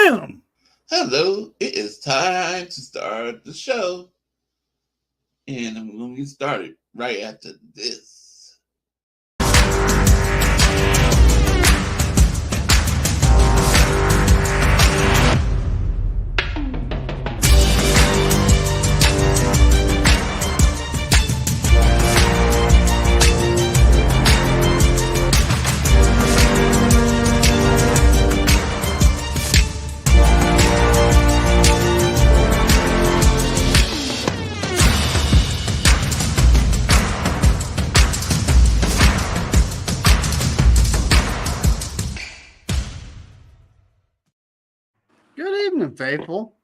Bam! Hello, it is time to start the show. And I'm going to get started right after this. Good evening, faithful.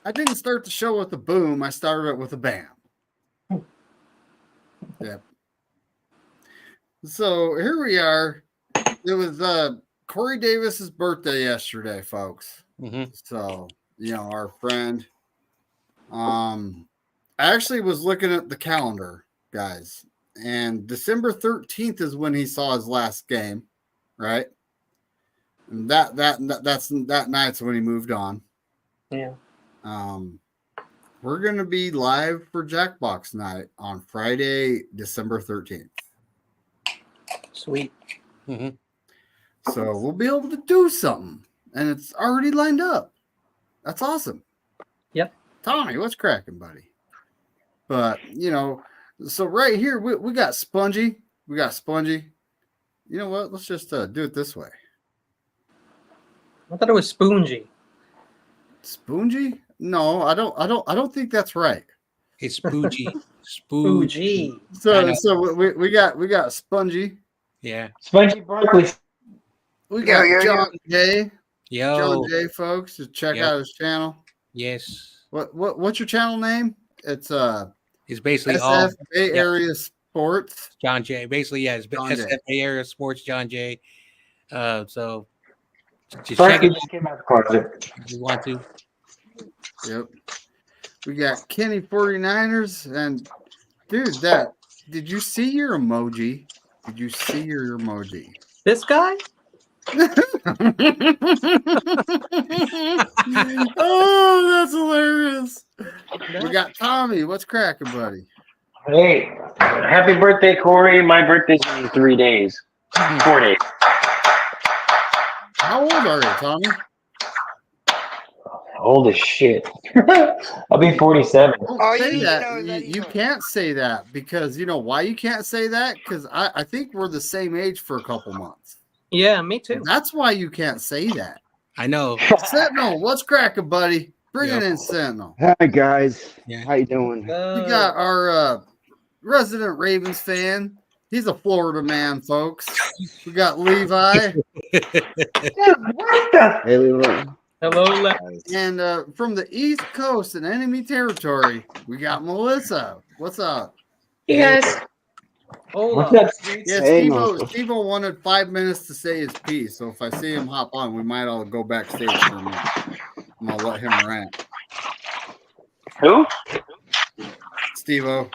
I didn't start the show with a boom. I started it with a bam. Yep. So here we are. It was Corey Davis's birthday yesterday, folks. Mm-hmm. So, our friend. I actually was looking at the calendar, guys, and December 13th is when he saw his last game, right? And that night's when he moved on. Yeah. We're gonna be live for Jackbox night on Friday, December 13th. Sweet. Mm-hmm. So we'll be able to do something, and it's already lined up. That's awesome. Yep. Tommy, what's cracking, buddy? But so right here we got Spongy. We got Spongy. You know what? Let's just do it this way. I thought it was Spoongy. Spoongy? No, I don't think that's right. It's Spoogie. Spoogie. So we got Spongy. Yeah. Spongy Broccoli. We got John J. Yo. John J, folks, to check out his channel. Yes. What's your channel name? It's basically SF all Bay Area Sports. John J. Basically, yeah, it's John SF J. Bay Area Sports John J. So just Sorry, check it just came out of the closet. if you want to. Yep. We got Kenny 49ers, and dude, did you see your emoji? Did you see your emoji? This guy? Oh, that's hilarious. We got Tommy. What's cracking, buddy? Hey, happy birthday, Corey. My birthday's in 3 days. 4 days. How old are you, Tommy? Old as shit. I'll be 47. Don't say that. You can't say that because you know why you can't say that? Because I think we're the same age for a couple months. Yeah, me too. That's why you can't say that. I know. Sentinel, what's cracking, buddy? Bring it in, Sentinel. Hi, guys. Yeah. How you doing? We got our resident Ravens fan. He's a Florida man, folks. We got Levi. What the? Hey, Leroy. Hello, And from the East Coast in enemy territory, we got Melissa. What's up? You guys. Hola. What's up? Yeah, Hey, Steve-O wanted 5 minutes to say his piece. So if I see him hop on, we might all go backstage for a minute. I'm going to let him rant. Who? Steve-O.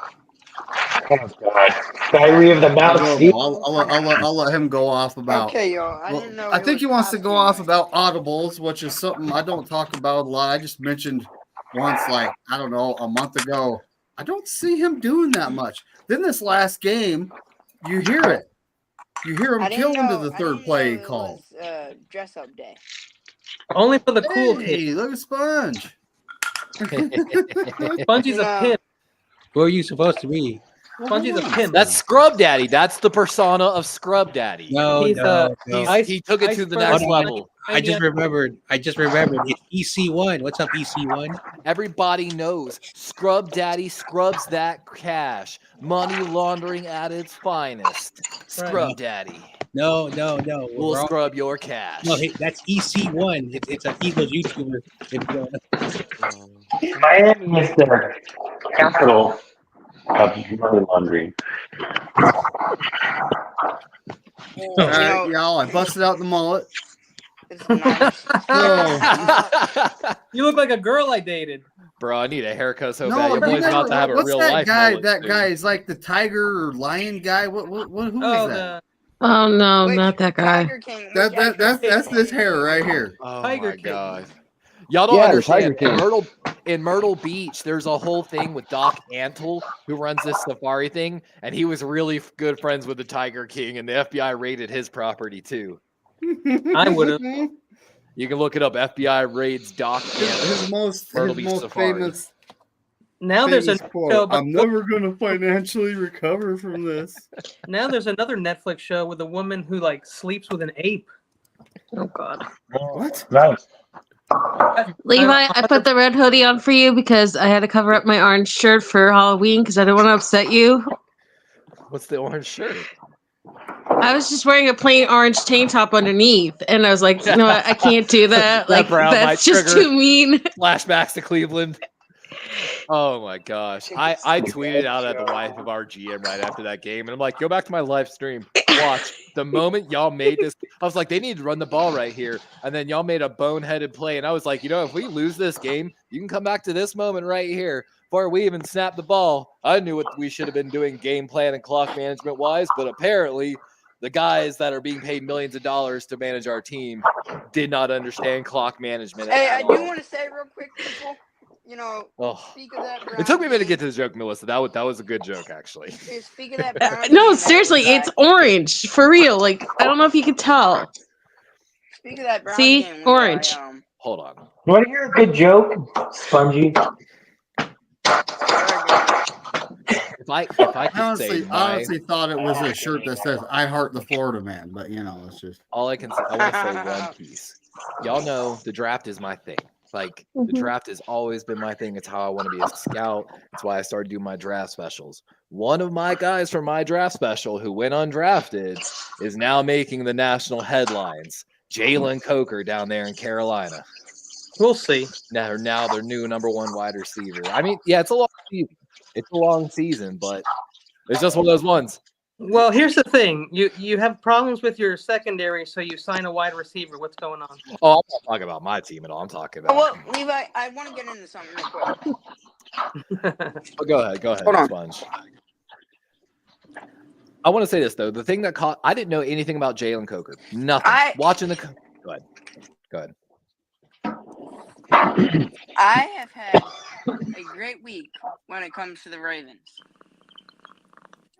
Oh, God. Diary of the Mouth. I'll let him go off about. Okay, y'all. I didn't know. I think he wants to go off about audibles, which is something I don't talk about a lot. I just mentioned once, like, I don't know, a month ago. I don't see him doing that much. Then this last game, you hear it. You hear him kill into the third play he called. Dress up day. Only for the cool kids. Hey, look at Sponge. Spongy's a pimp. Who are you supposed to be? Spongy's a pimp. That's Scrub Daddy. That's the persona of Scrub Daddy. No, He's, no. He took it to the next level. I just remembered. It's EC1. What's up, EC1? Everybody knows Scrub Daddy scrubs that cash. Money laundering at its finest. Scrub Daddy. No. We'll scrub your cash. No, hey, that's EC1. It's an Eagles YouTuber. Miami is the capital of money laundering. All right, y'all. I busted out the mullet. It's nice. You look like a girl I dated. Bro, I need a haircut so No, bad. Your boy's about to have a what's real that life. guy? mullet, That dude. guy is like the tiger or lion guy. Who is that? Oh no, Which not that guy. Tiger King. That's this hair right here. Oh Tiger my King. god. Y'all don't Yeah, the Tiger understand. King. In Myrtle Beach, there's a whole thing with Doc Antle, who runs this safari thing, and he was really good friends with the Tiger King, and the FBI raided his property too. I would've. You can look it up. FBI raids Doc Antle. His most Myrtle Beach Safari. famous. Now there's a famous quote, show about I'm never gonna financially recover from this. now there's another Netflix show with a woman who like sleeps with an ape. Oh god. What? Nice. Levi, I put the red hoodie on for you because I had to cover up my orange shirt for Halloween because I didn't want to upset you. What's the orange shirt? I was just wearing a plain orange tank top underneath, and I was like, you know what? I can't do that. That Like, brown might that's just trigger. too mean. Flashbacks to Cleveland. Oh my gosh. I tweeted out at the wife of our GM right after that game, and I'm like, go back to my live stream. Watch. The moment y'all made this, I was like, they need to run the ball right here. And then y'all made a boneheaded play. And I was like, if we lose this game, you can come back to this moment right here. Before we even snapped the ball, I knew what we should have been doing game plan and clock management wise, but apparently the guys that are being paid millions of dollars to manage our team did not understand clock management. Hey, I at do all. want to say real quick, people. Oh. Speak of that. It took me a minute to Brown get to the joke, Melissa. That was a good joke, actually. game- Speak of that. Brown No, game, seriously, that it's orange for real. Like, I don't know if you could tell. Speak of that. Brown See? game, Orange. Hold on. You want to hear a good joke, Spongy? If I could Honestly, say my, honestly thought it was a shirt that says "I heart the Florida man," but it's just. all I can say, I want to say one piece. Y'all know the draft is my thing. Like the draft has always been my thing. It's how I want to be a scout. It's why I started doing my draft specials. One of my guys from my draft special who went undrafted is now making the national headlines. Jalen Coker down there in Carolina. We'll see. Now their new number one wide receiver. I mean, yeah, it's a long season. It's a long season, but it's just one of those ones. Well, here's the thing. You have problems with your secondary, so you sign a wide receiver. What's going on? Oh, I'm not talking about my team at all. I'm talking about. Well, Levi, I want to get into something real quick. Oh, go ahead, Hold on. Sponge. I want to say this though. The thing that caught, I didn't know anything about Jalen Coker. Nothing. Watching the. Go ahead. I have had a great week when it comes to the Ravens.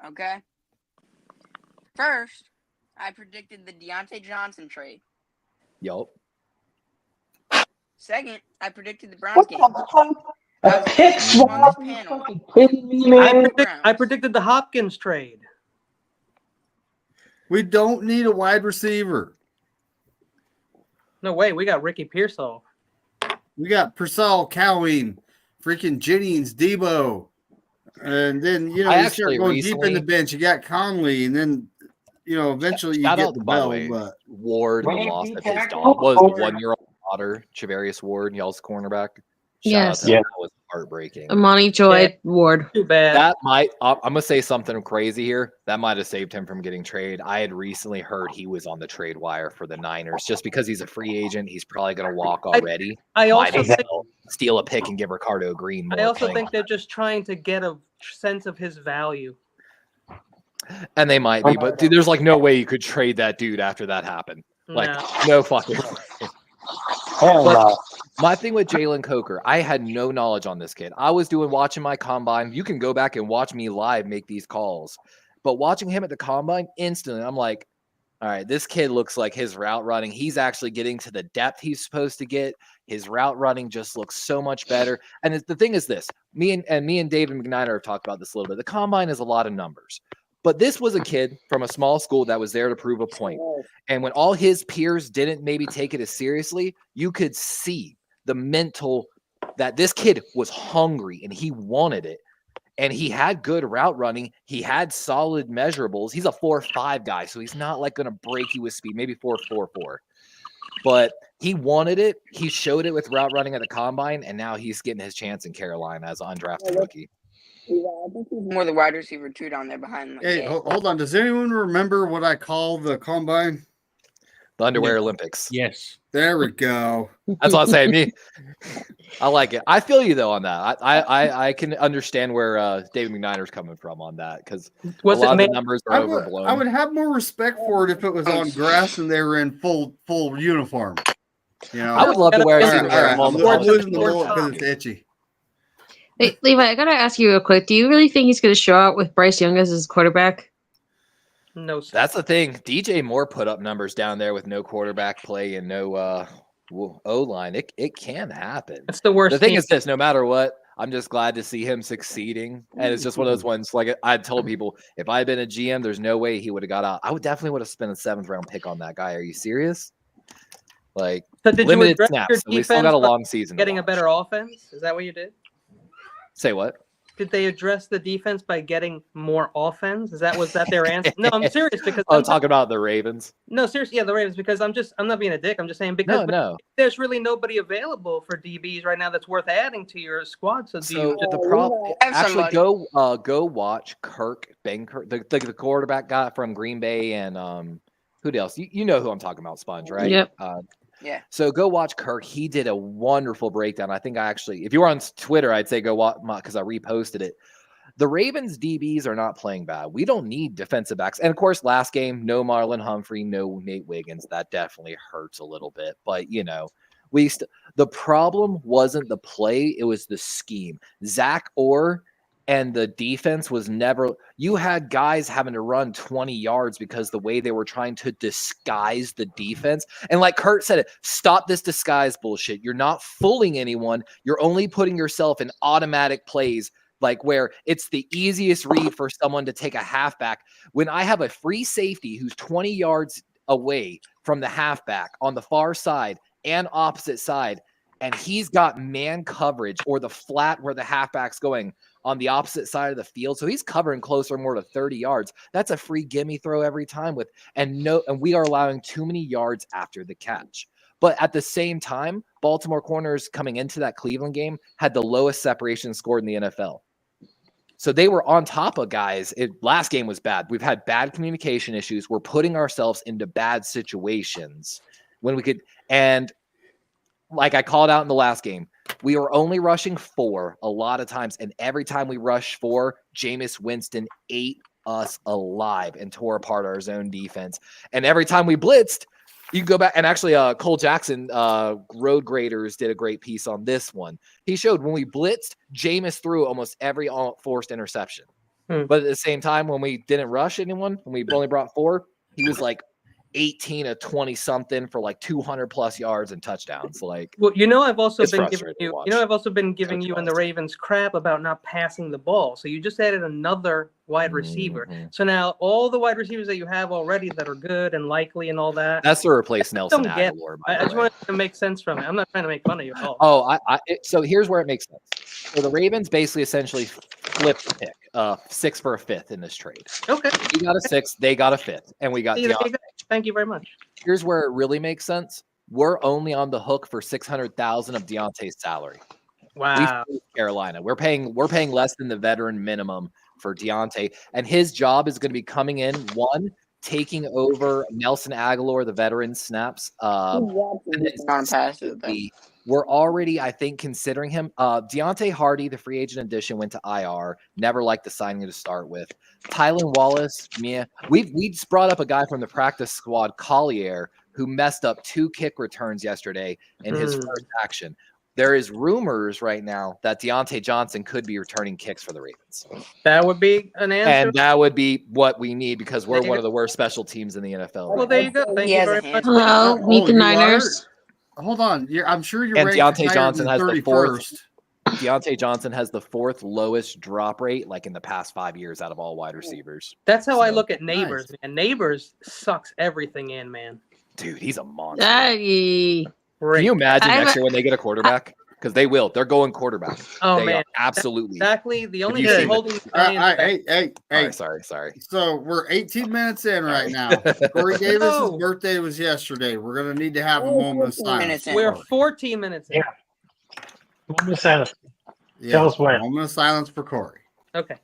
Okay? First, I predicted the Deontay Johnson trade. Yup. Second, I predicted the Browns game. A pick swap? Are you fucking kidding me, man? I predicted the Hopkins trade. We don't need a wide receiver. No way. We got Ricky Pearsall. We got Purcell, Cowing, freaking Jennings, Debo. And then, you start going deep in the bench. You got Conley, and then, eventually you get the bell. But Ward lost of his dog was the 1-year-old daughter, Chavarius Ward, y'all's cornerback. Yes. That was heartbreaking. Amani Joy Ward. Too bad. That might, I'm going to say something crazy here. That might have saved him from getting traded. I had recently heard he was on the trade wire for the Niners. Just because he's a free agent, he's probably going to walk already. I also might as think, well steal a pick and give Ricardo Green more. I also playing think they're just trying to get a sense of his value. And they might be, but dude, there's like no way you could trade that dude after that happened. Like, no fucking way. Hell no. My thing with Jalen Coker, I had no knowledge on this kid. I was watching my combine. You can go back and watch me live make these calls. But watching him at the combine, instantly, I'm like, all right, this kid looks like his route running. He's actually getting to the depth he's supposed to get. His route running just looks so much better. And the thing is this, me and David McNider have talked about this a little bit. The combine is a lot of numbers. But this was a kid from a small school that was there to prove a point. And when all his peers didn't maybe take it as seriously, you could see the mental that this kid was hungry and he wanted it. And he had good route running. He had solid measurables. He's a 4.5 guy, so he's not like going to break you with speed, maybe 4.44. But he wanted it. He showed it with route running at the combine, and now he's getting his chance in Carolina as an undrafted rookie. I think he's more the wide receiver too down there behind. Hey, hold on. Does anyone remember what I call the combine? The underwear Olympics. Yes. There we go. That's what I'm saying. Me, I like it. I feel you though on that. I can understand where David McNider's coming from on that because a Was lot it of the made? numbers are I overblown. would have more respect for it if it was on grass and they were in full uniform. You know, I would love to wear a all season right, wear all them right. on the I'm ball. losing the bullet because it's itchy. Hey, Levi, I gotta ask you real quick. Do you really think he's gonna show out with Bryce Young as his quarterback? No, sir. That's the thing. DJ Moore put up numbers down there with no quarterback play and no O line. It can happen. It's the worst. The thing team. is this: no matter what, I'm just glad to see him succeeding. And it's just one of those ones. Like I told people, if I had been a GM, there's no way he would have got out. I would definitely would have spent a 7th round pick on that guy. Are you serious? Like So did you limited address snaps. your So we still got a defense by long season. to getting a watch. better offense? Is that what you did? Say what? Did they address the defense by getting more offense? Was that their answer? No, I'm serious because Oh, talking about the Ravens. no, seriously, yeah, the Ravens. Because I'm not being a dick. I'm just saying because No. there's really nobody available for DBs right now that's worth adding to your squad. So do So you? the problem, Have actually, somebody. go watch Ben Kirk, the quarterback guy from Green Bay, and who else? You know who I'm talking about, Sponge, right? Yep. Yeah. So go watch Kirk. He did a wonderful breakdown. I think if you were on Twitter, I'd say go watch because I reposted it. The Ravens DBs are not playing bad. We don't need defensive backs. And of course, last game, no Marlon Humphrey, no Nate Wiggins. That definitely hurts a little bit. But the problem wasn't the play, it was the scheme. Zach Orr and the defense was never. You had guys having to run 20 yards because the way they were trying to disguise the defense. And like Kurt said, stop this disguise bullshit. You're not fooling anyone. You're only putting yourself in automatic plays, like where it's the easiest read for someone to take a halfback. When I have a free safety who's 20 yards away from the halfback on the far side and opposite side, and he's got man coverage or the flat where the halfback's going on the opposite side of the field. So he's covering closer more to 30 yards. That's a free gimme throw every time and we are allowing too many yards after the catch. But at the same time, Baltimore corners coming into that Cleveland game had the lowest separation scored in the NFL. So they were on top of guys. Last game was bad. We've had bad communication issues. We're putting ourselves into bad situations when we could. And like I called out in the last game, we were only rushing 4 a lot of times. And every time we rushed 4, Jameis Winston ate us alive and tore apart our zone defense. And every time we blitzed, you can go back and actually Cole Jackson, Road Graders, did a great piece on this one. He showed when we blitzed, Jameis threw almost every forced interception. But at the same time, when we didn't rush anyone, when we only brought 4, he was like 18 to 20 something for like 200 plus yards and touchdowns. Like, Well, I've also it's been giving frustrating to you, watch. I've also been giving you and the Ravens crap about not passing the ball. So you just added another wide receiver. Mhm. So now all the wide receivers that you have already that are good and likely and all that. That's to replace Nelson don't get- Aguilar. I just want to make sense from it. I'm not trying to make fun of you at all. Oh, so here's where it makes sense. So the Ravens basically essentially flipped the pick, 6 for a 5th in this trade. Okay. We got a 6th, they got a 5th, and we got See, there you Deontay. go. Thank you very much. Here's where it really makes sense. We're only on the hook for $600,000 of Deontay's salary. Wow. We Carolina. We're paying less than the veteran minimum for Deontay, and his job is going to be coming in, taking over Nelson Aguilar, the veteran snaps. And then secondly, we're already, I think, considering him. Deontay Hardy, the free agent addition, went to IR. Never liked the signing to start with. Tylan Wallace, we just brought up a guy from the practice squad, Collier, who messed up 2 kick returns yesterday in his first action. There is rumors right now that Deontay Johnson could be returning kicks for the Ravens. That would be an answer. And that would be what we need because we're one of the worst special teams in the NFL. Well, there you go. Thank you very much. Hello, meet the you Niners. Hold on. I'm sure you're And ranked Deontay higher Johnson than has the 31st. Deontay Johnson has the 4th lowest drop rate, like in the past 5 years, out of all wide receivers. That's how I So, look at Neighbors, man. Neighbors sucks everything in, man. dude, he's a monster. Hey. Can you imagine I've- next year when they get a quarterback? Because they will. They're going quarterback. Oh, They man. are, absolutely. Exactly. The only you thing seen holding me Hey. All right, sorry. So we're 18 minutes in right now. Corey Davis's No. birthday was yesterday. We're gonna need to have a moment of silence. Minutes in. We're 14 minutes in. Yeah. Moment of silence. Yeah, Tell us when. moment of silence for Corey. Okay.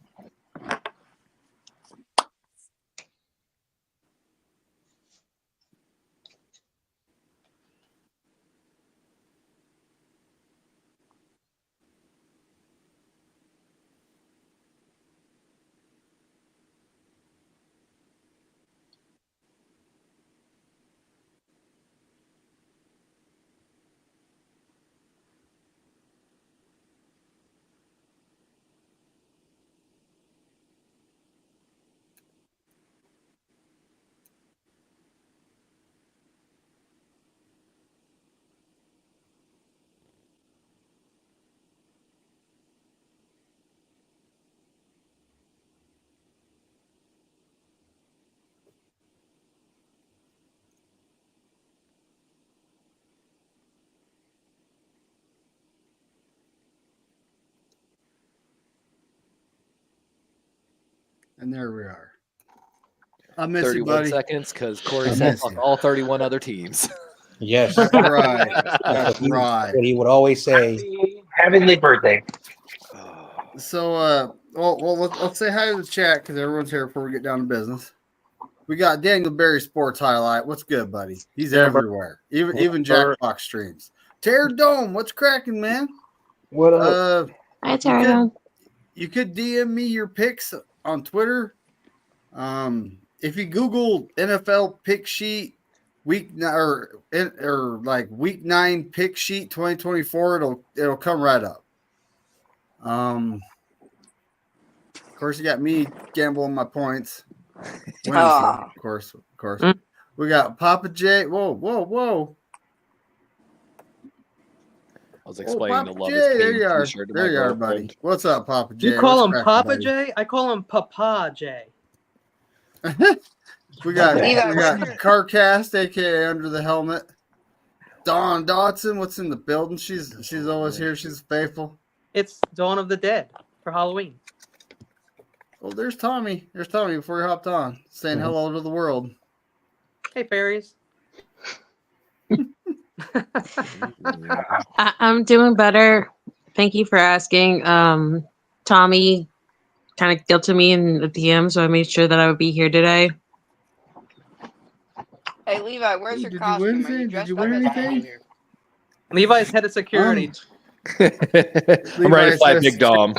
And there we are. I miss you, 31 buddy. seconds because Corey I said miss fuck you. all 31 other teams. Yes. That's right. That's That's right. what he would always say. Heavenly birthday. So, let's say hi to the chat because everyone's here before we get down to business. We got Daniel Berry Sports Highlight. What's good, buddy? He's everywhere. Even Jackbox streams. Terror Dome, what's cracking, man? What up? Hi, Tara. You could DM me your picks on Twitter. If you Google NFL pick sheet week week 9 pick sheet 2024, it'll come right up. Of course, you got me gambling my points. Of course. We got Papa J. Whoa. I was explaining the Papa love J, is there pain you are. t-shirt to There my you are, girlfriend. buddy. What's up, Papa J? You call What's him cracking, Papa buddy? J? I call him Papa J. We got Levi, Carcast, aka Under the Helmet. Dawn Dodson, what's in the building? She's always here. She's faithful. It's Dawn of the Dead for Halloween. Oh, there's Tommy. There's Tommy before he hopped on, saying hello to the world. Hey, fairies. I'm doing better. Thank you for asking. Tommy kind of guilted me in the DM, so I made sure that I would be here today. Hey, Levi, where's your Did you costume? win Are you anything? Did dressed you up win as anything? Halloween? Levi's head of security. I'm ready to fight says- Big Dom.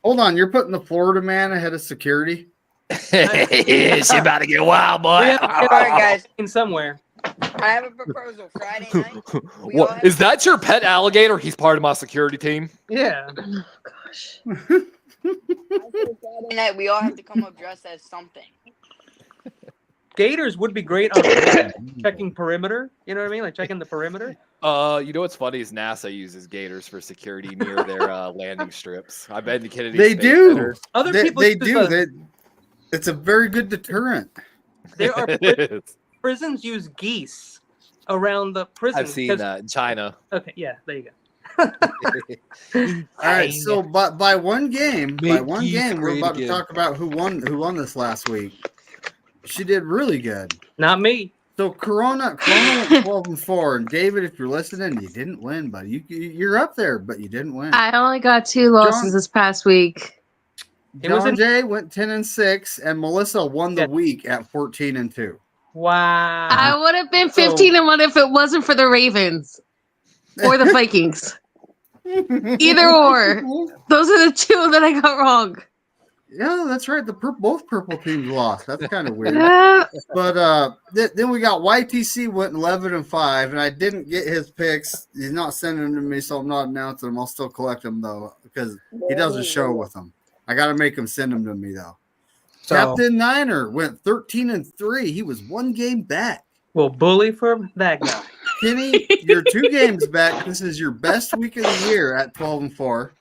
Hold on, you're putting the Florida man ahead of security? She about to get wild, boy. We have to get All right, guys. in somewhere. I have a proposal. Friday night. We all What, have is to- that your pet alligator? He's part of my security team. Yeah. Oh, gosh. Friday night, we all have to come up dressed as something. Gators would be great on checking perimeter. You know what I mean? Like checking the perimeter. You know what's funny is NASA uses gators for security near their landing strips. I've been to Kennedy. They Space do. Center. Other They people use do. It's a very good deterrent. There are It is. prisons use geese around the prison. I've seen that in China. Okay, yeah, there you go. All right, so by one game, Make we're geese great about to again. talk about who won this last week. She did really good. Not me. So Corona went 12-4, and David, if you're listening, you didn't win, buddy. You're up there, but you didn't win. I only got 2 losses John- this past week. It was John in- Jay went 10-6, and Melissa won the Yeah. week at 14-2. Wow. I would have been So- 15-1 if it wasn't for the Ravens or the Vikings. Either or. Those are the 2 that I got wrong. Yeah, that's right. Both purple teams lost. That's kind of weird. Yeah. But then we got YTC went 11-5, and I didn't get his picks. He's not sending them to me, so I'm not announcing them. I'll still collect them though because he does a show with them. I got to make him send them to me though. So, Captain Niner went 13-3. He was 1 game back. Well, bully for that guy. Kenny, you're 2 games back. This is your best week of the year at 12-4.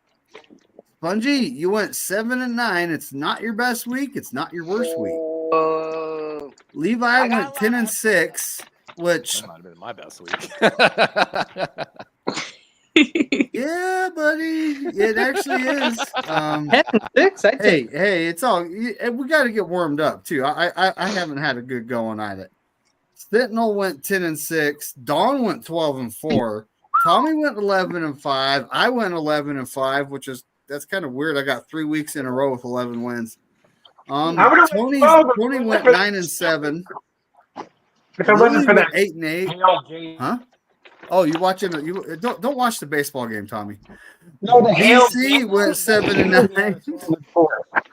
Spongy, you went 7-9. It's not your best week. It's not your worst week. Oh, Levi I went got 10-6, which That might have been my best week. yeah, buddy, it actually is. 10-6. I take. Hey, it's all. We got to get warmed up too. I haven't had a good going at it. Sentinel went 10-6. Dawn went 12-4. Tommy went 11-5. I went 11-5, which is that's kind of weird. I got 3 weeks in a row with 11 wins. I would've Tony went went 9-7. If it wasn't for that 8-8. Huh? Oh, you watching? You don't watch the baseball game, Tommy. No, the hell. DC went 7-9.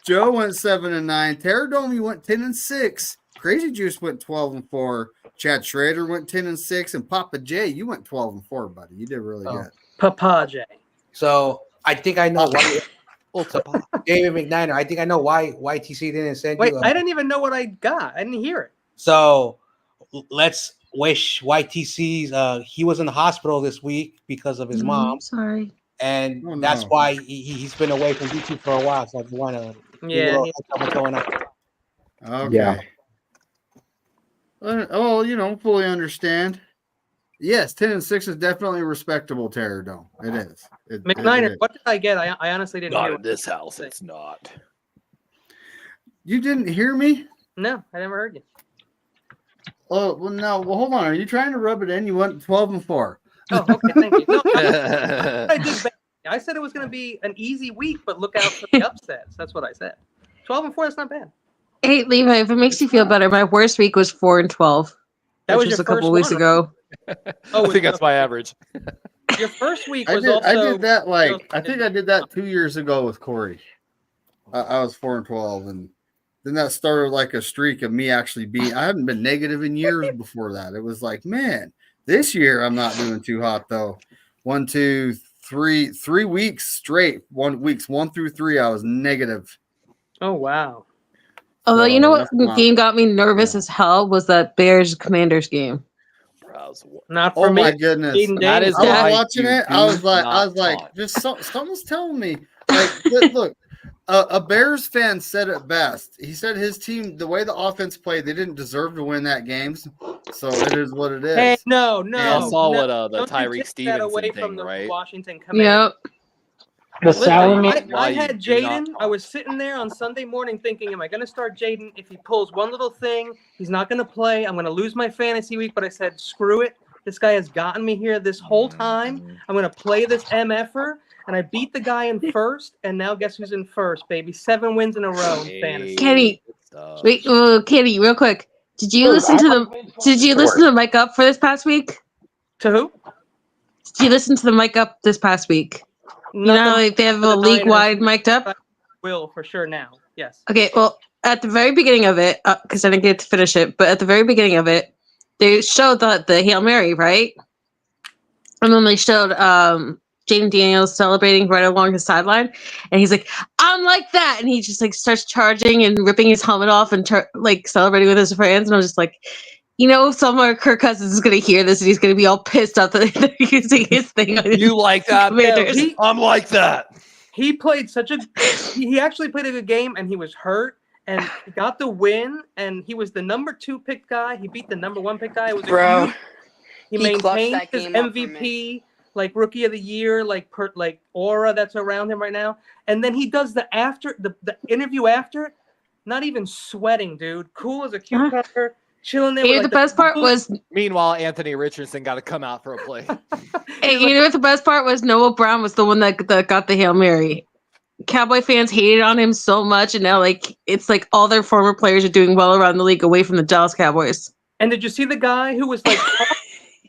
Joe went 7-9. Terradome went 10-6. Crazy Juice went 12-4. Chad Schrader went 10-6, and Papa J, you went 12-4, buddy. You did really good. Papa J. so I think I know why Ultra Pop. David McNiner. I think I know why YTC didn't send Wait, you. I didn't even know what I got. I didn't hear it. So let's wish YTC's. He was in the hospital this week because of his I'm mom, sorry. and Oh, that's no. why he's been away from YouTube for a while. So I want to Yeah. what's going on. Okay. Yeah. Fully understand. Yes, 10-6 is definitely respectable, Terradome. It is. It McNiner, is. what did I get? I honestly didn't Not hear. in this house. It's not. You didn't hear me? No, I never heard you. Oh, well, no. Well, hold on. Are you trying to rub it in? You went 12-4. Oh, okay, thank you. No, I did. I said it was going to be an easy week, but look out for the upsets. That's what I said. 12-4. That's not bad. Hey, Levi, if it makes you feel better, my worst week was 4-12. That was which your a couple first weeks one, ago. Oh, I think that's my average. Your first week I was did also. that I think I did that 2 years ago with Korey. I was 4-12, and then that started like a streak of me actually being. I hadn't been negative in years before that. It was like, man, this year I'm not doing too hot though. 1, 2, 3 weeks straight. Weeks 1 through 3, I was negative. Oh wow. Although, you know what that's game got me nervous as hell was that Bears Commanders game. Not for Oh me. my goodness! Jaden That Daniels. is I why was watching you it. I was do like, not just someone's telling me. Like, look, a Bears fan said it best. He said his team, the way the offense played, they didn't deserve to win that game. So it is what it is. Hey, no. Y'all saw no. what the Don't you Tyreek take that Stevenson away thing, from the right? Washington Commanders. Yep. The Listen, salary. Why I you had do not Jaden. I talk. was sitting there on Sunday morning thinking, am I going to start Jaden? If he pulls one little thing, he's not going to play. I'm going to lose my fantasy week. But I said, screw it. This guy has gotten me here this whole time. I'm going to play this MFer. And I beat the guy in first. And now guess who's in first, baby? 7 wins in a row in fantasy. Kenny, wait, Kenny, real quick. Did you Dude, listen to the mic up for this past week? To who? Did you listen to the mic up this past week? You know how like, they have a league-wide mic'd up? Will, for sure now. Yes. Okay, well, at the very beginning of it, because I didn't get to finish it, but at the very beginning of it, they showed the Hail Mary, right? And then they showed Jaden Daniels celebrating right along his sideline, and he's like, "I'm like that," and he just like starts charging and ripping his helmet off and like celebrating with his friends. And I was just like, you know, somewhere Kirk Cousins is gonna hear this and he's gonna be all pissed off that they're using his thing. On You like that? Commanders. I'm like that. He played he actually played a good game, and he was hurt, and he got the win, and he was the number 2 picked guy. He beat the number 1 picked guy. It was Bro, he he clutched maintained that his game up for MVP, like rookie of the year, like aura that's around him right now. And then he does the interview after, not even sweating, dude. Cool as a cucumber, chilling there. Hey, with, the best part was. Meanwhile, Anthony Richardson got to come out for a play. Hey, you know what the best part was? Noah Brown was the one that got the Hail Mary. Cowboy fans hated on him so much, and now like it's like all their former players are doing well around the league away from the Dallas Cowboys. And did you see the guy who was like,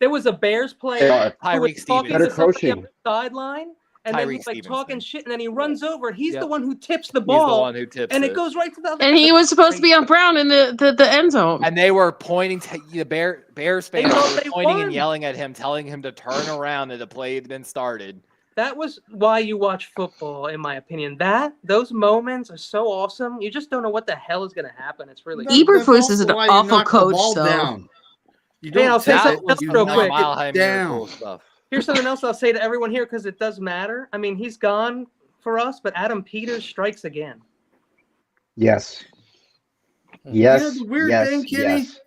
there was a Bears player who was Tyreek talking Stevenson. to somebody on the sideline, and then Tyreek he's like Stevenson. talking shit, and then he runs over. He's Yep. the one who tips the He's ball, the one who tips and it. it goes right to the other. And he was supposed to be on Brown in the end zone. And they were pointing to the Bears fans thought were they pointing won. and yelling at him, telling him to turn around and the play had been started. That was why you watch football, in my opinion. Those moments are so awesome. You just don't know what the hell is going to happen. It's really Eberflus is an also why you awful knock the coach, ball though. down. You Hey, and I'll don't say tap something it, else you real knock quick. Mile High it down. Miracle stuff. Here's something else I'll say to everyone here because it does matter. I mean, he's gone for us, but Adam Peters strikes again. Yes. You know Yes. the weird yes, thing, Kenny? yes.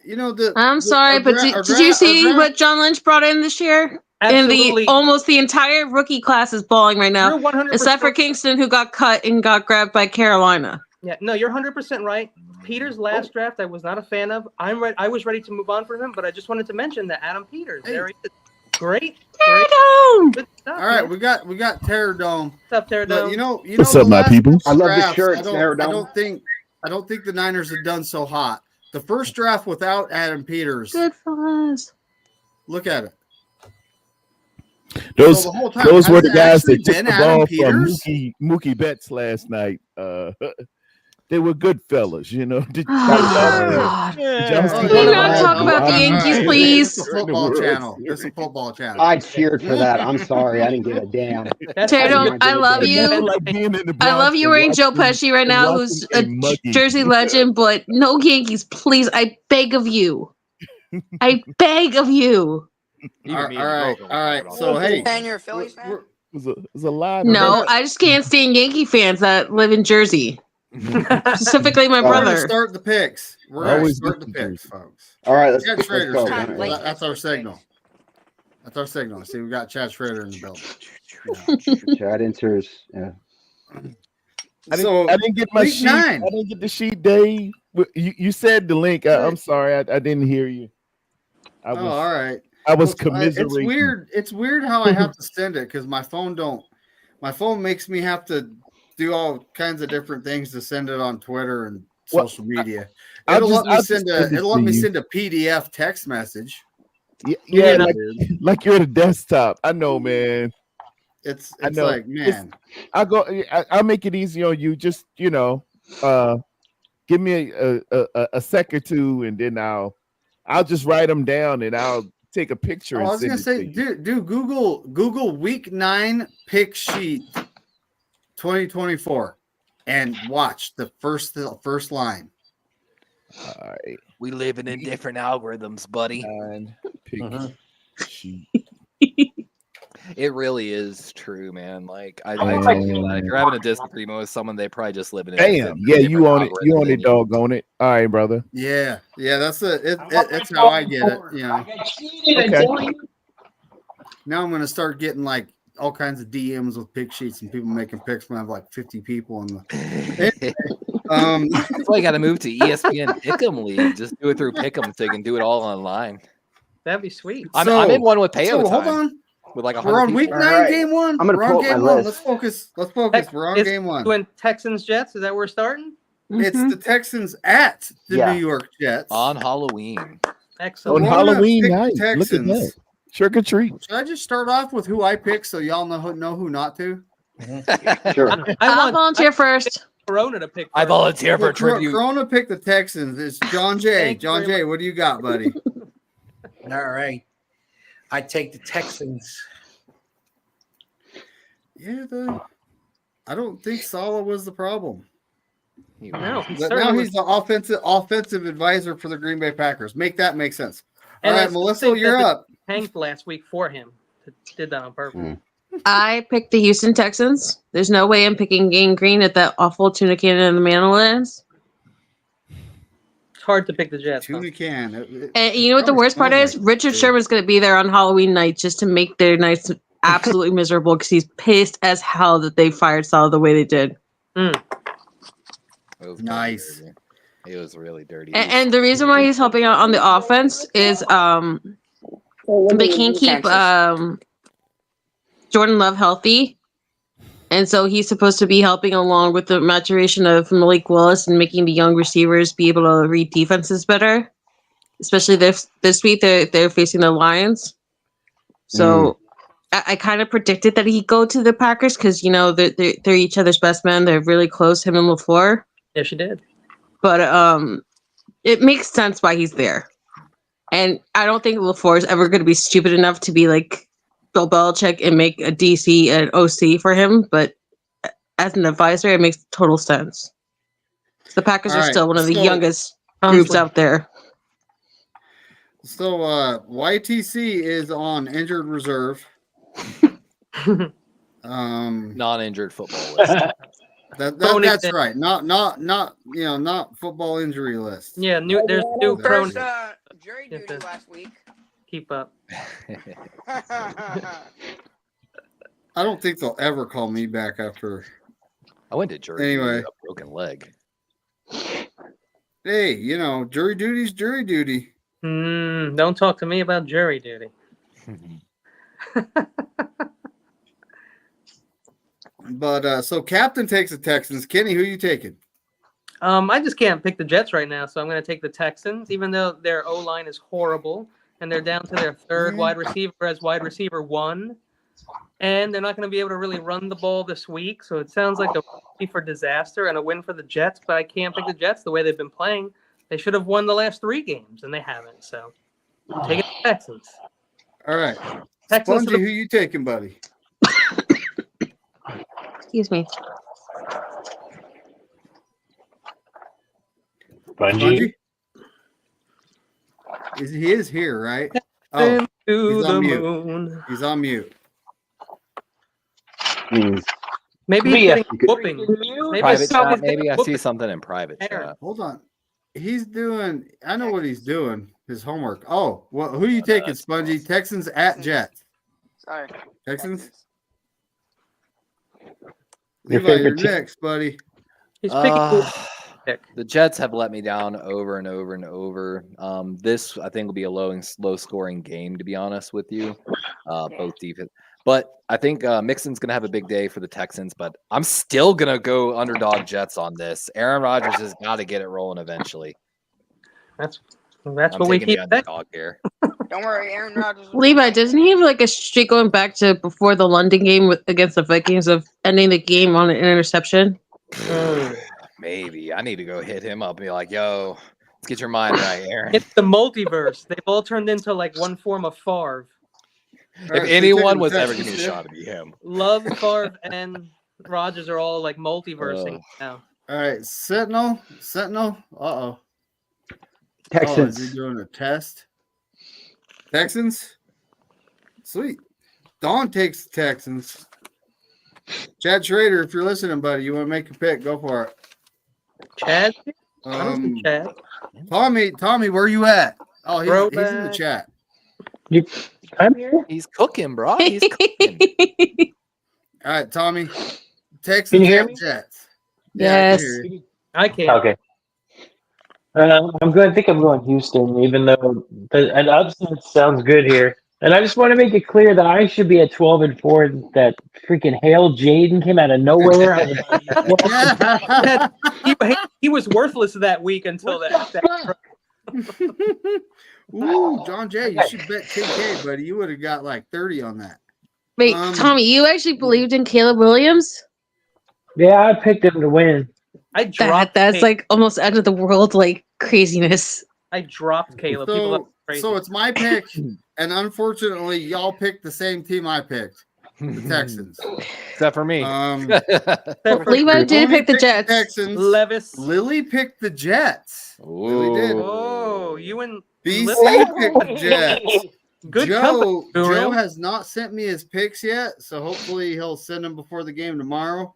You know I'm sorry, but did you see what John Lynch brought in this year? Absolutely. And almost the entire rookie class is balling right now, You're 100% except for Kingston, who got cut and got grabbed by Carolina. Yeah, no, you're 100% right. Peters' last draft, I was not a fan of. I was ready to move on from him, but I just wanted to mention that Adam Peters. There he is. Great. Good stuff, All right, man. we got Terror Dome. What's up, Terror But Dome? you know What's the up, my last people? couple I love the drafts, shirt, I Terror Dome. don't think the Niners have done so hot. The first draft without Adam Peters. Good for us. Look at it. Those So the whole time, those has were the it guys actually that took been the Adam ball Peters? from Mookie Betts last night. They were good fellas, you know. Did Oh, y'all see Can one we of not them? talk about the Yankees, please? It's a football channel. It's a football channel. I cheered for that. I'm sorry. I didn't give a damn. Terror Dome, I love It's you. like being in the I Bronx love you and wearing Joe watching- Pesci right now, and who's watching a Muggy. Jersey legend, but no Yankees, please. I beg of you. I beg of you. All right. So hey, And you're a Phillies fan? It was a lot. No, I just can't stand Yankee fans that live in Jersey. Specifically, my we're gonna brother. start the picks. We're gonna Always start the good picks, Jersey. folks. All right, let's Chad go. Schrader's Let's here. go. That's our signal. That's our signal. See, we got Chad Schrader in the building. Chad enters. Yeah. So I didn't get my week sheet. 9. I didn't get the sheet, Dave. You said the link. I'm sorry, I didn't hear you. I was all right. I was Well, commiserating. it's weird. It's weird how I have to send it because my phone makes me have to do all kinds of different things to send it on Twitter and Well, social media. I'll It'll just- let me I'll send just send it it'll let to me you. send a PDF text message. Yeah, Weird. like you're at a desktop. I know, man. It's I know. like, man. I'll make it easy on you. Just give me a sec or two, and then I'll just write them down, and I'll take a picture. Oh, and I was send gonna it say, to you. do Google week 9 pick sheet 2024 and watch the first line. All right. We living in different algorithms, buddy. Pick sheet. It really is true, man. Like I Oh, tell you, if you're having a disagreement with someone, they probably just live in a Damn. different Yeah, you own it. You algorithm own than it, dog. Own it. All right, brother. Yeah, that's it's how I get it. Okay. Now I'm gonna start getting like all kinds of DMs with pick sheets and people making picks when I have like 50 people in the. That's why you got to move to ESPN Pick'em League. Just do it through Pick'em so you can do it all online. That'd be sweet. I'm in one with payout So hold time on. with like 100 We're on people. week 9, All right. game 1. I'm gonna We're pull on up my game 1. list. Let's focus. We're on It's game 1. Doing Texans Jets. Is that where we're starting? It's the Texans at the Yeah. New York Jets On Halloween. Excellent. On Wanna Halloween pick night. the Look at that. Texans. Trick or treat. Should I just start off with who I pick so y'all know who not to? Sure. I'll want volunteer first. Corona to pick. I first. volunteer for tribute. Corona picked the Texans. It's John Jay. Thank you John very Jay, what do you got, buddy? All right. I take the Texans. Yeah, I don't think Saleh was the problem. No, he But certainly now was- he's the offensive advisor for the Green Bay Packers. Make sense. All And I right, still Melissa, think you're that up. Tanked last week for him. Did that on purpose. I picked the Houston Texans. There's no way I'm picking Gang Green at that awful tuna can in the Manlands. It's hard to pick the Jets. huh? Tuna can. And you know what the worst part is? Richard Sherman's going to be there on Halloween night just to make their nights absolutely miserable because he's pissed as hell that they fired Salah the way they did. It was Nice. dirty. It was really dirty. And the reason why he's helping out on the offense is they can't keep Jordan Love healthy. And so he's supposed to be helping along with the maturation of Malik Willis and making the young receivers be able to read defenses better. Especially this week, they're facing the Lions. So I kind of predicted that he'd go to the Packers because, they're each other's best men. They're really close, him and LaFleur. Yeah, she did. But it makes sense why he's there. And I don't think LaFleur is ever going to be stupid enough to be like Bill Belichick and make a DC and OC for him. But as an advisor, it makes total sense. The Packers All are right, still one of the so- youngest groups out there. So YTC is on injured reserve. Non-injured football list. That's right. Not football injury list. Yeah, there's new First, Corona. jury Yeah, duty the- last week. Keep up. I don't think they'll ever call me back after. I went to jury Anyway. with a broken leg. Hey, jury duty's jury duty. Don't talk to me about jury duty. But so Captain takes the Texans. Kenny, who you taking? I just can't pick the Jets right now, so I'm going to take the Texans, even though their O-line is horrible, and they're down to their third wide receiver as wide receiver 1, and they're not going to be able to really run the ball this week, so it sounds like a recipe for disaster and a win for the Jets, but I can't pick the Jets the way they've been playing. They should have won the last 3 games, and they haven't, so I'm taking the Texans. All right. Texans. Spongy, who you taking, buddy? Excuse me. Bungie. He is here, right? To he's on the mute. moon. He's on mute. Maybe he's getting whooping. Maybe Private he's chat, getting maybe I see whooping. something in private chat. Hold on. He's doing. I know what he's doing. His homework. Oh, well, who you taking, Spongy? Texans at Jets. Sorry. Texans. Your Levi, you're favorite team. next, buddy. He's picking who pick. The Jets have let me down over and over and over. This I think will be a low scoring game, to be honest with you. Both defense, but I think Mixon's gonna have a big day for the Texans. But I'm still gonna go underdog Jets on this. Aaron Rodgers has got to get it rolling eventually. That's what we keep saying. Here. Don't worry, Aaron Rodgers. Levi, doesn't he have like a streak going back to before the London game against the Vikings of ending the game on an interception? Maybe. I need to go hit him up and be like, yo, let's get your mind right, Aaron. It's the multiverse. They've all turned into like one form of Favre. If anyone was ever giving me a shot, it'd be him. Love, Favre, and Rodgers are all like multiversing now. All right, Sentinel. Uh-oh. Texans. Is he doing a test? Texans? Sweet. Dawn takes the Texans. Chad Schrader, if you're listening, buddy, you want to make a pick, go for it. Chad? Chad. Tommy, where you at? Oh, he's in the chat. I'm here. He's cooking, bro. He's cooking. All right, Tommy. Texans Can you hear me? Jets. Yes. I can. Okay. I think I'm going Houston, even though an upset sounds good here. And I just want to make it clear that I should be at 12-4. That freaking Hale Jaden came out of nowhere. He was worthless that week until that. Ooh, John Jay, you should bet 10K, buddy. You would have got like 30 on that. Wait, Tommy, you actually believed in Caleb Williams? Yeah, I picked him to win. I dropped that's Caleb. like almost end of the world like craziness. I dropped Caleb. So it's my pick, and unfortunately, y'all picked the same team I picked, the Texans. Except for me. Levi did pick the Jets. Texans. Levis. Lily picked the Jets. Lily did. Oh, you and BC picked the Jets. Good Joe company, has not sent me his picks yet, so hopefully he'll send them before the game tomorrow.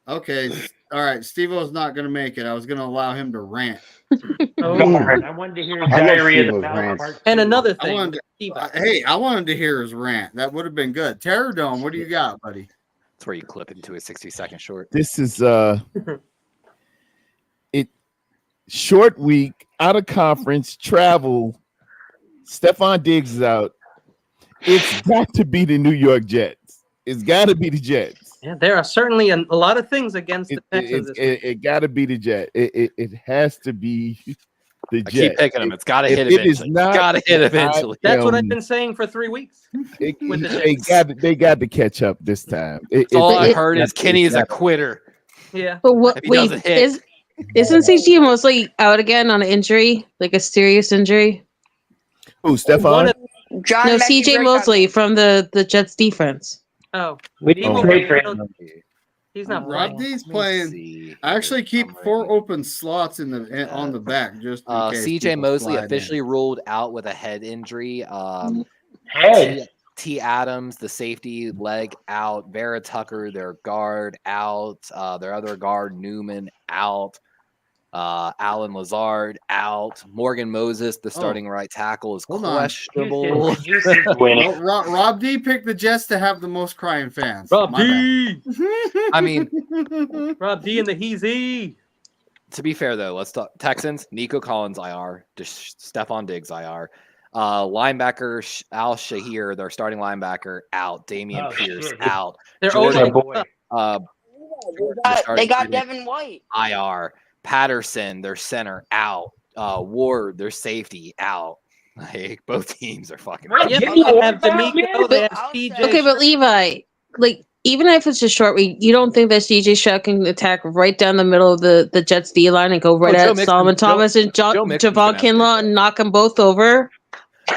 Okay. All right. Steve-O's not going to make it. I was going to allow him to rant. I wanted to hear his diarrhea of the mouth. And another thing. I wanted to hear his rant. That would have been good. Terradome, what do you got, buddy? That's where you clip it into a 60-second short. This is short week, out of conference, travel. Stephon Diggs is out. It's got to be the New York Jets. It's got to be the Jets. Yeah, there are certainly a lot of things against the Texans. It got to be the Jets. It has to be the Jets. I keep picking them. It's got to hit eventually. It's got to hit eventually. That's what I've been saying for 3 weeks. With the Jets. They got to catch up this time. All I heard is Kenny is a quitter. Yeah. But wait, isn't CG mostly out again on an injury, like a serious injury? Who, Stephon? No, CJ Mosley from the Jets defense. Oh, we didn't trade for him. He's not Rob D's playing. I actually keep 4 open slots on the back just in case CJ Mosley officially ruled out with a head injury. T. Adams, the safety, leg out. Vera Tucker, their guard, out. Their other guard, Newman, out. Alan Lazard out. Morgan Moses, the starting right tackle, is questionable. Rob D picked the Jets to have the most crying fans. Rob D. I mean, Rob D and the Heezy. To be fair, though, let's talk Texans. Nico Collins IR, Stephon Diggs IR. Linebacker Al Shahir, their starting linebacker, out. Damian Pierce out. They're Jordan, boy. They got Devin White. IR. Patterson, their center, out. Ward, their safety, out. Like, both teams are fucking. They have D'Amico, they have CJ. Okay, but Levi, like, even if it's a short week, you don't think that CJ Stroud can attack right down the middle of the Jets D line and go right at Solomon Thomas and Javon Kinlaw and knock them both over?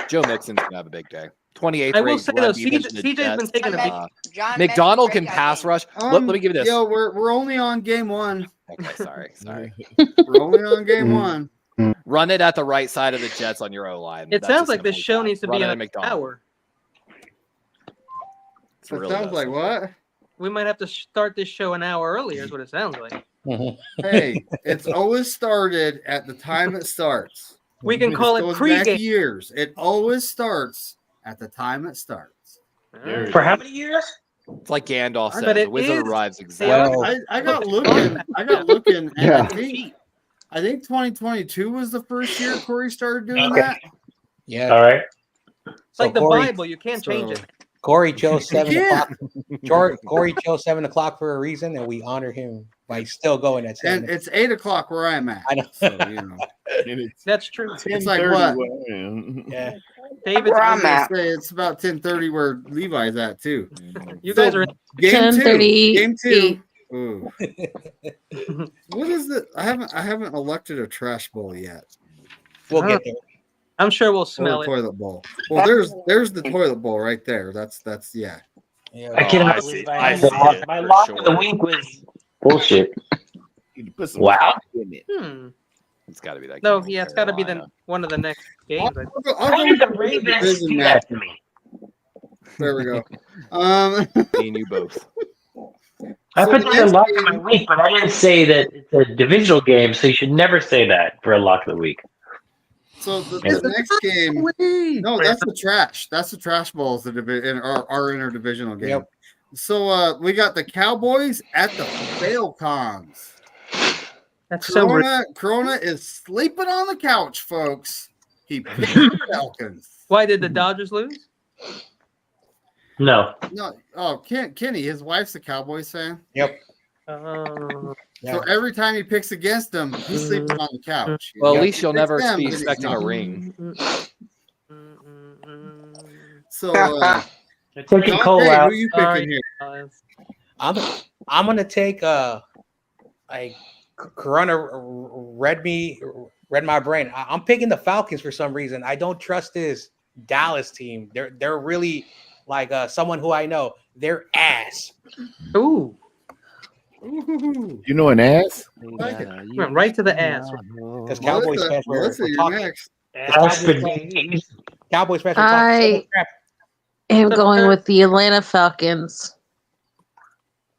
Joe Mixon's gonna have a big day. 28th. I will say though, CJ's been taking a big. McDonald can pass rush. Let me give you this. Yo, we're only on game 1. Okay, sorry. We're only on game 1. Run it at the right side of the Jets on your O line. It sounds like this show needs to be in an hour. It sounds like what? We might have to start this show an hour earlier. Is what it sounds like. Hey, it's always started at the time it starts. We can call it pregame. Years. It always starts at the time it starts. For how many years? It's like Gandalf But says, it the wizard is- arrives they exactly. are- I got looking. And Yeah. I think 2022 was the first year Corey started doing Okay. that. Yeah. All right. It's like the Corey, Bible. You can't change it. Corey chose 7 Yeah. o'clock. Corey chose 7 o'clock for a reason, and we honor him by still going at 7. And it's 8 o'clock where I'm at. I know. So, you know. And it's That's true. It's like 10:30 what? where I am. Yeah. David, Where I I'm was gonna at. say it's about 10:30 where Levi's at too. you guys are. Game 10:30. Game 2. Ooh. What is it? I haven't elected a trash bowl yet. We'll get there. I'm sure we'll Or smell a it. toilet bowl. Well, there's the toilet bowl right there. That's yeah. Yeah. I cannot I believe see- I I had see my, it my for lock of the sure. week was bullshit. You can put some Wow. coffee in it. It's got to be that. No, game with yeah, it's got to be Carolina. one of the next games. I think. I'll How go did the with Ravens division do match. that to me? There we go. Me and you both. I So put the that in next lock of game- my week, but I didn't say that it's a divisional game, so you should never say that for a lock of the week. So the Yeah. next game. No, that's the trash. That's the trash bowls. The our interdivisional game. Yep. So we got the Cowboys at the Falcons. That's so rude. Corona is sleeping on the couch, folks. He picked the Falcons. Why did the Dodgers lose? No. No, oh, Kenny, his wife's a Cowboys fan. Yep. Oh, So every time he picks against them, he's sleeping on the couch. Well, at Yeah, least he you'll picks never them, be then he's expecting a not. ring. So, Take a Dante, Cole out. who you picking sorry, here? guys. I'm gonna take Corona read my brain. I'm picking the Falcons for some reason. I don't trust this Dallas team. They're really like someone who I know. They're ass. Ooh, Ooh. You know an ass? Like it. went right to the ass. Because Cowboys Melissa, fans were Melissa, you're talking. next. Cowboys fans were I talking crap. am going with the Atlanta Falcons.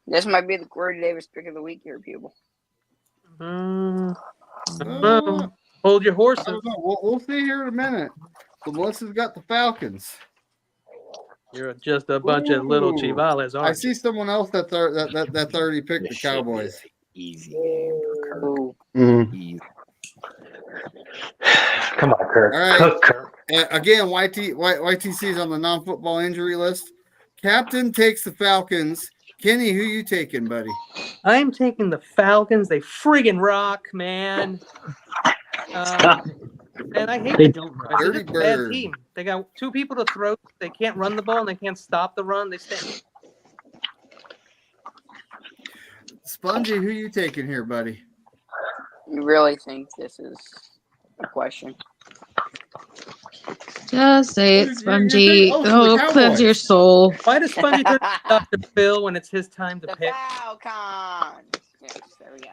This might be the Corey Davis pick of the week here, people. Hold your I horses. don't know. We'll see here in a minute. So Melissa's got the Falcons. You're just a bunch of little Ooh. chivales, I aren't see someone else that's already picked the This should be Cowboys. an easy game for Kirk. Ooh. Mhm. Easy. Come on, Kirk. All right. Cook, Kirk. Again, YTC's on the non-football injury list. Captain takes the Falcons. Kenny, who you taking, buddy? I'm taking the Falcons. They friggin' rock, man. And I hate They the don't rock. They're Dirty just a bad bird. team. They got two people to throw. They can't run the ball and they can't stop the run. They stink. Spongy, who you taking here, buddy? You really think this is a question? Just say You're it, Spongy. thinking, Oh, the cleanse Cowboys. your soul. Why does Spongy turn to Dr. Phil when it's his time to The pick? Falcons. Yes, there we go.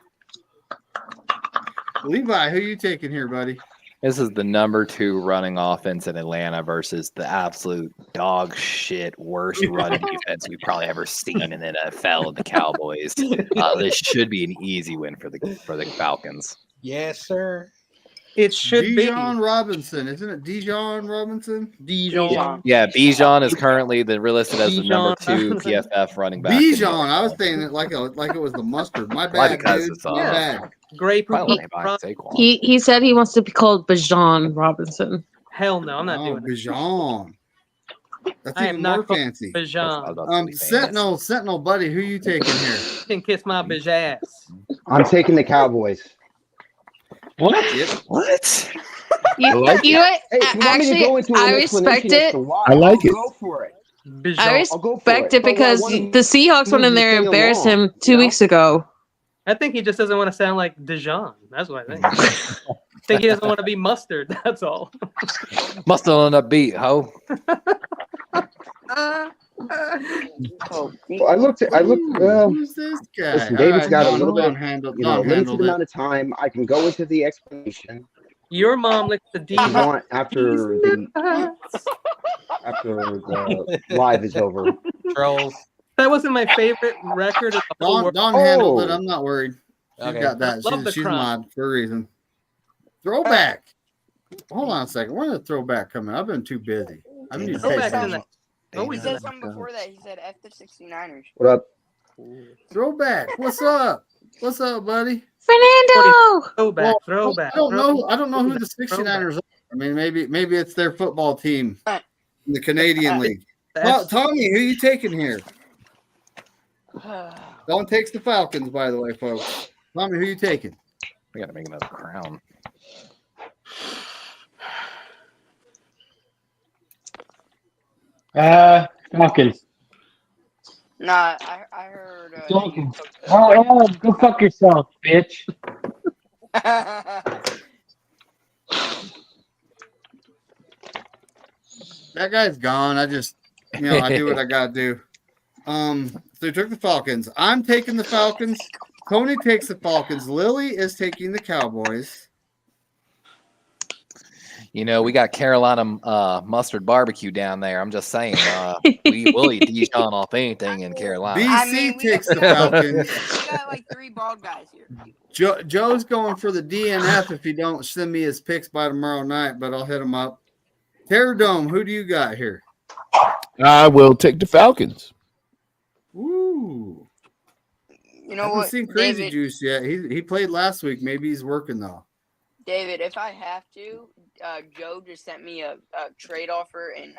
Levi, who you taking here, buddy? This is the #2 running offense in Atlanta versus the absolute dog shit worst run defense we've probably ever seen in the NFL and the Cowboys. This should be an easy win for the Falcons. Yes, sir. It should Dijon Robinson, isn't it? Dijon Robinson. Dijon. Yeah, Bijan is currently listed as the Bijan. #2 PFF running back. Bijan. I was saying it like it was the mustard. My Probably bad, because dude. it's, My bad. Grape. Probably behind Saquon. He said he wants to be called Bajan Robinson. Hell no, I'm not Oh, doing it. Bijan. That's I am even not more called fancy. Bajan. Sentinel, buddy, who you taking here? You can kiss my bitch ass. I'm taking the Cowboys. What? Yep. What? You know what? Hey, if you want me to go into an I respect explanation as it. to why, I like I'll it. Go for it. I I'll go for respect it But because I wanna the Seahawks went move in this there and thing embarrassed along, him 2 weeks ago. I think he just doesn't want to sound like Dijon. That's what I think. I think he doesn't want to be mustard. That's all. Must have on that beat, ho. Oh, Well, I looked. Well, Who's this guy? listen, David's All got a right, little Don bit, handled, you know, Don limited handled it. amount of time. I can go into the explanation Your mom licks the if D. you want after the live is over. Trolls. That wasn't my favorite record of the whole world. Don handled it. I'm not worried. She's Okay. got that. Love the She's crime. mod for a reason. Throwback. Hold on a second. When did the throwback coming? I've been too busy. I need to pay Throwback's in attention. Oh, he said something before that. He said F the 69ers. What up? Throwback. What's up? What's up, buddy? Fernando. Throwback. Well, Throwback. I don't know. I don't know who the Throwback. 69ers are. I mean, maybe it's their football team in the Canadian League. That's- Tommy, who you taking here? Don takes the Falcons, by the way, folks. Tommy, who you taking? We got to make another crown. Falcons. Nah, I heard. Falcons. Oh, Ellen, go fuck yourself, bitch. That guy's gone. I just, I do what I gotta do. So he took the Falcons. I'm taking the Falcons. Tony takes the Falcons. Lily is taking the Cowboys. We got Carolina mustard barbecue down there. I'm just saying, we'll eat Dijon off anything in Carolina. BC takes the Falcons. We got like 3 bald guys here. Joe's going for the DNF if you don't send me his picks by tomorrow night, but I'll hit him up. Terror Dome, who do you got here? I will take the Falcons. Ooh. You know I haven't what, seen Crazy David? Juice yet. He played last week. Maybe he's working though. David, if I have to, Joe just sent me a trade offer in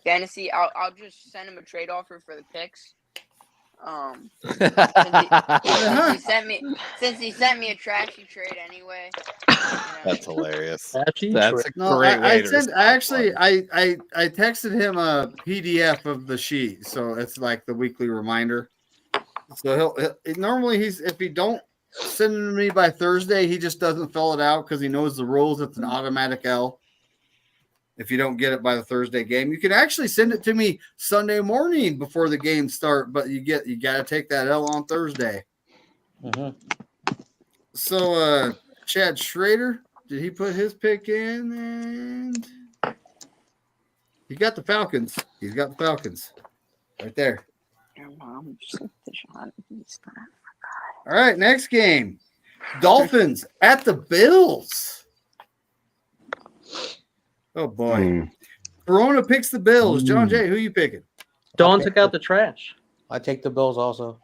fantasy. I'll just send him a trade offer for the picks. Since he sent me a trashy trade anyway. That's hilarious. Trashy That's trade. a No, great way I to sent. respond. I texted him a PDF of the sheet, so it's like the weekly reminder. So he'll normally if he don't send it to me by Thursday, he just doesn't fill it out because he knows the rules. It's an automatic L. If you don't get it by the Thursday game, you can actually send it to me Sunday morning before the game start, but you got to take that L on Thursday. Mhm. So Chad Schrader, did he put his pick in? And he got the Falcons. He's got the Falcons right there. Your mom just like the shot. All right, next game. Dolphins at the Bills. Oh boy. Corona picks the Bills. John Jay, who you picking? Dawn took out the trash. I take the Bills also.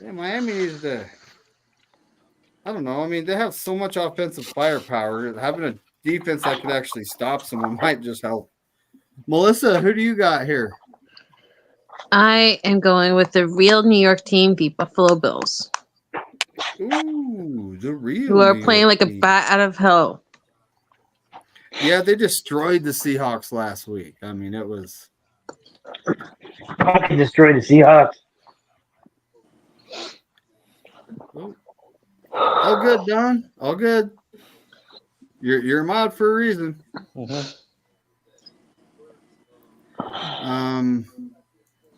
Yeah, Miami needs to. I don't know. I mean, they have so much offensive firepower. Having a defense that could actually stop someone might just help. Melissa, who do you got here? I am going with the real New York team, the Buffalo Bills, Ooh, the real. who are New playing York like a team. bat out of hell. Yeah, they destroyed the Seahawks last week. I mean, it was. Fucking destroy the Seahawks. All good, Don. All good. You're a mod for a reason.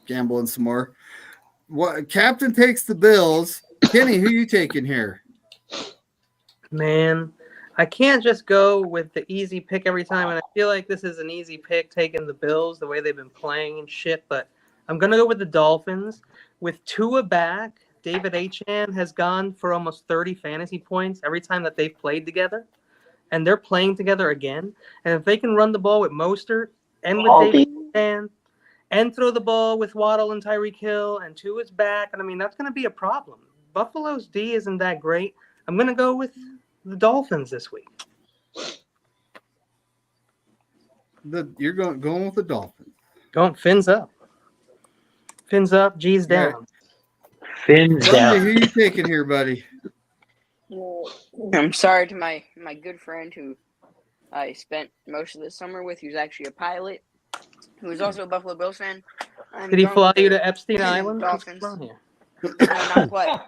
Gambling some more. What Captain takes the Bills. Kenny, who you taking here? Man, I can't just go with the easy pick every time, and I feel like this is an easy pick taking the Bills the way they've been playing and shit, but I'm going to go with the Dolphins. With Tua back, David Achan has gone for almost 30 fantasy points every time that they've played together, and they're playing together again. And if they can run the ball with Mostert and with David Achan and throw the ball with Waddle and Tyreek Hill and Tua's back, and I mean, that's going to be a problem. Buffalo's D isn't that great. I'm going to go with the Dolphins this week. You're going with the Dolphins. Going fins up. Fins up, G's down. Fins Sunday, down. who you taking here, buddy? I'm sorry to my good friend who I spent most of the summer with, who's actually a pilot, who is also a Buffalo Bills fan. I'm Did he going fly with you the to Epstein Island? What's Dolphins. going on here? No, not quite.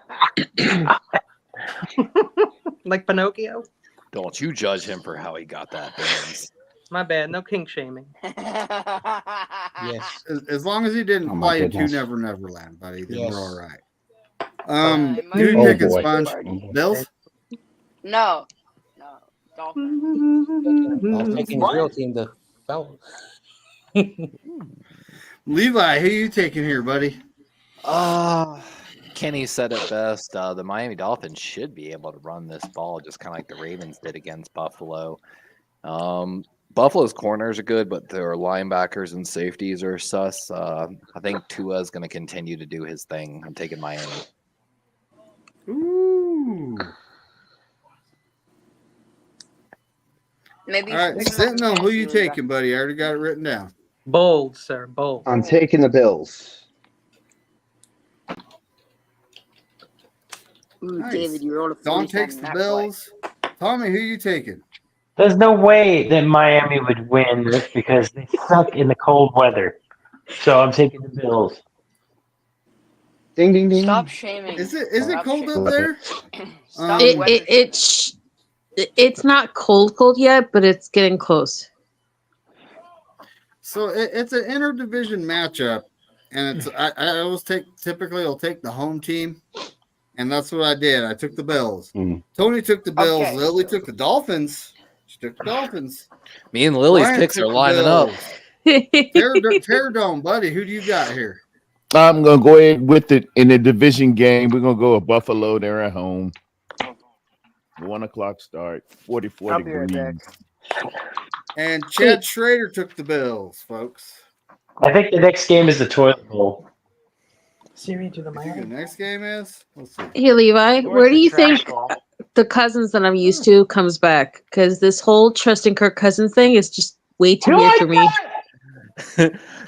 Like Pinocchio? Don't you judge him for how he got that Benz. My bad. No kink shaming. Yes. As long as he didn't Oh, my fly you to goodness. Never Neverland, buddy, then Yes. we're all right. it might Who you be picking, boy. Sponge? party. Bills? No, Dolphins. I'm taking his real team, the Falcons. Levi, who you taking here, buddy? Kenny said it best. The Miami Dolphins should be able to run this ball just kind of like the Ravens did against Buffalo. Buffalo's corners are good, but their linebackers and safeties are sus. I think Tua is going to continue to do his thing. I'm taking Miami. Ooh. Maybe All right, Sentinel, who you taking, buddy? I already got it written down. Bold, sir. Bold. I'm taking the Bills. Ooh, Nice. David, you rolled a Don 47 takes the that Bills. Tommy, who you taking? There's no way that Miami would win this because they suck in the cold weather. So I'm taking the Bills. Ding, ding, play. ding. Stop shaming. Is it Stop cold shaming. up there? Stop It, weather it, it's not cold yet, but it's getting close. So it's an interdivision matchup, and it's I always typically I'll take the home team, and that's what I did. I took the Bills. Tony took the Bills. Okay. Lily took the Dolphins. She took the Dolphins. Me and Lily's Ryan picks took are the lining up. Bills. Tear Dome, buddy. Who do you got here? I'm gonna go ahead with it in the division game. We're gonna go with Buffalo. They're at home. 1 o'clock start. 44 I'll be right degrees. back. And Chad Schrader took the Bills, folks. I think the next game is the toilet bowl. Siri to the You think the Miami. next game is? Let's see. Hey, Levi, Or where it's do the you trash think bowl. the Cousins that I'm used to comes back? Because this whole trusting Kirk Cousins thing is just way too You weird like for me.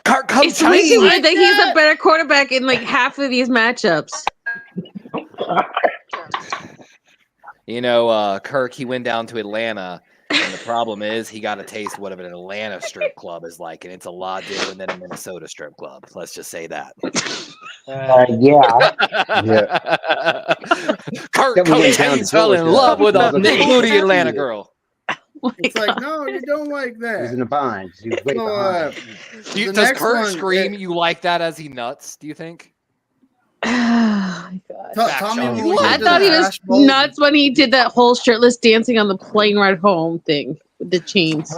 Kirk, come It's way too change. weird that he's a better quarterback in like half of these matchups. You know, Kirk, he went down to Atlanta, and the problem is he got a taste of what an Atlanta strip club is like, and it's a lot different than a Minnesota strip club. Let's just say that. Yeah. Kirk Then we went Coach down to Hayes fell in Georgia. love with a It was big like- booty Atlanta girl. It's like, no, you don't like He was that. in a bind. He was way So, behind. the Does next Kirk one, scream you like that as he nuts, do you think? Oh my God. Tommy, shot. when we I get to thought the he was trash bowl, nuts when he did that whole shirtless dancing on the plane ride home thing with the chains.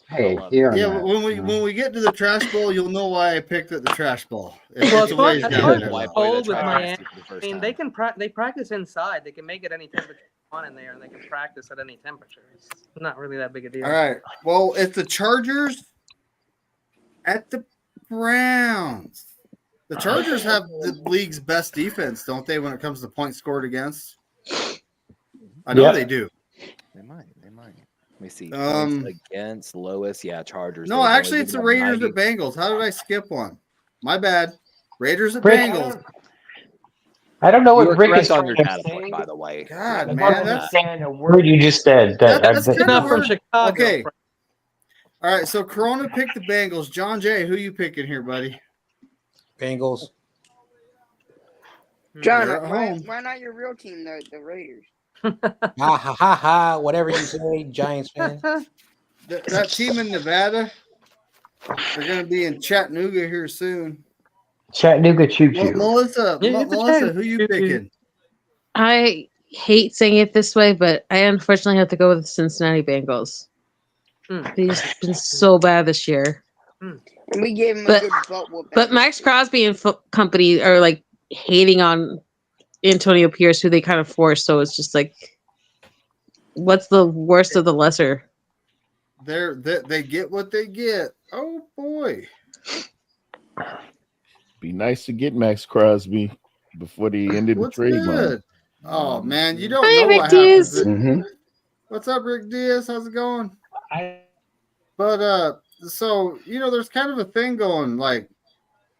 Hey, here I'm Yeah, at. when we get to the trash bowl, you'll know why I picked it the trash bowl. Well, It's a ways as down far as there. it's Wipe away cold the with trash Miami, for the first I mean, time. they practice inside. They can make it any temperature they want in there, and they can practice at any temperature. It's not really that big a deal. All right. Well, it's the Chargers at the Browns. The Chargers have the league's best defense, don't they, when it comes to points scored against? I know Yep. they do. They might. Let me see. Um, Points against lowest, yeah, Chargers. No, They've only actually, it's the given up Raiders 90. at Bengals. How did I skip one? My bad. Raiders at Rick, Bengals. I don't know You what were Rick correct is on trying your to data say. point, by the way. God, I don't man, that's understand a word you just said. that's He's kind not of from hard. Chicago. Okay. All right, so Corona picked the Bengals. John Jay, who you picking here, buddy? Bengals. John, They're at home. why not your real team, the Raiders? Ha ha ha ha. Whatever you say, Giants fan. That team in Nevada, they're going to be in Chattanooga here soon. Chattanooga choo choo. Melissa, Yeah, it's a Melissa, who you Chattanooga. picking? I hate saying it this way, but I unfortunately have to go with the Cincinnati Bengals. They've been so bad this year. And we gave him a But- good butt whooping. But Max Crosby and company are like hating on Antonio Pierce, who they kind of forced. So it's just like, what's the worst of the lesser? They get what they get. Oh boy. Be nice to get Max Crosby before the end of the What's trade line. good? Oh man, you don't Hi, know Rick what Diaz. happens. Mm-hmm. What's up, Rick Diaz? How's it going? I- But so there's kind of a thing going like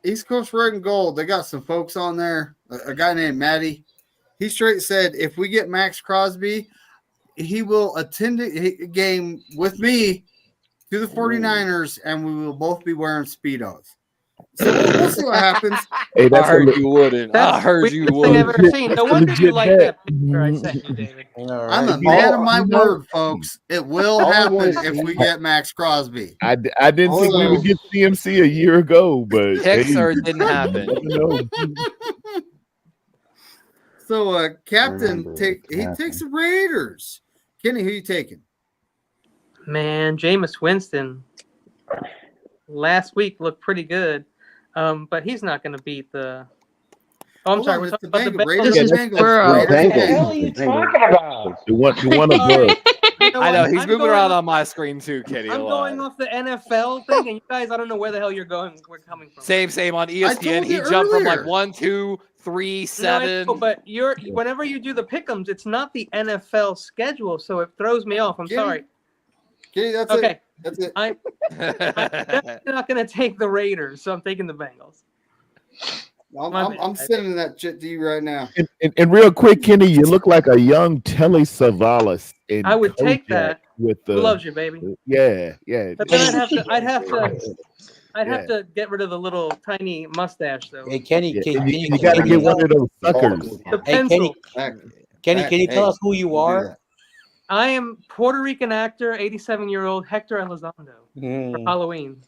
East Coast Red and Gold. They got some folks on there. A guy named Matty. He straight said if we get Max Crosby, he will attend a game with me to the 49ers, and we will both be wearing Speedos. So we'll see what happens. Hey, I that's heard you wouldn't. I That's heard the you weirdest thing I've wouldn't. ever seen. No wonder you legit like bet. that picture I sent you, David. I'm a Alright. man of my You know- word, folks. It will All I happen wanna if see- we get Max Crosby. I didn't think we Oh. would get CMC a year ago, but Picks hey, or it didn't happen. you never know. So Captain Remember he it takes the Raiders. Kenny, who you taking? Man, Jameis Winston last week looked pretty good, but he's not going to beat the Oh, I'm Hold sorry. on, We're it's talking the about the Bengals. Bengals. Raiders This and is Bengals. Burrow. Raiders and Bengals. What the hell are Bengals. you Bengals. talking about? The one above. You know I know what? he's I'm moving going around off- on my screen too, Kitty. a I'm lot. going off the NFL thing, and you guys, I don't know where the hell you're going. We're coming from. Same on ESPN. told He you jumped from like earlier. 1, 2, 3, No, I 7. know, but whenever you do the pick'ems, it's not the NFL schedule, so it throws me off. I'm Kitty, sorry. Kitty, that's Okay, it. That's it. I'm definitely not going to take the Raiders, so I'm taking the Bengals. I'm sending that shit to you right now. And real quick, Kenny, you look like a young Telly Savalas. I would take that. with the. Who loves you, baby? Yeah. But then I'd have to get rid of the little tiny mustache, though. Hey, Kenny, Yeah, can and you you got to can get you one tell- of those suckers. The Hey, pencil. Kenny, can you tell us who you are? I am Puerto Rican actor, 87-year-old Hector Elizondo for Halloween.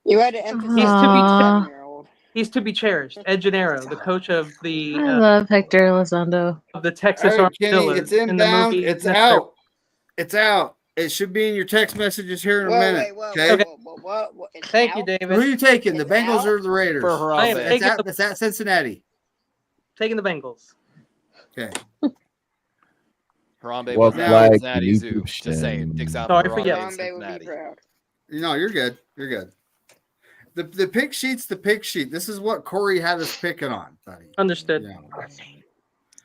You had to emphasize He's to be 7-year-old. He's to be cherished. Ed Gennaro, the coach of the I love Hector Elizondo. of the Texas All right, Kenny, Armadillos it's in the inbound. movie. It's Necessary- out. It's out. It should be in your text messages here in a Whoa, minute. wait, whoa, Okay. whoa, it's Thank you, out? David. Who are you taking? The It's Bengals out? or the Raiders? For I am Harambe. taking It's at Cincinnati. taking the Bengals. Okay. Harambe Walk was at like Cincinnati you Zoo. do Just saying. Dicks out Sorry for for Harambe yelling. in Harambe would be Cincinnati. proud. No, you're good. You're good. The pick sheet's the pick sheet. This is what Korey had us picking on, buddy. Understood. Yeah.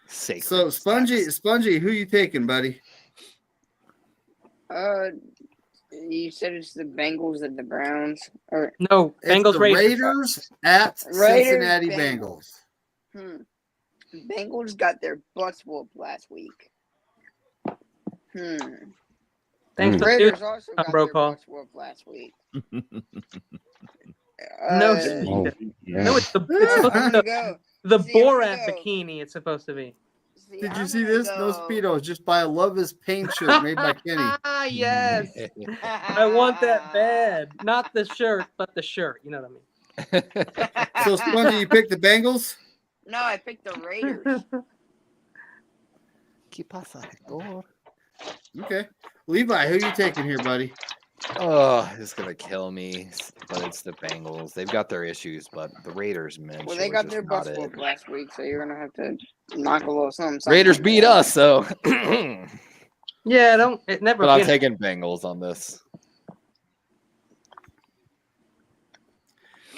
Sacred So Spongy, who you taking, buddy? You said it's the Bengals and the Browns, or No, It's Bengals the Raiders. Raiders at Raiders, Cincinnati Bengals. Bengals. Bengals got their butts whooped last week. Thanks for Raiders the also got bro their call. butts whooped last week. No, Oh, yeah. no, it's I'm supposed gonna to go. the See, I'm gonna Borat go. bikini. It's supposed to be. See, Did you I'm see gonna this? No go- Speedos, just buy a Love Is Pain shirt made by Kenny. Ah, yes. I want that bad. Not the shirt, but the shirt. You know what I mean? So Spongy, you picked the Bengals? No, I picked the Raiders. ¿Qué pasa, Hector? Okay. Levi, who you taking here, buddy? Oh, it's gonna kill me. But it's the Bengals. They've got their issues, but the Raiders, man. Well, they got their butts whooped last week, so you're gonna have to knock a little something. Raiders out. beat us, so. Yeah, don't. It never. But I'm you know. taking Bengals on this.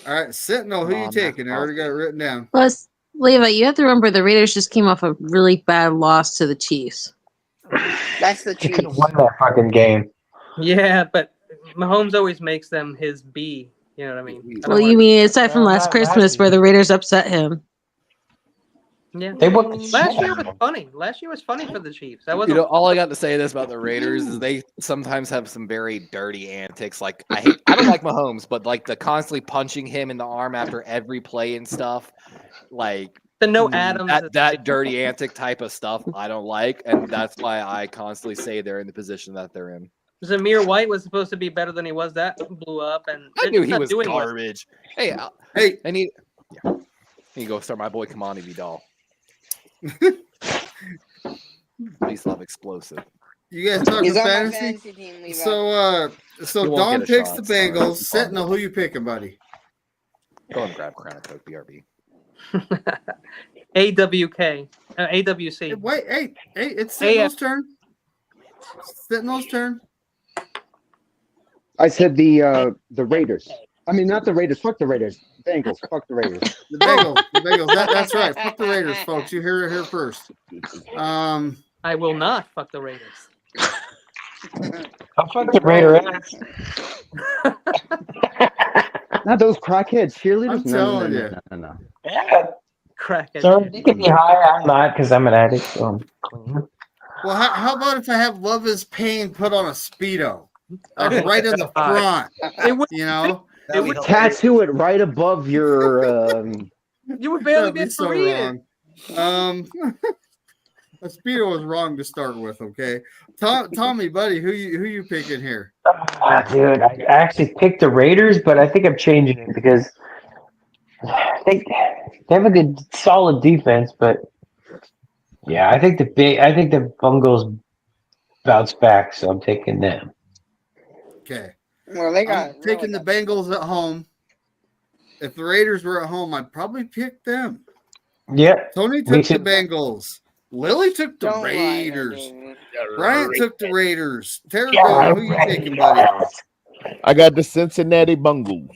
All right, Sentinel, who Come you on, taking? I Matt already got it written down. Plus, Levi, you have to remember the Raiders just came off a really bad loss to the Chiefs. That's the You could have Chiefs. won that fucking game. Yeah, but Mahomes always makes them his B. You know what I mean? I don't Well, you wanna- mean aside from Well, last not Christmas last where the Raiders upset him? Yeah. They whooped the Last shit year out was of them. funny. Last year was funny for the Chiefs. That You wasn't. know, all I got to say this about the Raiders is they sometimes have some very dirty antics. Like I don't like Mahomes, but like the constantly punching him in the arm after every play and stuff, like the no Adams. that dirty antic type of stuff I don't like, and that's why I constantly say they're in the position that they're in. Zamir White was supposed to be better than he was. That blew up, and I they're knew just he not was doing well. garbage. Hey, Hey, I need to go start my boy Kamani Vidal. Please love explosive. you guys talking He's on my fantasy? fantasy team, Levi. So You won't Don get a picks shot, the sorry. Bengals. Sentinel, who you picking, buddy? Go and grab Crown Coke BRB. AWK, AWC. Hey, wait, hey, it's Sentinel's turn. Sentinel's turn. I said the Raiders. I mean, not the Raiders. Fuck the Raiders. Bengals. Fuck the Raiders. The Bengals. The Bengals. That's right. Fuck the Raiders, folks. You hear it here first. I will not fuck the Raiders. I'll fuck the Raider ass. Not those crackhead cheerleaders. I'm telling you. No. Yeah. Crackhead. So they can be high. I'm not because I'm an addict. So I'm clean. Well, how about if I have Love Is Pain put on a Speedo? Like right in the front. It would, You know? it would, Tattoo it right above your. you would barely That'd be be able to so read it. wrong. A Speedo was wrong to start with, okay? Tommy, buddy, who you picking here? Dude, I actually picked the Raiders, but I think I'm changing it because they have a good, solid defense. But yeah, I think the Bengals bounce back, so I'm taking them. Okay. Well, they got I'm taking the Bengals at home. If the Raiders were at home, I'd probably pick them. Yep. Tony Me took the too. Bengals. Lily took the Don't lie there, Raiders. David. Bryant took the Raiders. Yeah, Terragone, who you taking, buddy? I got the Cincinnati Bengals.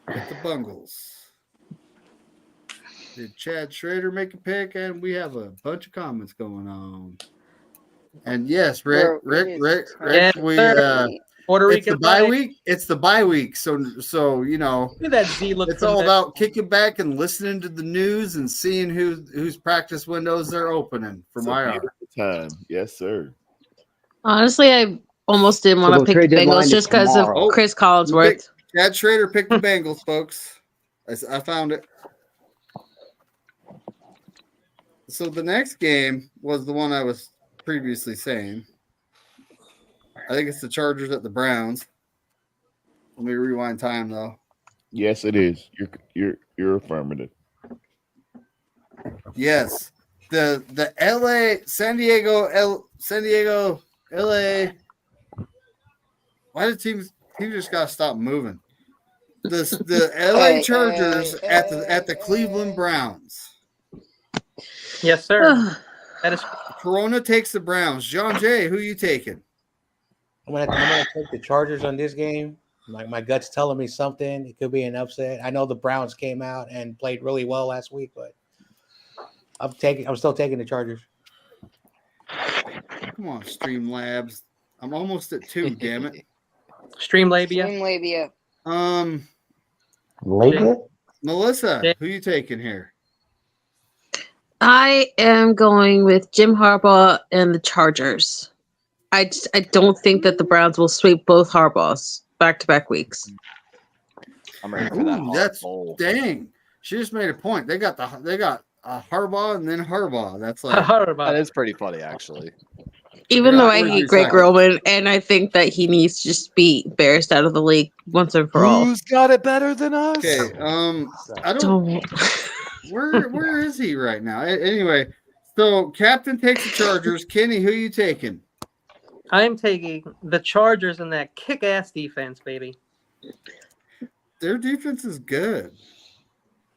Got the Bungles. Did Chad Schrader make a pick? And we have a bunch of comments going on. And yes, Rick, Yes, we sir. Puerto it's the Rican bye flag. week. It's the bye week. So you know, Look at that Z look. it's from all there. about kicking back and listening to the news and seeing whose practice windows they're opening for It's a my beautiful time. Yes, sir. Honestly, I almost didn't So want the to pick trade the deadline Bengals is just because of tomorrow. Chris Collinsworth. Chad Schrader picked the Bengals, folks. I found it. So the next game was the one I was previously saying. I think it's the Chargers at the Browns. Let me rewind time though. Yes, it is. You're affirmative. Yes, the San Diego, LA. Why did teams just gotta stop moving? The LA Chargers at the Cleveland Browns. Yes, sir. That is Corona takes the Browns. John Jay, who you taking? I'm gonna take the Chargers on this game. My gut's telling me something. It could be an upset. I know the Browns came out and played really well last week, but I'm still taking the Chargers. Come on, Streamlabs. I'm almost at 2, damn it. Streamlabia. Labia? Melissa, who you taking here? I am going with Jim Harbaugh and the Chargers. I don't think that the Browns will sweep both Harbaughs back-to-back weeks. I'm ready for that. Ooh, that's dang. She just made a point. They got Harbaugh and then Harbaugh. That's like That is pretty funny, actually. Even though I Where's hate your Greg second? Roman, and I think that he needs to just be embarrassed out of the league once and for all. Who's got it better than us? Okay. I don't. Where is he right now? Anyway, so Captain takes the Chargers. Kenny, who you taking? I'm taking the Chargers and that kick-ass defense, baby. Their defense is good,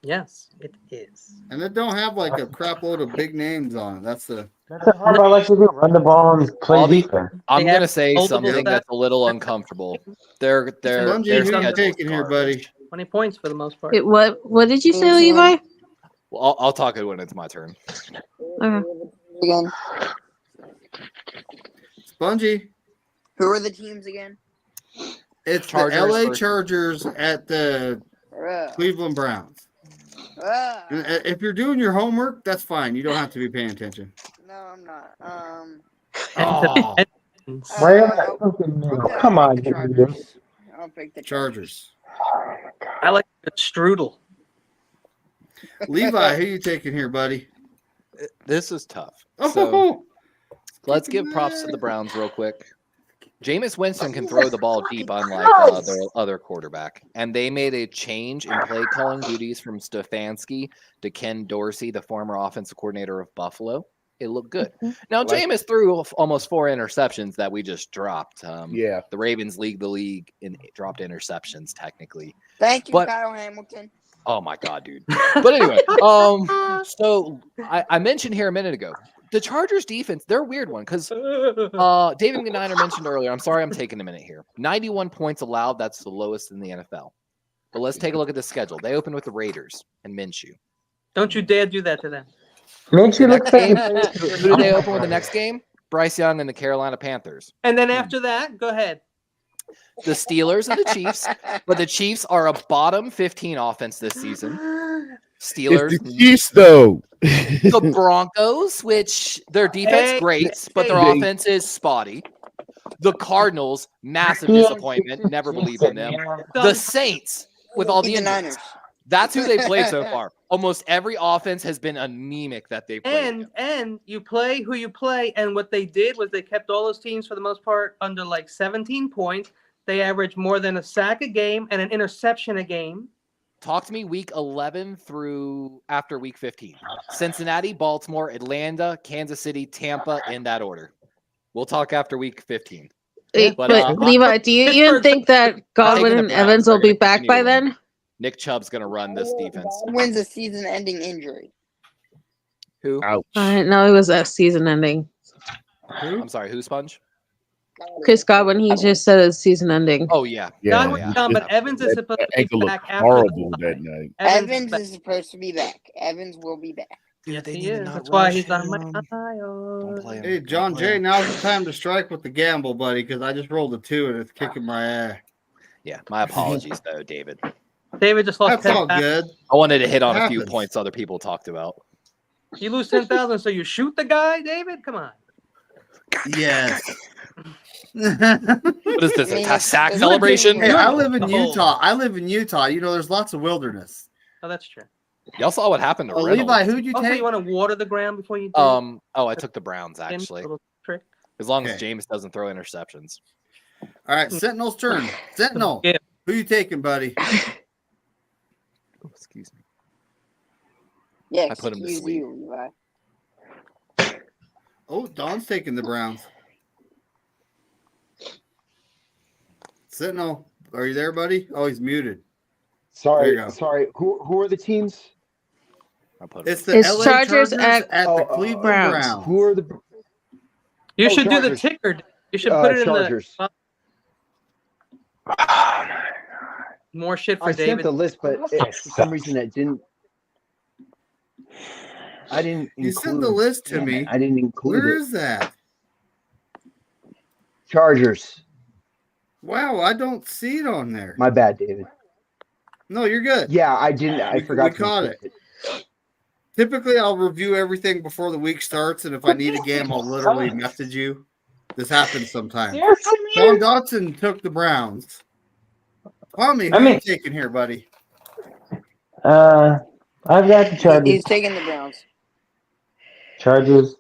Yes, it is. and they don't have like a crap load of big names on it. That's the. That's what Harbaugh likes to do: run the ball and play defense. I'm They have gonna say multiple something stats. that's a little uncomfortable. Their Spongy, their who you schedule's taking here, buddy? 20 points for the most part. Wait, what did you say, Levi? Well, I'll talk it when it's my turn. Okay. Again. Spongy. Who are the teams again? It's Chargers the LA versus- Chargers at the Cleveland Browns. And if you're doing your homework, that's fine. You don't have to be paying attention. No, I'm not. Oh, Why am I fucking middle? Come on, Chargers. I'll pick the Chargers. I like the strudel. Levi, who you taking here, buddy? This is tough. Oh, So let's give props to the Browns real quick. Jameis Winston can throw the ball deep, unlike their other quarterback. And they made a change in play calling duties from Stefanski to Ken Dorsey, the former offensive coordinator of Buffalo. It looked good. Now, Jameis threw almost 4 interceptions that we just dropped. Yeah. The Ravens lead the league in dropped interceptions, technically. Thank you, But- Kyle Hamilton. Oh my God, dude. But anyway, so I mentioned here a minute ago, the Chargers defense, they're a weird one because David McNiner mentioned earlier, I'm sorry I'm taking a minute here. 91 points allowed, that's the lowest in the NFL. But let's take a look at the schedule. They open with the Raiders and Minshew. Don't you dare do that to them. Minshew looks like Who do they open with the next game? Bryce Young and the Carolina Panthers. And then after that, go ahead. The Steelers and the Chiefs, but the Chiefs are a bottom 15 offense this season. Steelers, It's the Chiefs, though. the Broncos, which their defense Hey, great, but their hey. offense is spotty. The Cardinals, massive disappointment. Never believed in them. The Saints, with all the The injuries. Niners. That's who they played so far. Almost every offense has been anemic that they've played. And you play who you play, and what they did was they kept all those teams for the most part under like 17 points. They averaged more than a sack a game and an interception a game. Talk to me week 11 through after week 15. Cincinnati, Baltimore, Atlanta, Kansas City, Tampa, in that order. We'll talk after week 15. Wait, But, but Levi, do you even think that Godwin taking and the Evans Browns, will be they're gonna back by continue then? Nick Chubb's going to run this defense. Wins a season-ending injury. Who? Ouch. I didn't know it was a season ending. I'm sorry. Who? Sponge? Chris Godwin, he just said it's season ending. Oh yeah. Yeah, John, he John, just- but Evans is that- supposed that to be ankle looked back after the horrible bye. that night. Evans back. is supposed to be back. Evans will be back. Yes, they he need to is. not That's why rush he's on my him. Don't IR. play him. Hey, Don't John play Jay, him. now's the time to strike with the gamble, buddy, because I just rolled a 2 and it's kicking my ass. Yeah, my apologies though, David. David just lost That's all 10,000. good. I wanted to hit on a few Happens. points other people talked about. You lose 10,000, so you shoot the guy, David? Come on. Yes. What is this? I A mean, sack it's- celebration? Hey, I live in Oh. Utah. You know, there's lots of wilderness. Oh, that's true. Y'all saw what happened to Oh, Reynolds. Levi, who'd you Also, take? you want to water the ground before you do Oh, I took the Browns it? actually. Little trick. As long as Okay. James doesn't throw interceptions. All right, Sentinel's turn. Sentinel, Yeah. who you taking, buddy? Oh, excuse me. Yeah, I put him to excuse sleep. you, Levi. Oh, Don's taking the Browns. Sentinel, are you there, buddy? Oh, he's muted. There you go. Sorry. Who are the teams? I put him It's to the It's LA Chargers Chargers at the Cleveland Browns. Browns. Who are the You Oh, should do the Chargers. ticker. You should put it in Chargers? the more shit for I sent David. the list, but for some reason it didn't. I didn't. You sent include- the list to damn me. it, I didn't include Where it. is that? Chargers. Wow, I don't see it on there. My bad, David. No, you're good. Yeah, I didn't. I We forgot. to caught include it. Typically, I'll review everything before the week starts, and if I need a game, I'll literally message you. This happens sometimes. Sean Dotson took the Browns. Tommy, who I mean- you taking here, buddy? I've got the Chargers. He's taking the Browns. Chargers.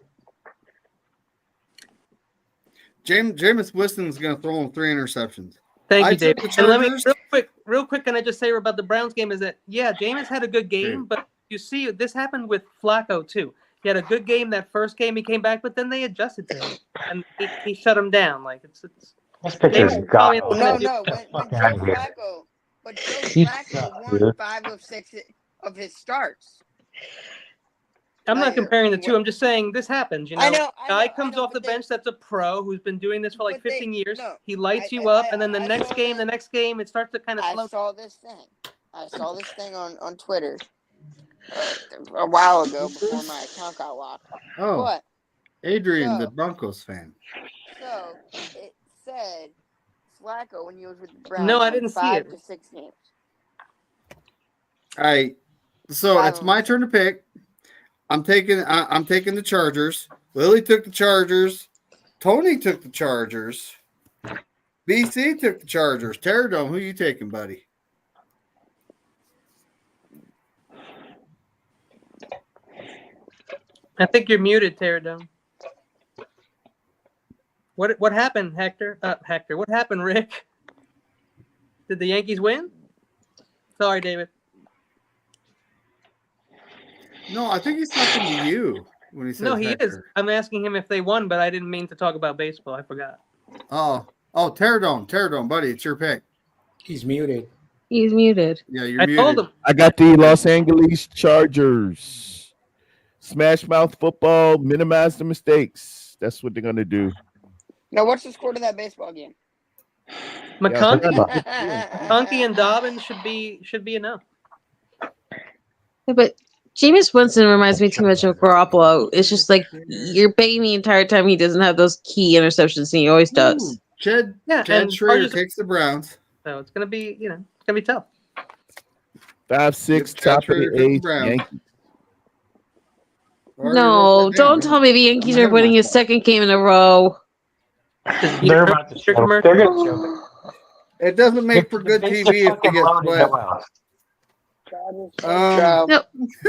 Jameis Winston's going to throw him 3 interceptions. Thank I you, took David. the And let me Chargers. real quick, can I just say about the Browns game is that Jameis had a good game, but you see this happened with Flacco too. He had a good game that first game he came back, but then they adjusted to him and he shut him down. Like it's This picture's Jameis god. probably- No. When Joe outta here. Flacco, but Joe You Flacco suck, won dude. 5 of 6 of his starts. I'm not Like, comparing the two. I'm just saying this happens. You know, I know, guy comes off the but they- bench that's a pro who's been doing this for like But they- 15 years. no, He lights I- you I- up, and then the I next saw game, that. it starts to kind of I slow. saw this thing on Twitter a while ago before my account got locked. Oh, But Adrian, So- the Broncos fan. so it said Flacco when he was with the Browns. No, I won didn't see 5 it. to 6 games. All right, so Five it's of my them. turn to pick. I'm taking the Chargers. Lily took the Chargers. Tony took the Chargers. BC took the Chargers. Terradome, who you taking, buddy? I think you're muted, Terradome. What happened, Hector? Hector, what happened, Rick? Did the Yankees win? Sorry, David. No, I think he's talking to you when he says No, he is. Hector. I'm asking him if they won, but I didn't mean to talk about baseball. I forgot. Oh, Terradome, buddy, it's your pick. He's muted. He's muted. Yeah, you're I muted. told him. I got the Los Angeles Chargers. Smash mouth football, minimize the mistakes. That's what they're gonna do. Now, what's the score to that baseball game? McConkey, Yeah, McConkey and Dobbins should be enough. Yeah, but Jameis Winston reminds me too much of Garoppolo. It's just like you're betting the entire time he doesn't have those key interceptions, and he always does. Ooh, Chad and Schrader Chargers- takes the Browns. So it's gonna be, it's gonna be tough. 5-6, Chad top of Schrader the took the eighth. Browns. Yankees. Already No, wrote that down. don't tell me the Yankees Never are winning mind. his second game in a row. They're about to choke. They're gonna choke it. It doesn't make for good They TV if they fucking get loaded swept. well. No,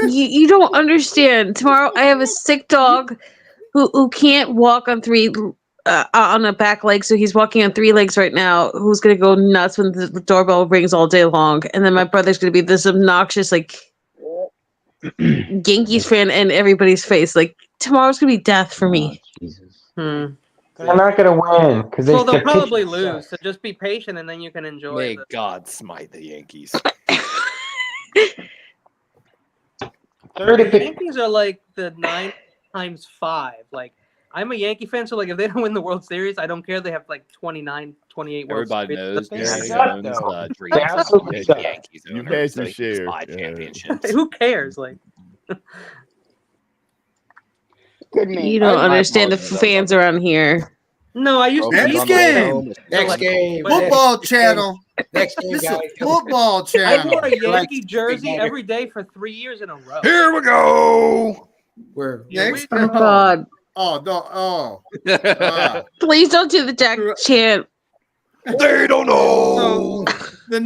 you don't understand. Tomorrow I have a sick dog who can't walk on three on a back leg, so he's walking on 3 legs right now. Who's gonna go nuts when the doorbell rings all day long? And then my brother's gonna be this obnoxious Yankees fan in everybody's face. Like tomorrow's gonna be death for me. They're not gonna win because they. Well, they'll their probably pitching lose. sucks. So just be patient, and then you can enjoy May it. God smite the Yankees. Third The if it, Yankees are like the 9 times 5. Like, I'm a Yankee fan, so like if they don't win the World Series, I don't care. They have like 29, 28 World Everybody Series. knows They Jay suck, owns though. dreams they of absolutely being suck. a Yankees You've owner, had so your he can share. buy championships. Who cares? Like, Good man. You don't I understand the apologize. fans around here. no, I used to Next be Girlfriend's a on the way fan. game. home. Next game. But- Football next channel. Next game, This is guys. football I channel. wore a Yankee Like, jersey better. every day for 3 years in a row. Here we go. We're Next Oh God! Oh no! Oh. Please don't do the Jack chant. They don't know. So the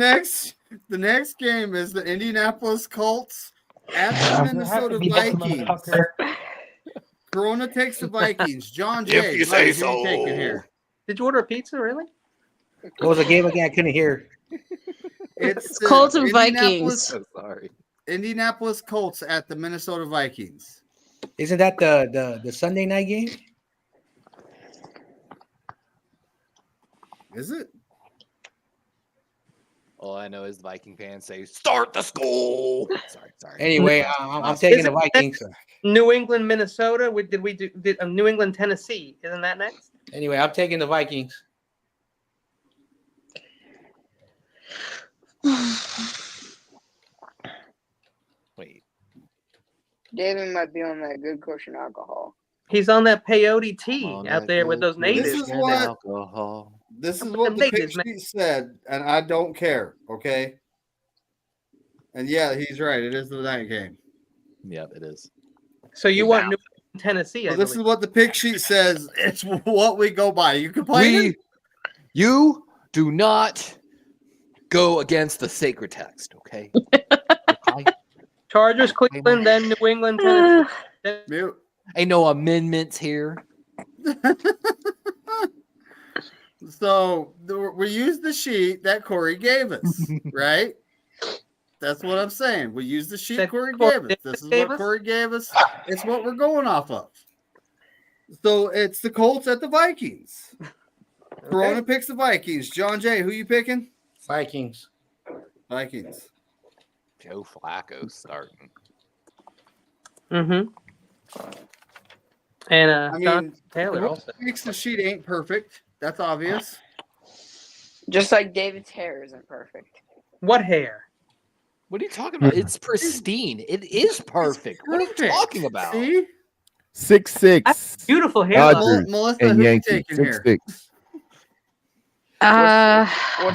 next game is the Indianapolis Colts at the I'm gonna have to Minnesota be that Vikings. motherfucker. Corona takes the Vikings. John If Jay, you buddy, say who you taking so. here? Did you order a pizza? Really? what was the game again? I couldn't hear. It's the Colts and Indianapolis- Vikings. So sorry. Indianapolis Colts at the Minnesota Vikings. Isn't that the Sunday night game? Is it? All I know is the Viking fans say, "Start the school." Sorry. Anyway, I'm taking the Vikings. New England, Minnesota. Did New England, Tennessee? Isn't that next? Anyway, I'm taking the Vikings. Wait. David might be on that good cushion alcohol. He's on that peyote tea On out that there with good those natives. This is what- alcohol. This is With what them the pick natives, man. sheet said, and I don't care. Okay. And yeah, he's right. It is the night game. Yeah, it is. So you want New England, Tennessee? Well, I this is believe. what the pick sheet says. It's what we go by. You complaining? You do not go against the sacred text, okay? Okay? Chargers, Cleveland, then New England, Tennessee. Then- Mute. Ain't no amendments here. So we use the sheet that Corey gave us, right? That's what I'm saying. We use the sheet That Corey Corey gave us. This is gave what us? Corey gave us. It's what we're going off of. So it's the Colts at the Vikings. Corona picks the Vikings. John Jay, who you picking? Vikings. Vikings. Joe Flacco starting. Mm-hmm. And I John mean, Taylor who also. picks the sheet ain't perfect. That's obvious. Just like David's hair isn't perfect. What hair? What are you talking about? It's pristine. It is perfect. What are you Perfect. talking about? See? 6'6". Beautiful hair. Dodgers Melissa, and who you Yankees. taking here? 6'6".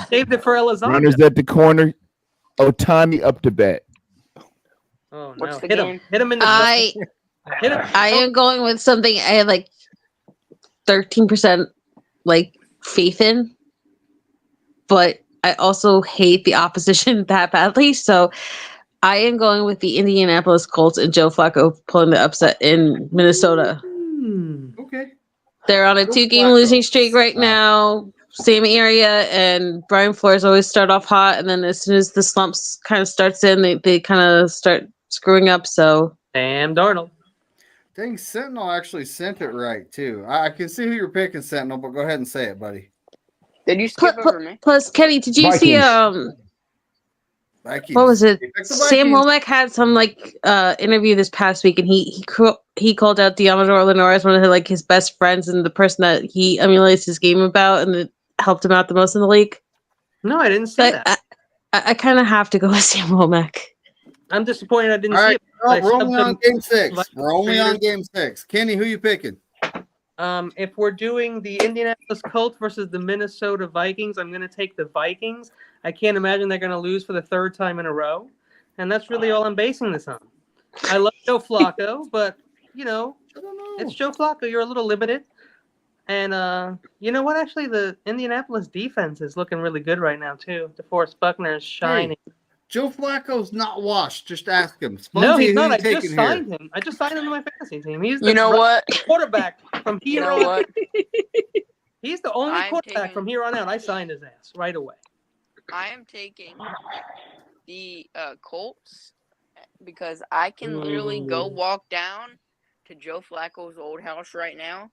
Saved it for Elizondo. Runners at the corner. Otani up to bat. Oh What's no! the Hit game? him! Hit him in the. I Hit him! I am going with something I have like 13% like faith in, but I also hate the opposition that badly. So I am going with the Indianapolis Colts and Joe Flacco pulling the upset in Minnesota. Okay. They're on a Joe 2-game Flacco. losing streak right now. Same area, and Brian Flores always start off hot, and then as soon as the slumps kind of starts in, they kind of start screwing up. So Sam Darnold. Dang, Sentinel actually sent it right too. I can see who you're picking, Sentinel, but go ahead and say it, buddy. Did you skip over me? plus, Kenny, did you see Vikings. what was it? He picked the Sam Vikings. Womack had some like interview this past week, and he called out Diamador Lenore as one of his best friends and the person that he emulates his game about, and that helped him out the most in the league. No, I didn't see But that. I kind of have to go with Sam Womack. I'm disappointed I didn't All see right, it. well, I we're only subbed on him- game 6. Vikings We're only on Raiders. game 6. Kenny, who you picking? If we're doing the Indianapolis Colts versus the Minnesota Vikings, I'm going to take the Vikings. I can't imagine they're going to lose for the third time in a row, and that's really all I'm basing this on. I love Joe Flacco, but I don't it's Joe Flacco. You're a little limited, and you know what? Actually, the Indianapolis defense is looking really good right now too. DeForest Buckner is shining. Joe Flacco's not washed. Just ask him. No, Spunty, he's who not. you I just taking here? signed him. I just signed him to my fantasy team. He's the You know what? quarterback from You here know on. what? He's the only I'm quarterback taking- from here on out. I signed his ass right away. I am taking the Colts because I can literally go walk down to Joe Flacco's old house right now.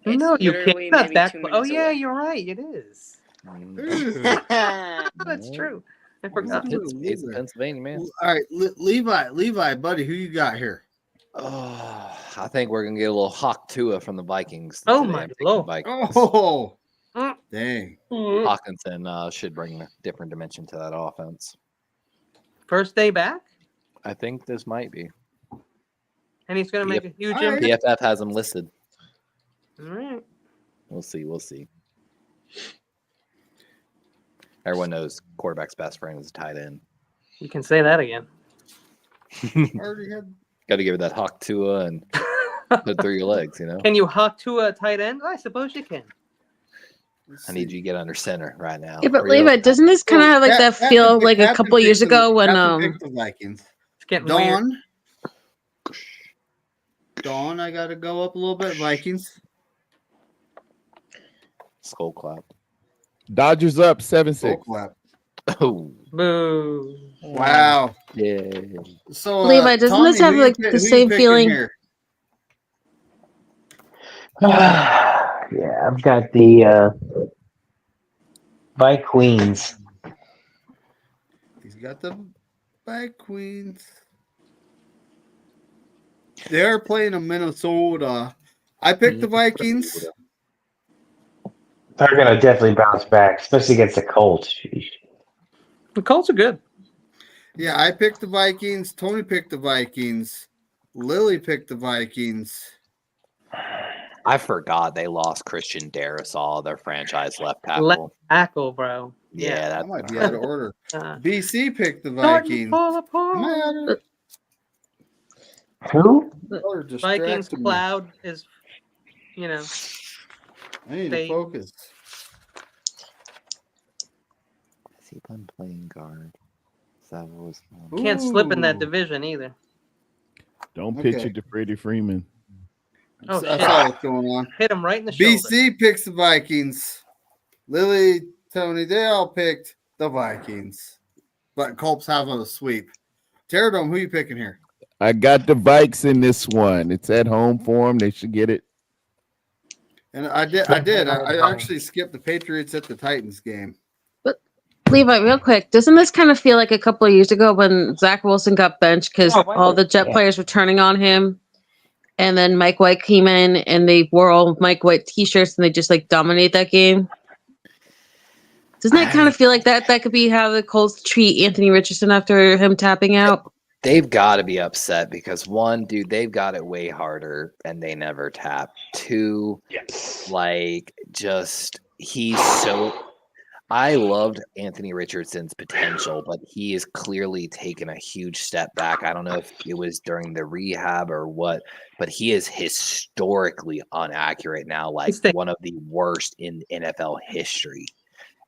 It's No, you literally can't. Not maybe that 2 close. minutes Oh yeah, away. you're right. It is. Ooh. That's true. I forgot. It's Pennsylvania, man. All right, Levi, buddy, who you got here? Oh, I think we're gonna get a little Hawk Tua from the Vikings. Oh today. my I'm taking Lord. the Vikings. Oh, Mm. dang. Hawkinson should bring a different dimension to that offense. First day back, I think this might be. and he's going to make a huge All right. impact. PFF has him listed. All right. We'll see. We'll see. Everyone knows quarterback's best friend is a tight end. You can say that again. Already had. Got to give it that Hawk Tua and put it through your legs, you know? Can you hawk to a tight end? I suppose you can. Let's I need see. you to get under center right now. Yeah, but Or you'll- Levi, doesn't this kind of have like that Captain feel pick- like a Captain couple years picked the- ago when Captain picked the Vikings. It's getting weird. Dawn, I got to go up a little bit. Vikings. Skull clap. Dodgers up 7-6. Full clap. Oh, Boo. Wow. yeah. So, Levi, doesn't Tommy, this have who you like pick- the who you same picking feeling? here? Yeah, I've got the Queens. He's got the Queens. They're playing in Minnesota. I picked the Vikings. They're gonna definitely bounce back, especially against the Colts. Sheesh. The Colts are good. Yeah, I picked the Vikings. Tony picked the Vikings. Lily picked the Vikings. I forgot they lost Christian Darrisaw, their franchise left Left tackle. tackle, bro. Yeah, That might be out of order. Uh, BC picked the starting to Vikings. fall Am I apart. out of Who? Color Vikings distracted me. cloud is, you know, I need they- to focus. See if I'm playing guard. That was can't slip in that Ooh. division either. Don't pitch Okay. it to Freddie Freeman. Oh, I shit. saw what's going on. Hit him right in the shoulder. BC picks the Vikings. Lily, Tony, they all picked the Vikings. But Colts have a sweep. Terradome, who you picking here? I got the Vikes in this one. It's at home for them. They should get it. And I did. I actually skipped the Patriots at the Titans game. Levi, real quick, doesn't this kind of feel like a couple of years ago when Zach Wilson got benched because all the Jet players were turning on him, and then Mike White came in and they wore all Mike White T-shirts and they just like dominate that game? Doesn't that kind of feel like that could be how the Colts treat Anthony Richardson after him tapping out? They've got to be upset because one, dude, they've got it way harder and they never tap. Two, like just he's so. I loved Anthony Richardson's potential, but he is clearly taken a huge step back. I don't know if it was during the rehab or what, but he is historically inaccurate now, like one of the worst in NFL history.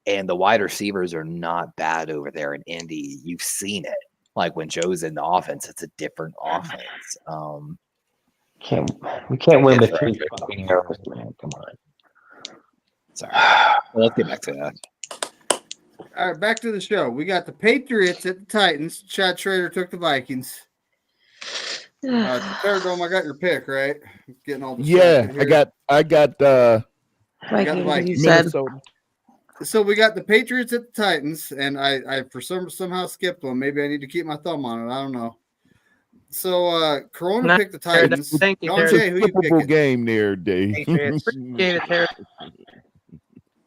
And the wide receivers are not bad over there in Indy. You've seen it. Like when Joe's in the offense, it's a different offense. We can't win It's with 3 fucking arrows, man. Come on. Sorry. Well, let's get back to that. All right, back to the show. We got the Patriots at the Titans. Chad Schrader took the Vikings. Terradome, I got your pick, right? Getting all Yeah, distracted here. I got Vikings, you said. Minnesota. So we got the Patriots at the Titans, and I for somehow skipped one. Maybe I need to keep my thumb on it. I don't know. So Corona Not picked the Titans. Thank you, John Terry. Jay, who you Flippable picking? game there, Dave. Patriots. Appreciate it, Terry.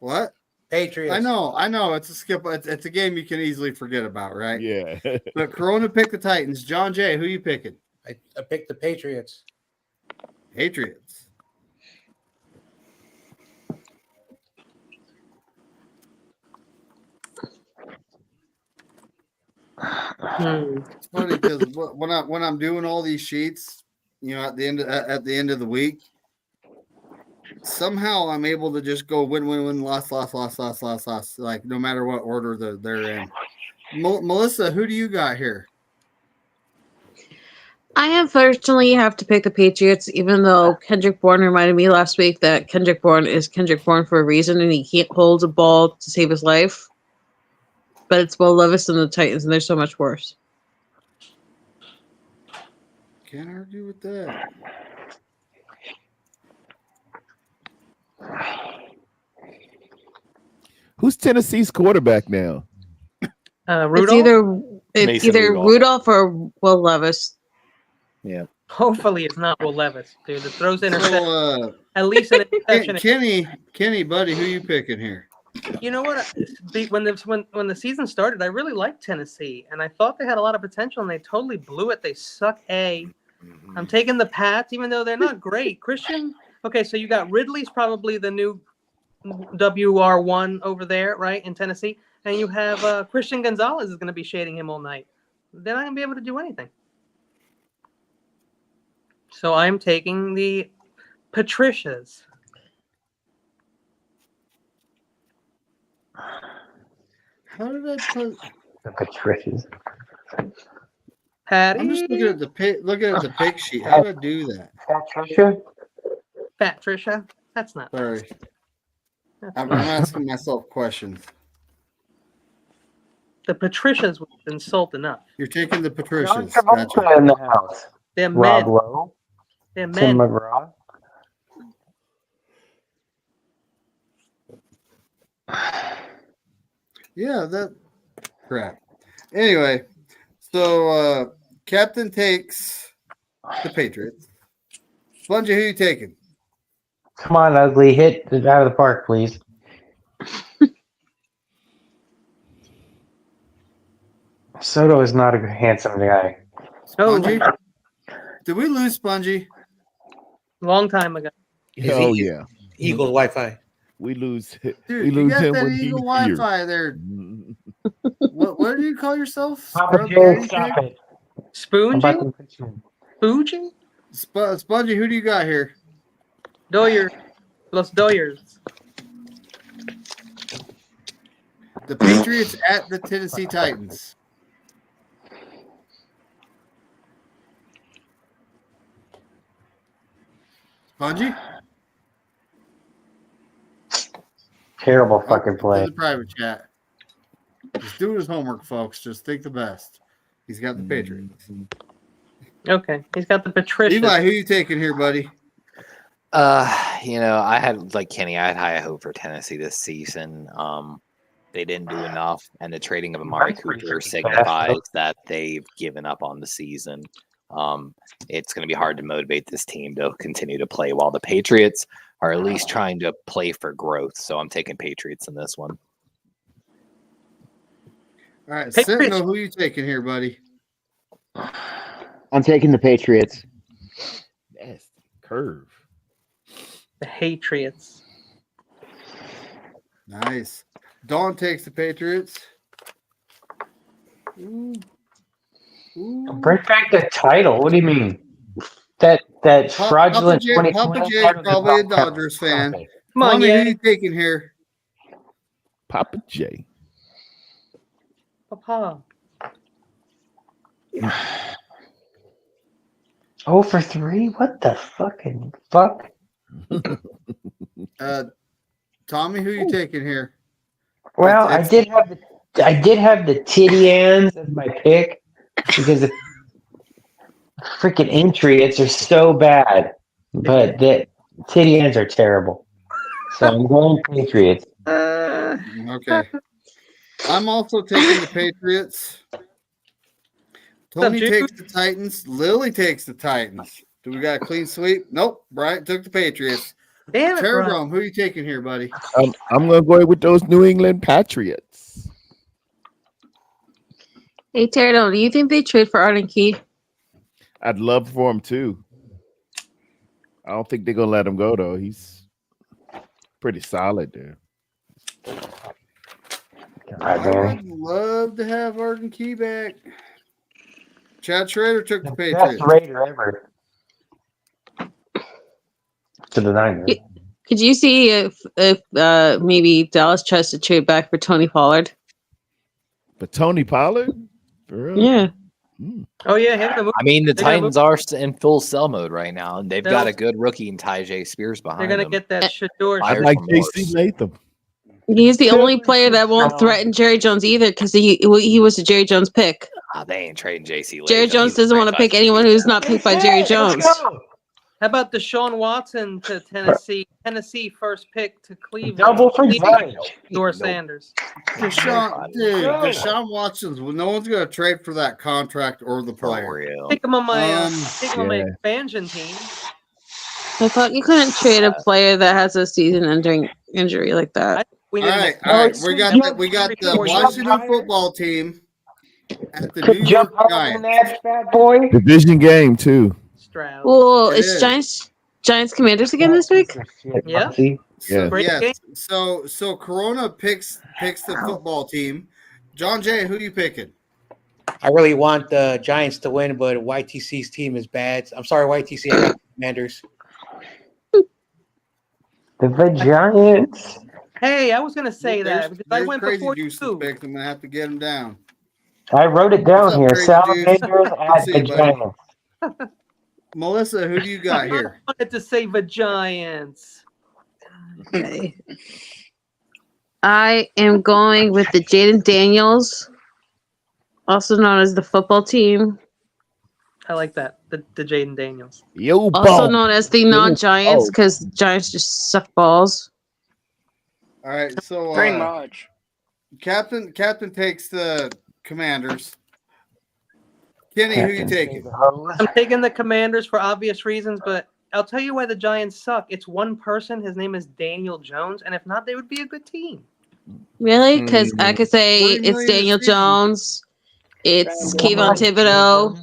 What? Patriots. I know. It's a skip. It's a game you can easily forget about, right? Yeah. But Corona picked the Titans. John Jay, who you picking? I picked the Patriots. Patriots. It's funny because when I'm doing all these sheets, you know, at the end of the week, somehow I'm able to just go win, loss, like no matter what order they're in. Melissa, who do you got here? I unfortunately have to pick the Patriots, even though Kendrick Bourne reminded me last week that Kendrick Bourne is Kendrick Bourne for a reason and he can't hold a ball to save his life. But it's Will Levis and the Titans, and they're so much worse. Can't argue with that. Who's Tennessee's quarterback now? Rudolph? It's Mason either Rudolph. Rudolph or Will Levis. Yeah. Hopefully it's not Will Levis, dude. It throws interception. So, At least an interception. Kenny, buddy, who you picking here? You know what? When the season started, I really liked Tennessee, and I thought they had a lot of potential, and they totally blew it. They suck. I'm taking the Pats, even though they're not great. Christian. Okay, so you got Ridley's probably the new WR1 over there, right, in Tennessee, and you have Christian Gonzalez is going to be shading him all night. They're not going to be able to do anything. So I'm taking the Patricias. How did I put The Patricias. Patty. I'm just looking at the pick sheet. How did I do that? Patricia? Patricia. That's not. Sorry. I'm asking myself questions. The Patricias would insult enough. You're taking the John Patricians. Travolta Gotcha. in the house. They're Rob men. Lowe. They're Tim men. McGraw. Yeah, that crap. Anyway, so Captain takes the Patriots. Spongy, who you taking? Come on, ugly. Hit it out of the park, please. Soto is not a handsome guy. Spongy? Did we lose Spongy? Long time ago. Oh yeah, Eagles Wi-Fi. we lose. Dude, we you lose got him that when he's Eagle here. Wi-Fi there. What do you call yourself? Papa Scrub J, Daddy stop Pig? it. I'm about to put you. Spoongy? Spongy, who do you got here? Doyer. Los Doyers. The Patriots at the Tennessee Titans. Spongy? Terrible fucking To play. the private chat. Just doing his homework, folks. Just think the best. He's got the Patriots. Okay. He's got the Patricias. Eli, who you taking here, buddy? I had like Kenny. I had high hope for Tennessee this season. They didn't do enough, and the trading of Amari Cooper signifies that they've given up on the season. It's going to be hard to motivate this team to continue to play while the Patriots are at least trying to play for growth. So I'm taking Patriots in this one. All right, Patriots. Sentinel, who you taking here, buddy? I'm taking the Patriots. That's curve. The Patriots. Nice. Dawn takes the Patriots. Ooh. Bring back the title. What do you mean? That fraudulent Papa 2020 J title probably a does not count. Dodgers Stop fan. it. Come on, Tommy, who yeah. you taking here? Papa J. Papa. 0 for 3? What the fucking fuck? Tommy, who you taking here? Well, I did have the titty ends as my pick because the freaking Patriots are so bad, but the titty ends are terrible. So I'm going Patriots. Okay. I'm also taking the Patriots. Tony takes the Titans. Lily takes the Titans. Do we got a clean sweep? Nope. Brian took the Patriots. Damn it, Brian. Terrabone, who are you taking here, buddy? I'm going to go with those New England Patriots. Hey, Pterodon, do you think they trade for Arden Key? I'd love for him too. I don't think they're going to let him go, though. He's pretty solid there. I would love to have Arden Key back. Chad Schrader took the Patriots. Best Raider ever. To the Niners. Could you see if maybe Dallas tries to trade back for Tony Pollard? But Tony Pollard? For real? Yeah. Oh, yeah. Him the I mean, the They're gonna Titans are in full sell mode right now, and they've They'll- got a good rookie in Tyjae Spears behind They're going to them. get that Shador. I Myers like from JC Morse. Latham. He's the only player that won't threaten Jerry Jones either because he was a Jerry Jones pick. They ain't trading JC. Jerry Latham. Jones He's a doesn't want to pick franchise anyone QB who's now. not picked by Jerry Jones. How about Deshaun Watson to Tennessee? Tennessee first pick to Cleveland. Double for Cleveland, Giants. Dor Sanders. Deshaun Watson's. No one's going to trade for that contract or the player. Take him on my yeah. expansion team. I thought you couldn't trade a player that has a season-ending injury like that. We All need right. We got the Washington football team at the New York Giants. Fat boy. Division game too. Stroud. Well, It it's is. Giants Commanders again this week. Yeah. Yeah. Yes. So Corona picks the football team. John Jay, who you picking? I really want the Giants to win, but YTC's team is bad. I'm sorry, YTC. I got the Commanders. The Giants. Hey, I was gonna say that because I went Crazy before Juice's you. pick. I'm gonna have to get him down. I wrote it down What's up, here. Crazy Salamanders Juice? at See the you, buddy. Giants. Melissa, who do you got here? I wanted to say the Giants. Okay. I am going with the Jaden Daniels, also known as the football team, I like that. The Jaden Daniels. Yo, also ball. known as the non-Giants because Giants just suck balls. All right, so Pretty much. Captain takes the Commanders. Kenny, who you taking? I'm taking the Commanders for obvious reasons, but I'll tell you why the Giants suck. It's one person. His name is Daniel Jones, and if not, they would be a good team. Really? Because I could say 20 it's million Daniel a season. Jones, it's Kayvon Thibodeau.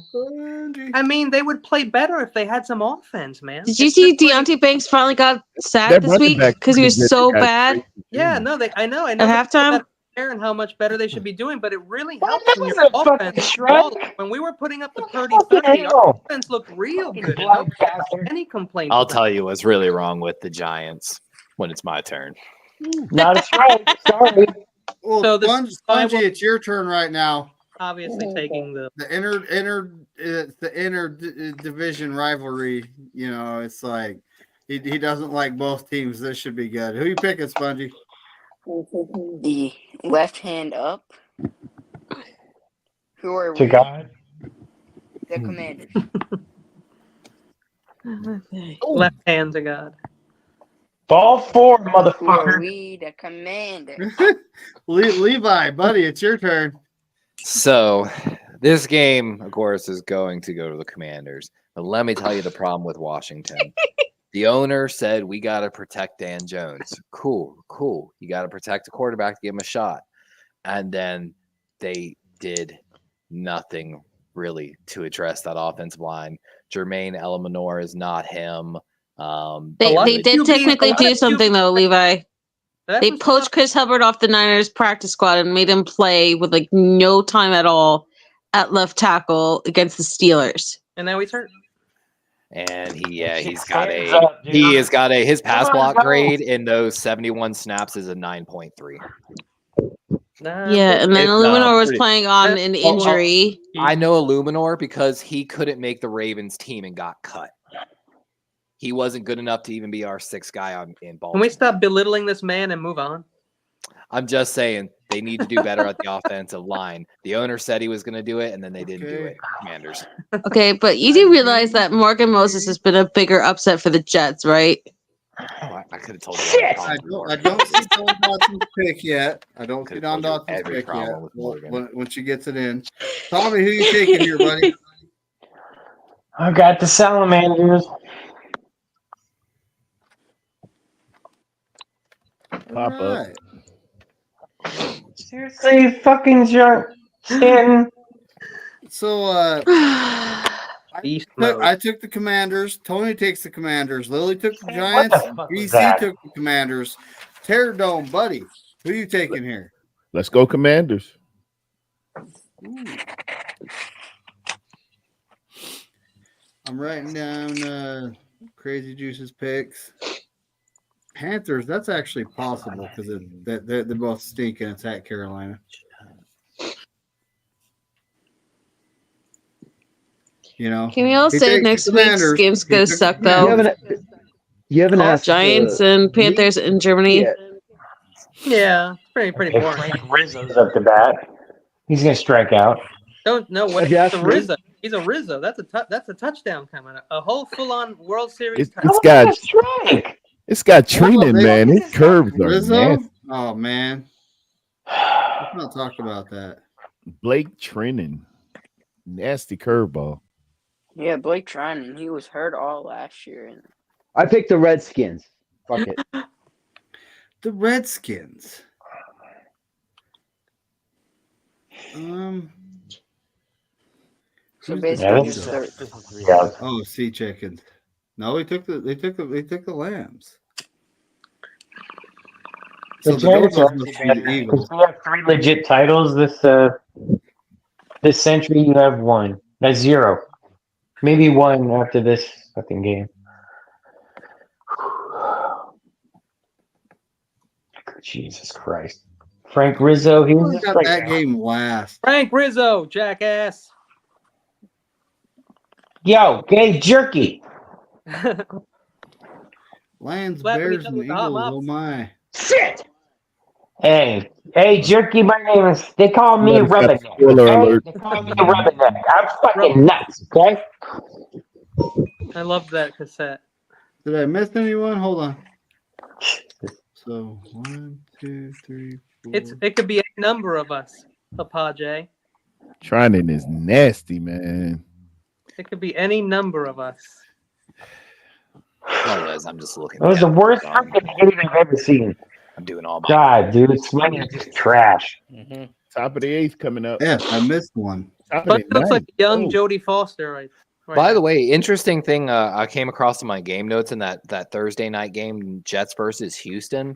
I mean, they would play better if they had some offense, man. Did you see Deontay Banks finally got sacked That this running week back because he was pretty good. so They got bad? crazy. Yeah, no, I know. At halftime? And how much better they should be doing, but it really helps that when was your a fucking offense. Shrek. When we were putting up the Fucking 30-30, our hell. offense looked real good. Black bastard. Any complaints? I'll about tell you what's really wrong with the Giants when it's my turn. Not a strike. Sorry. Well, So this Spongy, it's your turn right now. obviously taking the inner division rivalry. You know, it's like he doesn't like both teams. This should be good. Who you picking, Spongy? The left hand up. Who are To we? God. The Commanders. left hand to God. Ball four, Who are motherfucker. we? The Commanders. Levi, buddy, it's your turn. So this game, of course, is going to go to the Commanders. But let me tell you the problem with Washington. The owner said we got to protect Dan Jones. Cool. You got to protect the quarterback to give him a shot. And then they did nothing really to address that offensive line. Jermaine Eleanor is not him. They did technically do something though, Levi. They was poached Chris Hubbard off the Niners practice squad and made him play with like no time at all at left tackle against the Steelers. And now he's hurt. And he's got Hands a up, dude. he has got a his pass Come on, block go. grade in those 71 snaps is a 9.3. Yeah, and then It's, Illuminor was pretty- playing on an injury. I know Illuminor because he couldn't make the Ravens team and got cut. He wasn't good enough to even be our sixth guy in Baltimore. Can we stop belittling this man and move on? I'm just saying they need to do better at the offensive line. The owner said he was going to do it, and then they didn't do it. Commanders. Okay, but you do realize that Morgan Moses has been a bigger upset for the Jets, right? Oh, I could have told you. I don't see Don Dotson's pick yet. I don't see Don Dotson's every pick problem yet. with Morgan. When she gets it in, Tommy, who you taking here, buddy? I got the Salamanders. Pop up. Alright. Seriously, fucking Stanton. So Beast mode. I took the Commanders. Tony takes the Commanders. Lily took the What Giants. the fuck was BC that? took the Commanders. Terror Dome, buddy. Who you taking here? Let's go, Commanders. I'm writing down Crazy Juice's picks. Panthers, that's actually possible because they're both stink and it's at Carolina. You know, Can we all he say takes the next week's Commanders. game's He gonna took suck the though? Commanders. You haven't asked Giants and Panthers in Germany. Yeah. Yeah, it's pretty If boring. Frank Rizzo's up to bat, he's gonna strike out. Don't know what Have you asked the me? Rizzo. He's a Rizzo. That's a touchdown coming up. A whole full-on World Series It's touchdown. got strike. it's got Hold on, training, they- man. His curves are Rizzo? nasty. Oh man. Let's not talk about that. Blake Trinan, nasty curveball. Yeah, Blake Trinan, he was hurt all last year. And I picked the Redskins. Fuck it. The Redskins. so who's the basically, this his is third. Yeah. Oh, sea chickens. No, they took the lambs. The So the Dodos Giants are must actually be the better Eagles. because we have 3 legit titles this century. You have 1. That's 0. Maybe 1 after this fucking game. Jesus Christ. Frank Rizzo, he was Who just got like that game last? Frank Rizzo, jackass. yo, gay jerky. Lions, Slapping Bears, each other and with the hot Eagles. mops. Oh my! Shit. Hey, jerky, my name is, they call me Somebody's got a Rubberneck, spoiler okay? alert. They call me Rubberneck. I'm fucking nuts, okay? I loved that cassette. Did I miss anyone? Hold on. So 1, 2, 3, 4. It could be a number of us, Apage. Trinan is nasty, man. It could be any number of us. All it is, I'm just looking. That was the down. worst fucking hit I've ever seen. I'm doing all my. God, dude, Swing is just trash. Top of the 8th coming up. Yeah, I missed one. Top of But the looks like 9th. young Oh. Jodie Foster, right? By the now. way, interesting thing I came across in my game notes in that Thursday night game, Jets versus Houston.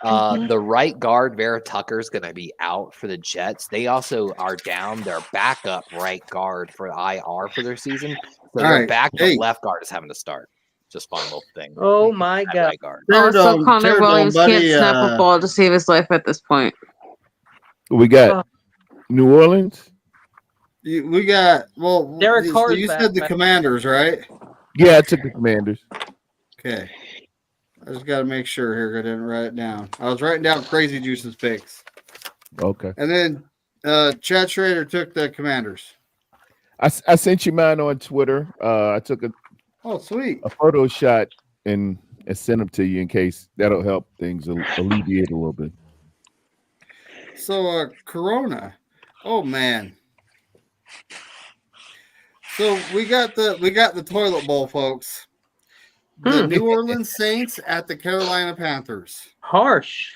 The right guard, Vera Tucker's going to be out for the Jets. They also are down their backup right guard for IR for their season. So All their right. backup Hey. left guard is having to start. Just fun little thing. Oh my At God! right guard. Also, Connor Terradome, Williams buddy, can't snap a ball to save his life at this point. We got New Orleans. We got Derek so Carr's you back, said the right? Commanders, right? Yeah, I took the Commanders. Okay. I just got to make sure here. I didn't write it down. I was writing down Crazy Juice's picks, Okay. and then Chad Schrader took the Commanders. I sent you mine on Twitter. I took Oh, sweet. a photo shot and sent them to you in case that'll help things alleviate a little bit. So Corona. Oh man. So we got the toilet bowl, folks. The New Orleans Saints at the Carolina Panthers. Harsh.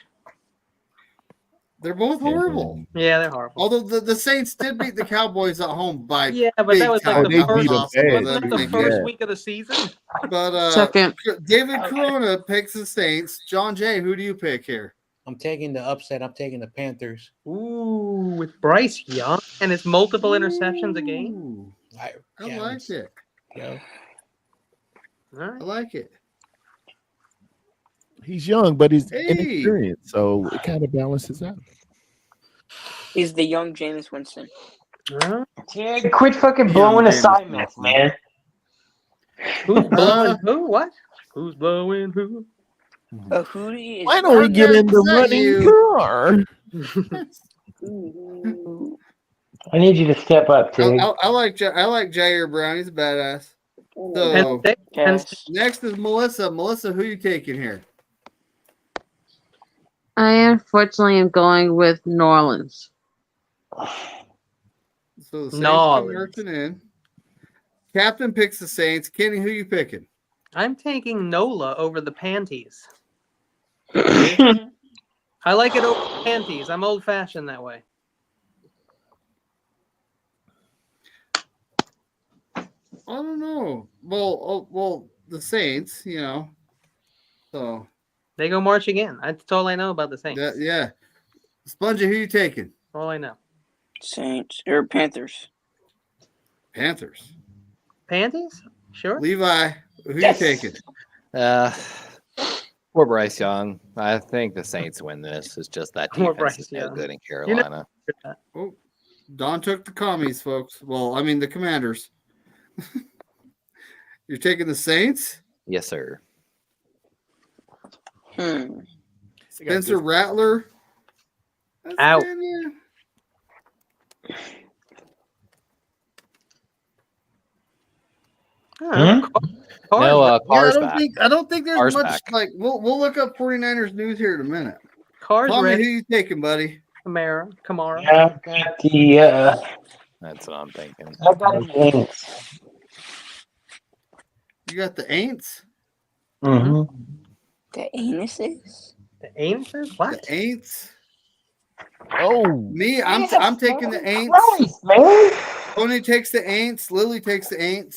They're both horrible. Yeah, they're horrible. Although the Saints did beat the Cowboys at home by Yeah, but big that was like time. the they That was beat 'em awesome. bad, Wasn't that too. the Thank first you. week of the season? But Second. David Corona picks the Saints. John Jay, who do you pick here? I'm taking the upset. I'm taking the Panthers. Ooh, with Bryce Young and his multiple interceptions a game. Ooh, I I like it. You know, All right. I like it. He's young, but he's Hey. inexperienced, so it kind of balances out. He's the young Jameis Winston. Huh? Ted, quit fucking Yeah, blowing James assignments, Winston. man. Who's blowing who? What? Who's blowing who? A hootie is. Why don't we Okay, get in the is that running you? car? Ooh. I need you to step up, Tig. I like Jair Brown. He's a badass. So Penn State. Penn Yes. State. next is Melissa. Melissa, who you taking here? I unfortunately am going with New Orleans. So the Saints Knowledge. come marching in. Captain picks the Saints. Kenny, who you picking? I'm taking Nola over the panties. I like it over the panties. I'm old fashioned that way. I don't know. Well, the Saints, you know. So They go marching in. That's all I know about the Saints. yeah. Spongy, who you taking? All I know. Saints or Panthers. Panthers. Panties? Sure. Levi, who you taking? Poor Bryce Young. I think the Saints win this. It's just that Poor defense is Bryce no Young. good in You know- Carolina. Oh, Don took the commies, folks. Well, I mean the Commanders. You're taking the Saints? Yes, sir. Spencer Rattler. That's Out. kinda- Oh, Carr's No, back. Yeah, Car's back. I don't think there's Car's much back. like we'll look up 49ers news here in a minute. Car's Tommy, who ready. you taking, buddy? Kamara. Yeah, I've got the That's what I'm thinking. I've got the Aints. You got the Aints? Mm-hmm. The anuses? The anuses? What? The Aints? Oh, Me, I'm taking the Aints. Christ, man. Tony takes the Aints. Lily takes the Aints.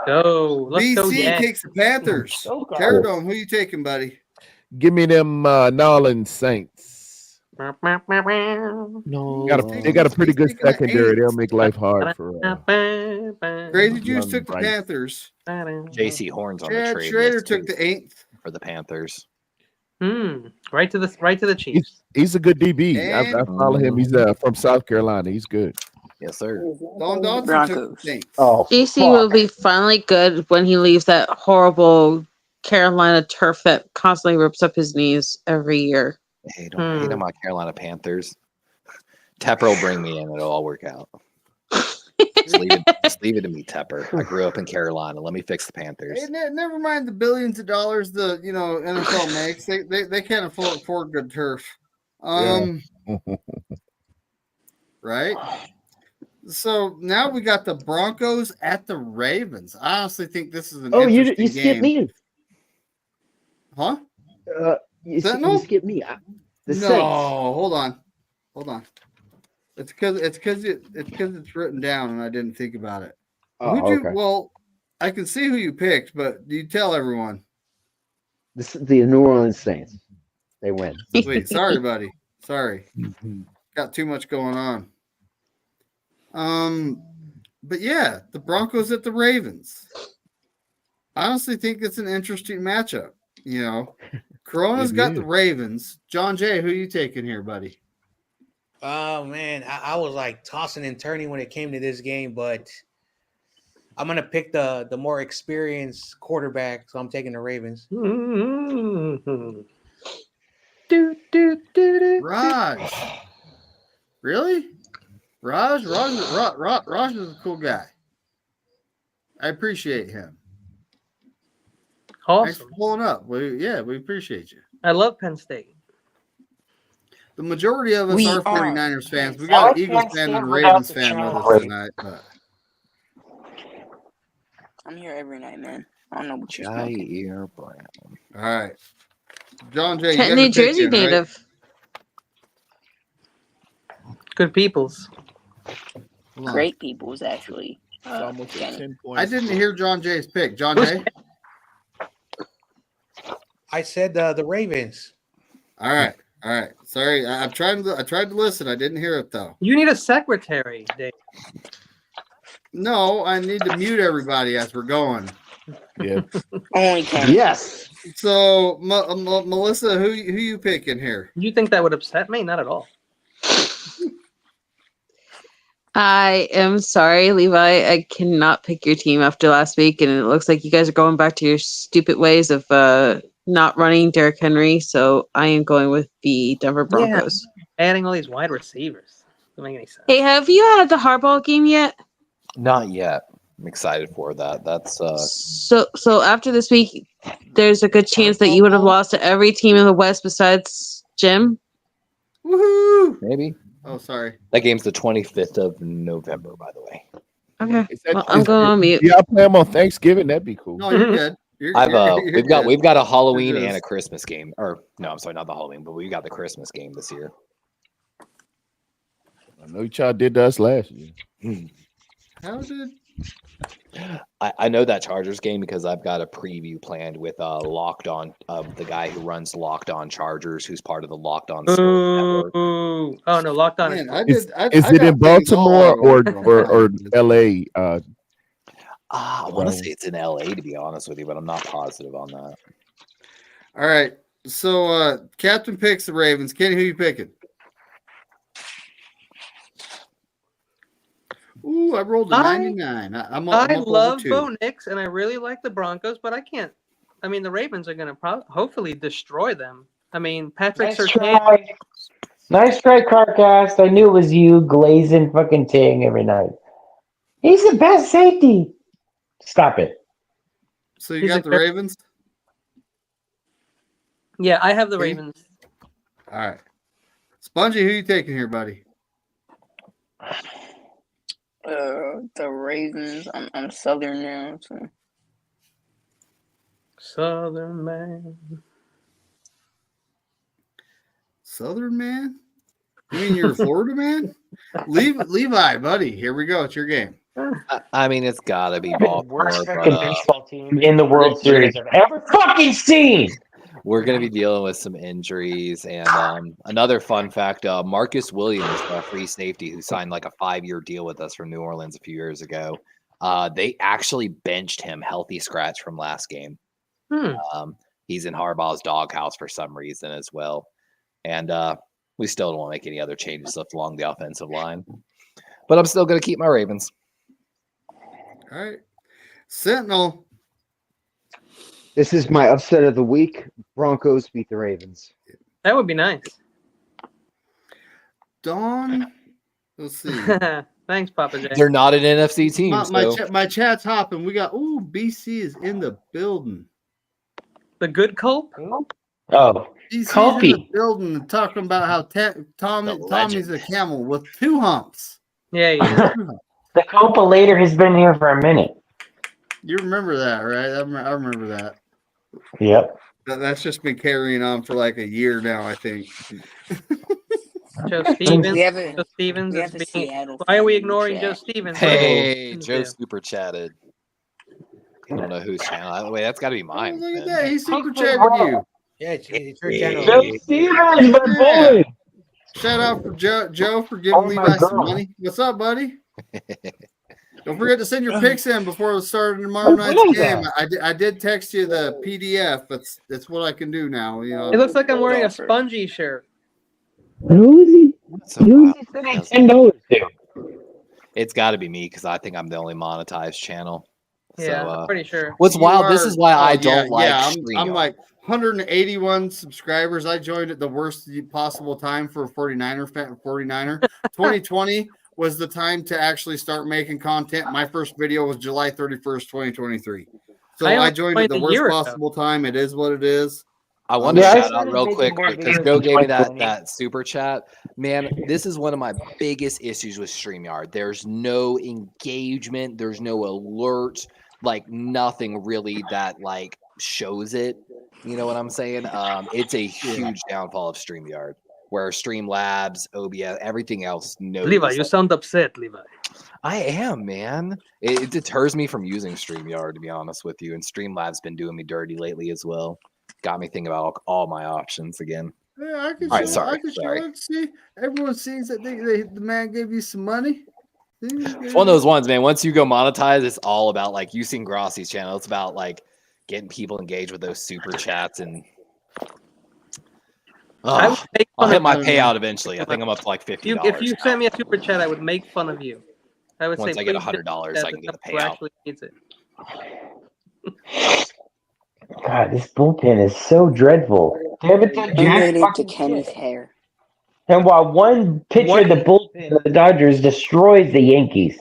Go. Let's go. BC Yeah. takes the Panthers. So good. Pterodome, who you taking, buddy? give me them Nolans Saints. No. They got a pretty good Speaking of secondary. Aints. They'll make life hard for Crazy Juice young took the Bryce. Panthers. JC Horns on the Chad trade Schrader list took too the Aints. for the Panthers. Right to the Chiefs. He's a good DB. I And follow him. He's from South Carolina. He's good. Yes, sir. Don Dodson took the Broncos. Saints. Oh, JC will fuck. be finally good when he leaves that horrible Carolina turf that constantly rips up his knees every year. Hey, don't hate on my Carolina Panthers. Tepper will bring me in. It'll all work out. Just leave it to me, Tepper. I grew up in Carolina. Let me fix the Panthers. Hey, never mind the billions of dollars the NFL makes. They can't afford good turf. Right. So now we got the Broncos at the Ravens. I honestly think this is an interesting You skipped game. me. Huh? You Sentinel? skipped me. The No, Saints. hold on. It's because it's written down and I didn't think about it. Oh, Who'd you? okay. Well, I can see who you picked, but you tell everyone. This is the New Orleans Saints. They win. Sweet. Sorry, buddy. Sorry. Got too much going on. But yeah, the Broncos at the Ravens. I honestly think it's an interesting matchup. Corona's It got is. the Ravens. John Jay, who you taking here, buddy? Oh man, I was like tossing and turning when it came to this game, but I'm gonna pick the more experienced quarterback, so I'm taking the Ravens. Raj. Really? Raj is a cool guy. I appreciate him. Thanks for Awesome. pulling up. We appreciate you. I love Penn State. The majority of us We are are 49ers fans. We I got like an Eagles Penn fan State and a without Ravens the fan with us chocolate. tonight. But I'm here every night, man. I don't know what you're smoking. Jair Brown. all right. John Jay, you got New to pick Jersey in, right? native. Good peoples. Hold on. Great peoples, actually. It's almost a Kenny. 10 points. I didn't hear John Jay's pick. John Jay? I said the Ravens. All right. Sorry, I tried to listen. I didn't hear it though. You need a secretary, Dave. No, I need to mute everybody as we're going. Yeah. Only Kenny. Yes. So, Melissa, who you picking here? You think that would upset me? Not at all. I am sorry, Levi. I cannot pick your team after last week, and it looks like you guys are going back to your stupid ways of not running Derrick Henry. So I am going with the Denver Broncos. Adding all these wide receivers doesn't make any sense. Hey, have you had the Harbaugh game yet? Not yet. I'm excited for that. That's So after this week, there's a good chance that you would have lost to every team in the West besides Jim. Woohoo! maybe. Oh, sorry. That game's the 25th of November, by the way. Okay, Is that- well, I'm is- going on mute. Yeah, I'll play them on Thanksgiving. That'd be cool. No, you're good. We've got a Halloween You're and a just- Christmas game. Or no, I'm sorry, not the Halloween, but we got the Christmas game this year. I know y'all did to us last year. How did? I know that Chargers game because I've got a preview planned with Locked On the guy who runs Locked On Chargers, who's part of the Locked On Sports Network. Ooh. Oh no, locked on. Man, Is I it got in things all Baltimore over or LA? I want to say it's in LA to be honest with you, but I'm not positive on that. All right. So Captain picks the Ravens. Kenny, who you picking? Ooh, I rolled a 99. I'm I up love over 2. Bo Nix, and I really like the Broncos, but I can't. I mean, the Ravens are going to hopefully destroy them. I mean, Patrick Nice Surtain. try. Nice try, Carcast. I knew it was you glazing fucking Ting every night. He's the best safety. Stop it. So you He's got a the good- Ravens? Yeah, I have the Okay. Ravens. All right. Spongy, who you taking here, buddy? The Ravens. I'm Southern now, so Southern man. Southern man? You mean you're a Florida man? Levi, buddy. Here we go. It's your game. I mean, it's got to be Worst Baltimore, fucking but baseball team in the World Series I've ever fucking seen. we're going to be dealing with some injuries. And another fun fact, Marcus Williams, free safety, who signed like a 5-year deal with us from New Orleans a few years ago, they actually benched him healthy scratch from last game. He's in Harbaugh's doghouse for some reason as well. And we still don't want to make any other changes left along the offensive line. But I'm still going to keep my Ravens. All right. Sentinel. This is my upset of the week. Broncos beat the Ravens. That would be nice. Dawn. Let's see. Thanks, Papa J. They're not an NFC team. My chat's hopping. We got BC is in the building. The good Cope? Oh, BC's Kobe. in the building and talking about how Tommy's a camel with 2 humps. Yeah, yeah. The Copa later has been here for a minute. You remember that, right? I remember that. Yep. That's just been carrying on for like a year now, I think. Joe Stevens. We have a- Joe Stevens we is have a being. Seattle Why are we fan in ignoring chat. Joe Stevens? Hey, Joe super chatted. I don't know whose channel. Wait, that's got to be mine. Look at then. that. He super chatted you. Yeah, it's your channel. Joe Stevens, my boy. Shout out for Joe for giving Levi some money. What's up, buddy? Don't forget to send your pics in before the start of tomorrow night's game. I did text you the PDF. That's what I can do now. You know. It looks like I'm wearing a spongy shirt. Who is he? So Who is he sending $10 to? It's got to be me because I think I'm the only monetized channel. Yeah, So, I'm pretty sure. What's You wild? This are- is why I oh, don't like. I'm StreamYard. like 181 subscribers. I joined at the worst possible time for a 49er. 2020 was the time to actually start making content. My first video was July 31st, 2023. So I joined at the worst possible time. It is what it is. I want to shout out real quick because Joe gave me that super chat. Man, this is one of my biggest issues with StreamYard. There's no engagement. There's no alert. Like nothing really that like shows it. You know what I'm saying? It's a huge downfall of StreamYard, where Streamlabs, OBS, everything else knows. Levi, you sound upset, Levi. I am, man. It deters me from using StreamYard, to be honest with you. And Streamlabs been doing me dirty lately as well. Got me thinking about all my options again. Yeah, I can All show. right, sorry, I can sorry. show it. See, everyone sees that the man gave you some money. It's one of those ones, man. Once you go monetize, it's all about like you seen Grossi's channel. It's about like getting people engaged with those super chats and I'll hit my payout eventually. I think I'm up to like $50. If you send me a super chat, I would make fun of you. I would Once say I get please $100, I can get the who payout. actually needs it. God, this bullpen is so dreadful. They haven't done jack Related to fucking Kenny's shit. hair. And while one pitcher of the bullpen of the Dodgers destroys the Yankees.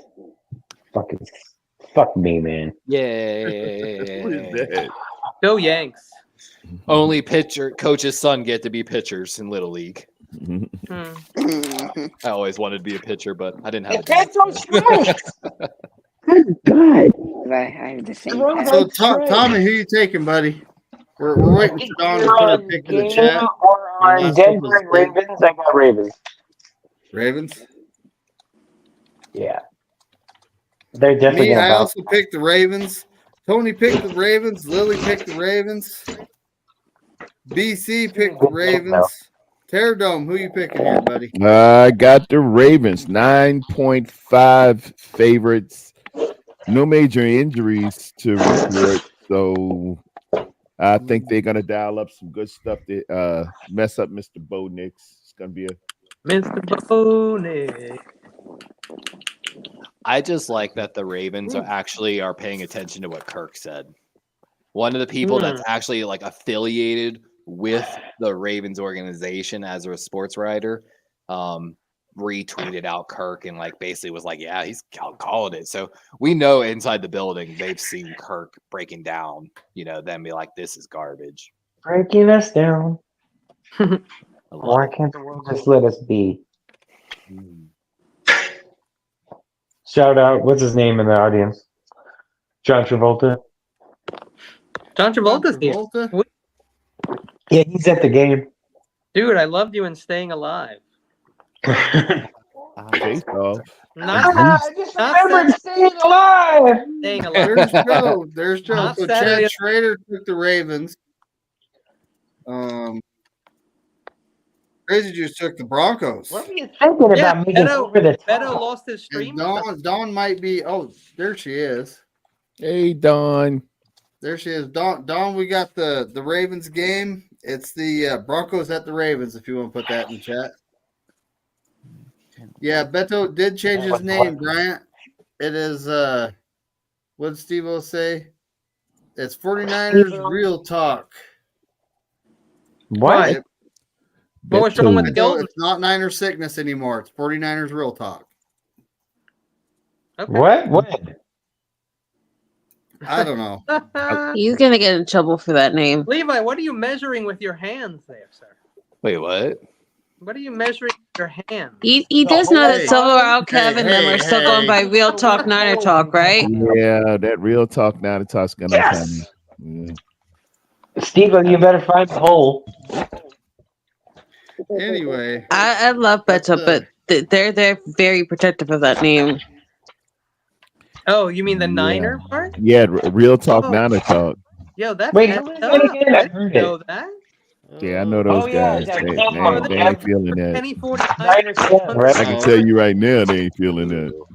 Fuck me, man. Yeah. Go Yanks. Only coach's son get to be pitchers in Little League. I always wanted to be a pitcher, but I didn't have it. Can't throw strikes. Good God. I have the same. So Tommy, who you taking, buddy? We're waiting for Don to put a pick in the chat. Or on Denver and Ravens, I got Ravens. Ravens. Yeah. They're definitely Me, gonna I bounce. also picked the Ravens. Tony picked the Ravens. Lily picked the Ravens. BC picked the Ravens. Terradome, who you picking here, buddy? I got the Ravens, 9.5 favorites. No major injuries to report, so I think they're gonna dial up some good stuff to mess up Mr. Bo Nix. It's gonna be a Mr. Boney. I just like that the Ravens are paying attention to what Kirk said. One of the people that's actually like affiliated with the Ravens organization as a sports writer retweeted out Kirk and like basically was like, yeah, he's called it. So we know inside the building they've seen Kirk breaking down, them be like, this is garbage. Breaking us down. I love Why it. can't the world just let us be? Shout out, what's his name in the audience? John Travolta. John Travolta's here. Travolta? Yeah, he's at the game. Dude, I loved you in Staying Alive. Face off. Not, I just not remembered Staying Alive. Staying Alive. There's Joe. There's Joe. Not So Saturday. Chad Schrader took the Ravens. Crazy Juice took the Broncos. What were you thinking about making over the top? Beto lost his And stream. Dawn might be. Oh, there she is. Hey, Don. There she is. Dawn, we got the Ravens game. It's the Broncos at the Ravens, if you want to put that in the chat. Yeah, Beto did change his name, Bryant. It is, what did Steve-O say? It's 49ers Real Talk. What? What was wrong with the Beto, goal? it's not Niner sickness anymore. It's 49ers Real Talk. Okay. What? I don't know. He's gonna get in trouble for that name. Levi, what are you measuring with your hands there, sir? Wait, what? What are you measuring with your hands? He does know that Hey, Silver Out Kevin and them are still going by Real Talk Niner Talk, right? Yeah, that Real Talk now the talk's gonna Yes! come. Steve, you better find the hole. Anyway. I love Beto, but they're very protective of that name. Oh, you mean the Niner part? Yeah, Real Talk Oh. Niner Talk. Yo, that's Wait, messed who is up. that again? I I heard didn't know it. that. Yeah, I know those Oh, yeah, guys. that They Kevin. they ain't feeling that. Penny 49. Niners fan, right? I can tell you right now, they ain't feeling that.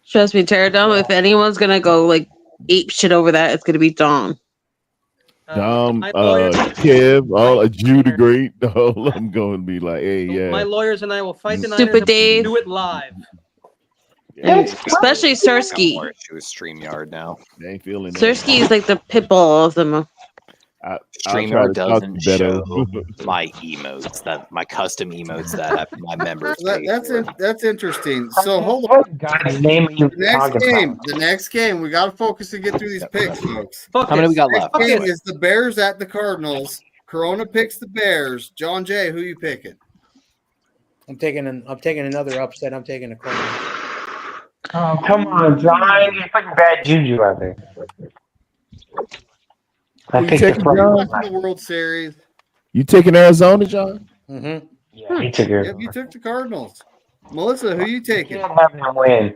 Trust me, Pterodome, if anyone's gonna go like ape shit over that, it's gonna be Dom. Dom, my lawyer- Kev, all Jew the Great, all of them going to be like, hey, yeah. My lawyers and I will fight the Stupid Niners and Dave. do it live. And especially Sersky. She was StreamYard now. They ain't feeling that. Sersky is like the pit bull of them. I'll try StreamYard to talk doesn't to show Beto. my emotes, my custom emotes that my members pay for. That's interesting. So hold on. What God's name are you talking The next game, we got to focus and get through these picks, folks. How many we got left? Next game is the Bears at the Cardinals. Corona picks the Bears. John Jay, who you picking? I'm taking another upset. I'm taking a corner. Oh, come on, John. You're putting bad juju out there. I Who you picked the taking, front. John? The World Series. You taking Arizona, John? Mm-hmm. Yeah, he took Yep, it. you took the Cardinals. Melissa, who you taking? Can't have him win.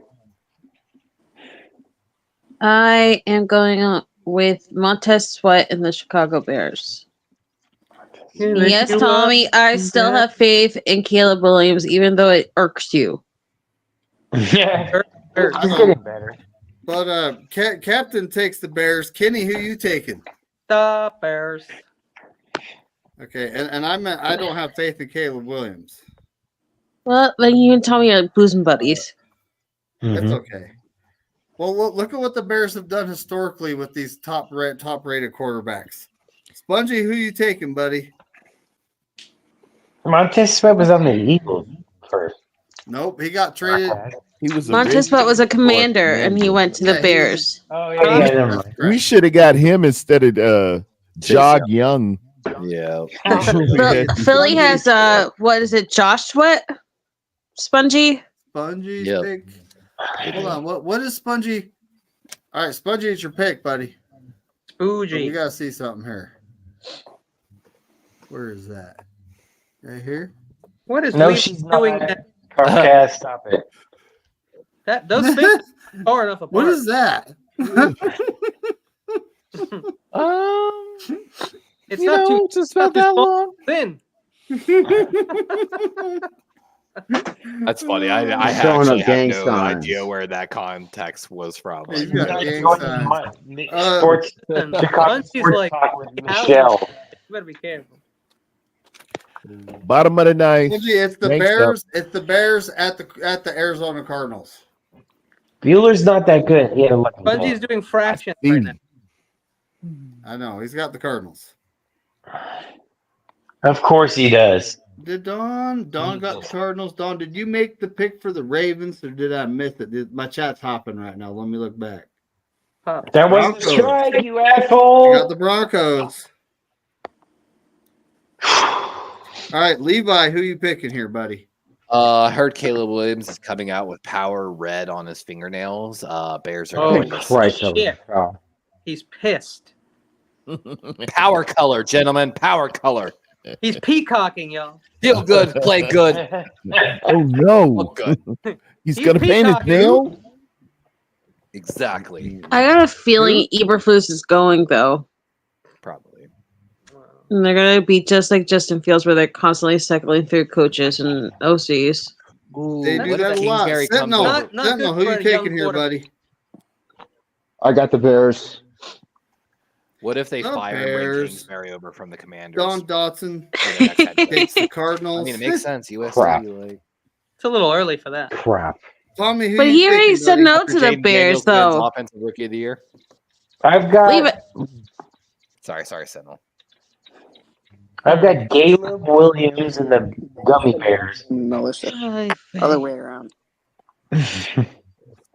I am going up with Montez Sweat and the Chicago Bears. Yes, Tommy, I still have faith in Caleb Williams, even though it irks you. Yeah, I he's know. getting better. But Captain takes the Bears. Kenny, who you taking? The Bears. Okay, and I don't have faith in Caleb Williams. Well, then you and Tommy are bosom buddies. That's Mhm. okay. Well, look at what the Bears have done historically with these top-rated quarterbacks. Spongy, who you taking, buddy? Montez Sweat was on the Eagles first. Nope, he got traded. He was Montez Sweat was a commander, and he went to the Yeah, Bears. Oh, yeah, never mind. We should have got him instead of Jog Young. Yeah. Philly has what is it? Josh Sweat, Spongy. Spongy's Yep. pick. Hold on, what is Spongy? All right, Spongy, it's your pick, buddy. Spoogy. You gotta see something here. Where is that? Right here. What is No, Levi she's doing? not. Carcast, stop it. That those fit far enough apart. What is that? It's not too. just not about that too small, long. thin. That's funny. I Showing actually up have gang no signs. idea where that context was from. He's got gang signs. Sports, Listen, Chicago Bunch is Sports like, Talk with how- Michelle. You better be careful. Bottom of the ninth. Spongy, it's the Thanks, Bears. It's the Bears at the Arizona Cardinals. Bueller's not that good. He had a lucky Bungy's day. doing fractions right now. I know he's got the Cardinals. Of course he does. Did Don got the Cardinals? Don, did you make the pick for the Ravens or did I miss it? My chat's hopping right now. Let me look back. That was the strike, you You asshole. got the Broncos. All right, Levi, who you picking here, buddy? I heard Caleb Williams is coming out with power red on his fingernails. Bears are Oh, going to Christ, shit. oh. He's pissed. power color, gentlemen. Power color. He's peacocking, y'all. Feel good, play good. Oh no. Look good. He's He's gonna paint his peacocking. nail? Exactly. I got a feeling Eberflus is going though. Probably. And they're gonna be just like Justin Fields, where they're constantly cycling through coaches and OCs. Ooh, They do what if that a lot. Kingsbury comes Sentinel, over? Not Sentinel, good who for you a young taking here, quarterback. buddy? I got the Bears. What if they The fire and bring Bears. Kingsbury over from the Commanders? Don Dotson for the next head coach? takes the I Cardinals. mean, it makes sense. USC, Crap. like It's a little early for that. Crap. Tommy, who But you he already taking, said buddy? no to the Jaden Bears, Daniels wins though. offensive rookie of the year. I've Leave got it. Sorry, Sentinel. Caleb Williams and the Gummy Bears. Melissa. Ay, Other way around.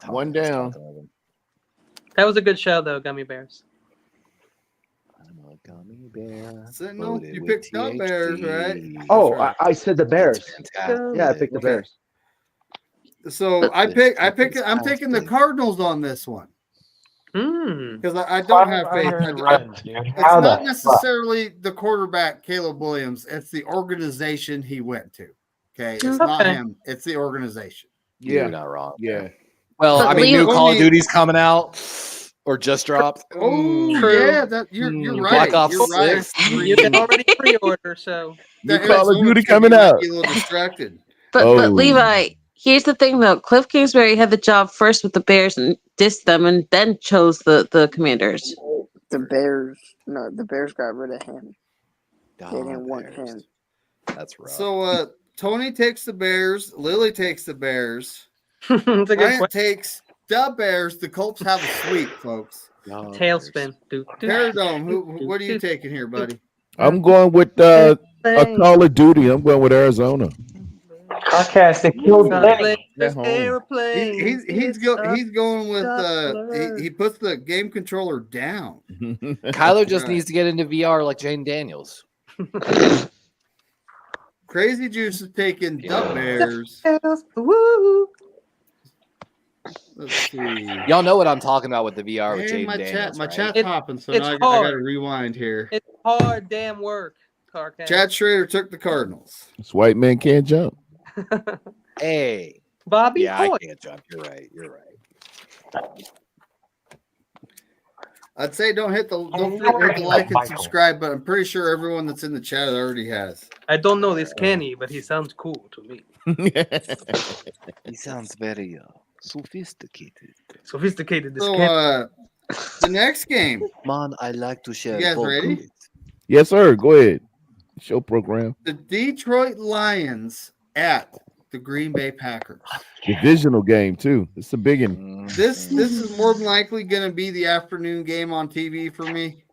One down. That was a good show, though, Gummy Bears. I'm a gummy bear. Sentinel, loaded you with picked the Bears, right? THC. Oh, That's right. I said the Bears. Fantastic. Yeah, I picked the Okay. Bears. So I'm taking the Cardinals on this one because I don't have faith. Runs, dude. It's How not the necessarily the quarterback, Caleb Williams. It's the organization he went to. Okay, it's not Okay. him. It's the organization. You're not wrong. Yeah. Well, I mean, Leave new it. Call of Duty's coming out or just dropped. Oh True. yeah, that you're right. Black Ops You're right. 6. You can already pre-order, so New That Call of Arizona Duty team, coming you might out. be a little distracted. But Oh. Levi, here's the thing though. Cliff Kingsbury had the job first with the Bears and dissed them, and then chose the Commanders. The Bears got rid of him. They didn't want him. That's rough. So Tony takes the Bears. Lily takes the Bears. it's a good Bryant question. takes the Bears. The Colts have a sweep, folks. Tailspin. Paradome, what are you taking here, buddy? I'm going with a Call of Duty. I'm going with Arizona. Comcast that killed Lenny. At home. He's going with he puts the game controller down. Kyler just needs to get into VR like Jane Daniels. Crazy Juice is taking the Bears. Woo! Let's see. Y'all know what I'm talking about with the VR with Hey, Jane my Daniels. my right? chat's hopping, so it's now I got hard. to rewind here. It's hard damn work, Carcass. Chad Schrader took the Cardinals. This white man can't jump. Hey. Bobby Yeah, I Boy. can't jump. You're right. I'd say don't hit the like and subscribe, but I'm pretty sure everyone that's in the chat already has. I don't know this Kenny, but he sounds cool to me. He sounds very sophisticated. Sophisticated. This So Kenny. the next game. Man, I like to share. You guys ready? Yes, sir. Go ahead. Show program. The Detroit Lions at the Green Bay Packers. Divisional game too. It's a big one. This is more than likely going to be the afternoon game on TV for me.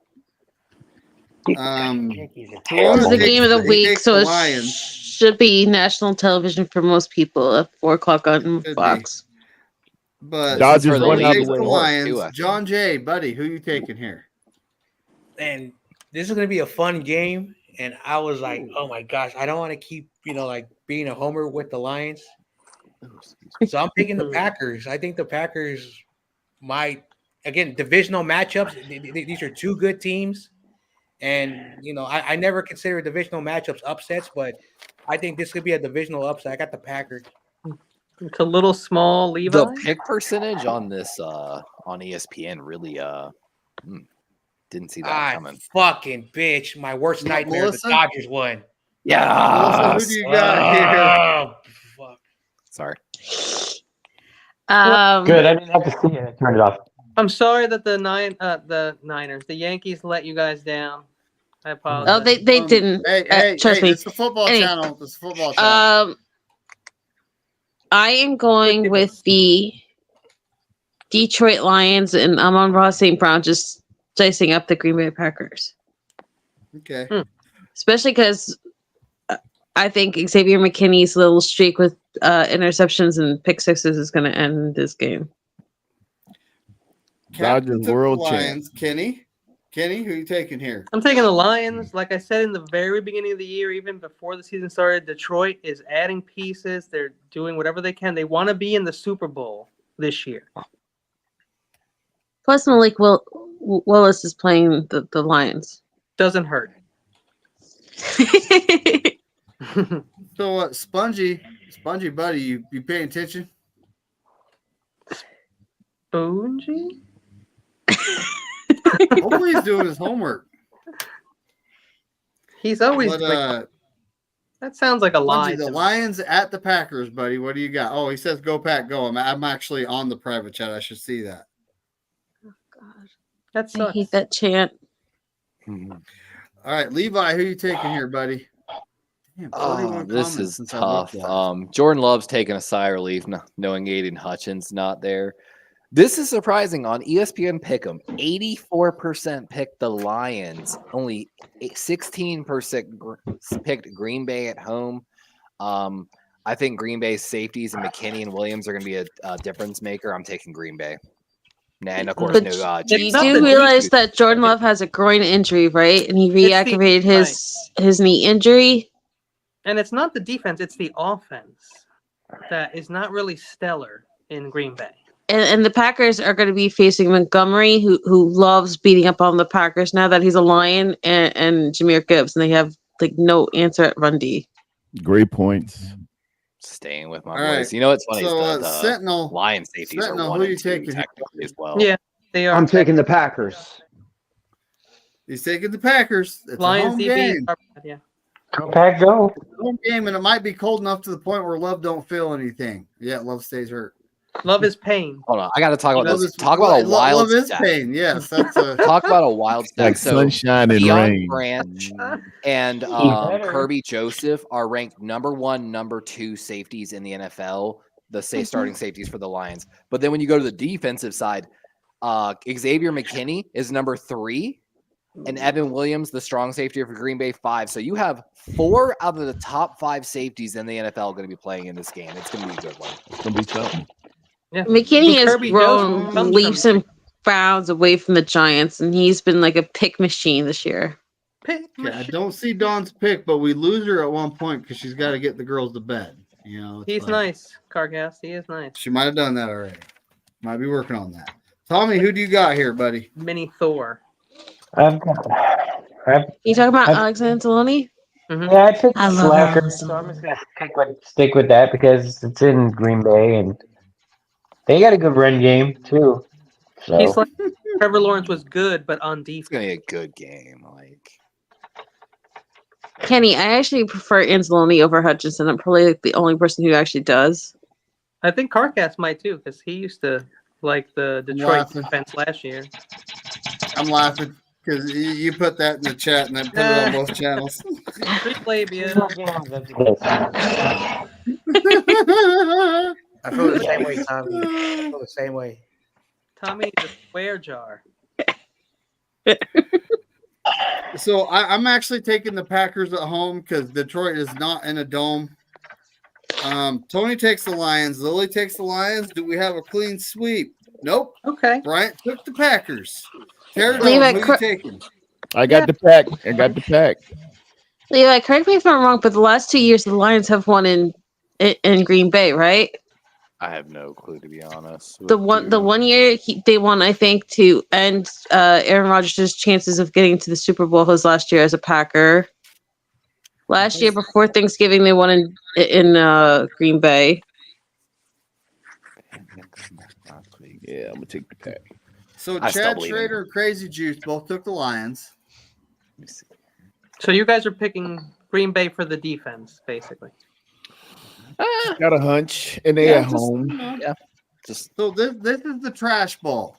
It's the game of the week, so it should be national television for most people at 4:00 on Fox. But Dodgers Tony won out takes the the way. Lions. John Jay, buddy, who you taking here? And this is going to be a fun game. And I was like, oh my gosh, I don't want to keep, like being a homer with the Lions. So I'm picking the Packers. I think the Packers might, again, divisional matchups. These are two good teams. And, I never consider divisional matchups upsets, but I think this could be a divisional upset. I got the Packers. It's a little small, Levi. The pick percentage on this on ESPN really didn't see that coming. Fucking bitch. My worst nightmare, Melissa? the Dodgers won. Yeah. Melissa, who do you got here? Oh, fuck. Sorry. Good. I didn't have to see it. I turned it off. I'm sorry that the Niners, the Yankees let you guys down. I apologize. Oh, they didn't. Trust me. It's the football Anyway, channel. It's the football channel. I am going with the Detroit Lions, and I'm on Ross St. Brown just dicing up the Green Bay Packers. Okay. Especially because I think Xavier McKinney's little streak with interceptions and pick sixes is going to end this game. Captain Dodgers took the world champ. Lions. Kenny, who you taking here? I'm taking the Lions. Like I said in the very beginning of the year, even before the season started, Detroit is adding pieces. They're doing whatever they can. They want to be in the Super Bowl this year. Plus, Malik Willis is playing the Lions. Doesn't hurt. So what, Spongy buddy, you paying attention? Spongy? Hopefully he's doing his homework. He's always But, that sounds like a lie. Spongy, the Lions at the Packers, buddy. What do you got? Oh, he says go Pack, go. I'm actually on the private chat. I should see that. That I sucks. hate that chant. All right, Levi, who you taking here, buddy? Damn, 41 This comments is since I looked tough. at it. Jordan Love's taking a sigh of relief knowing Aiden Hutchins not there. This is surprising. On ESPN Pick'em, 84% picked the Lions. Only 16% picked Green Bay at home. I think Green Bay's safeties and McKinney and Williams are going to be a difference maker. I'm taking Green Bay. And of course, But no. you do realize that Jordan Love has a groin injury, right? And he reactivated his knee injury. And it's not the defense, it's the offense that is not really stellar in Green Bay. And the Packers are going to be facing Montgomery, who loves beating up on the Packers now that he's a Lion, and Jahmyr Gibbs, and they have like no answer at run D. Great points. Staying with my All right. boys. You know what's funny? So, is the Sentinel, Lion safeties Sentinel, are who 1 you and 2 taking? technically as well. Yeah, they are. I'm taking the Packers. He's taking the Packers. It's Lions a home DB. game. Yeah. Go Pack, go. Home game, and it might be cold enough to the point where Love don't feel anything. Yeah, Love stays hurt. Love is pain. Hold on, I got to talk about Love this. is- Talk about a wild Love is stat. pain. Yes, that's a Talk about a wild stat. Like So sunshine and Deion rain. Branch and better. Kirby Joseph are ranked number 1, number 2 safeties in the NFL. The starting safeties for the Lions. But then when you go to the defensive side, Xavier McKinney is number 3, and Evan Williams, the strong safety for Green Bay, 5. So you have 4 out of the top 5 safeties in the NFL going to be playing in this game. It's going to be a good one. It's gonna be something. Yeah. McKinney has Kirby grown Joseph comes leaps from- and bounds away from the Giants, and he's been like a pick machine this year. Pick Yeah, I machine. don't see Dawn's pick, but we lose her at one point because she's got to get the girls to bed. You know, it's He's like- nice, Carcast. He is nice. She might have done that already. Might be working on that. Tommy, who do you got here, buddy? Mini Thor. I've You talking about I've- Alexander Anzalone? Yeah, I picked I love Slacker, Allison. so I'm just gonna stick with that because it's in Green Bay and they got a good run game too. So He's like Trevor Lawrence was good, but on It's defense. going to be a good game. Like Kenny, I actually prefer Anzalone over Hutchinson. I'm probably like the only person who actually does. I think Carcast might too, because he used to like the Detroit laughing. defense last year. I'm laughing because you put that in the chat and then put it on both channels. Replay, yeah. I feel the same way, Tommy. I feel the same way. Tommy the swear jar. So I'm actually taking the Packers at home because Detroit is not in a dome. Tony takes the Lions. Lily takes the Lions. Do we have a clean sweep? Nope. Okay. Bryant took the Packers. Terry, Levi, who you taking? I got the pack. I got the pack. Levi, correct me if I'm wrong, but the last 2 years the Lions have won in Green Bay, right? I have no clue, to be honest. The one year they won, I think, to end Aaron Rodgers' chances of getting to the Super Bowl was last year as a Packer. Last year before Thanksgiving, they won in Green Bay. Yeah, I'm gonna take the pack. So I still Chad believe in Schrader and Crazy Juice both took the Lions. So you guys are picking Green Bay for the defense, basically. Got a hunch, and they Yeah, at just- home. Yeah. Just So this is the trash ball.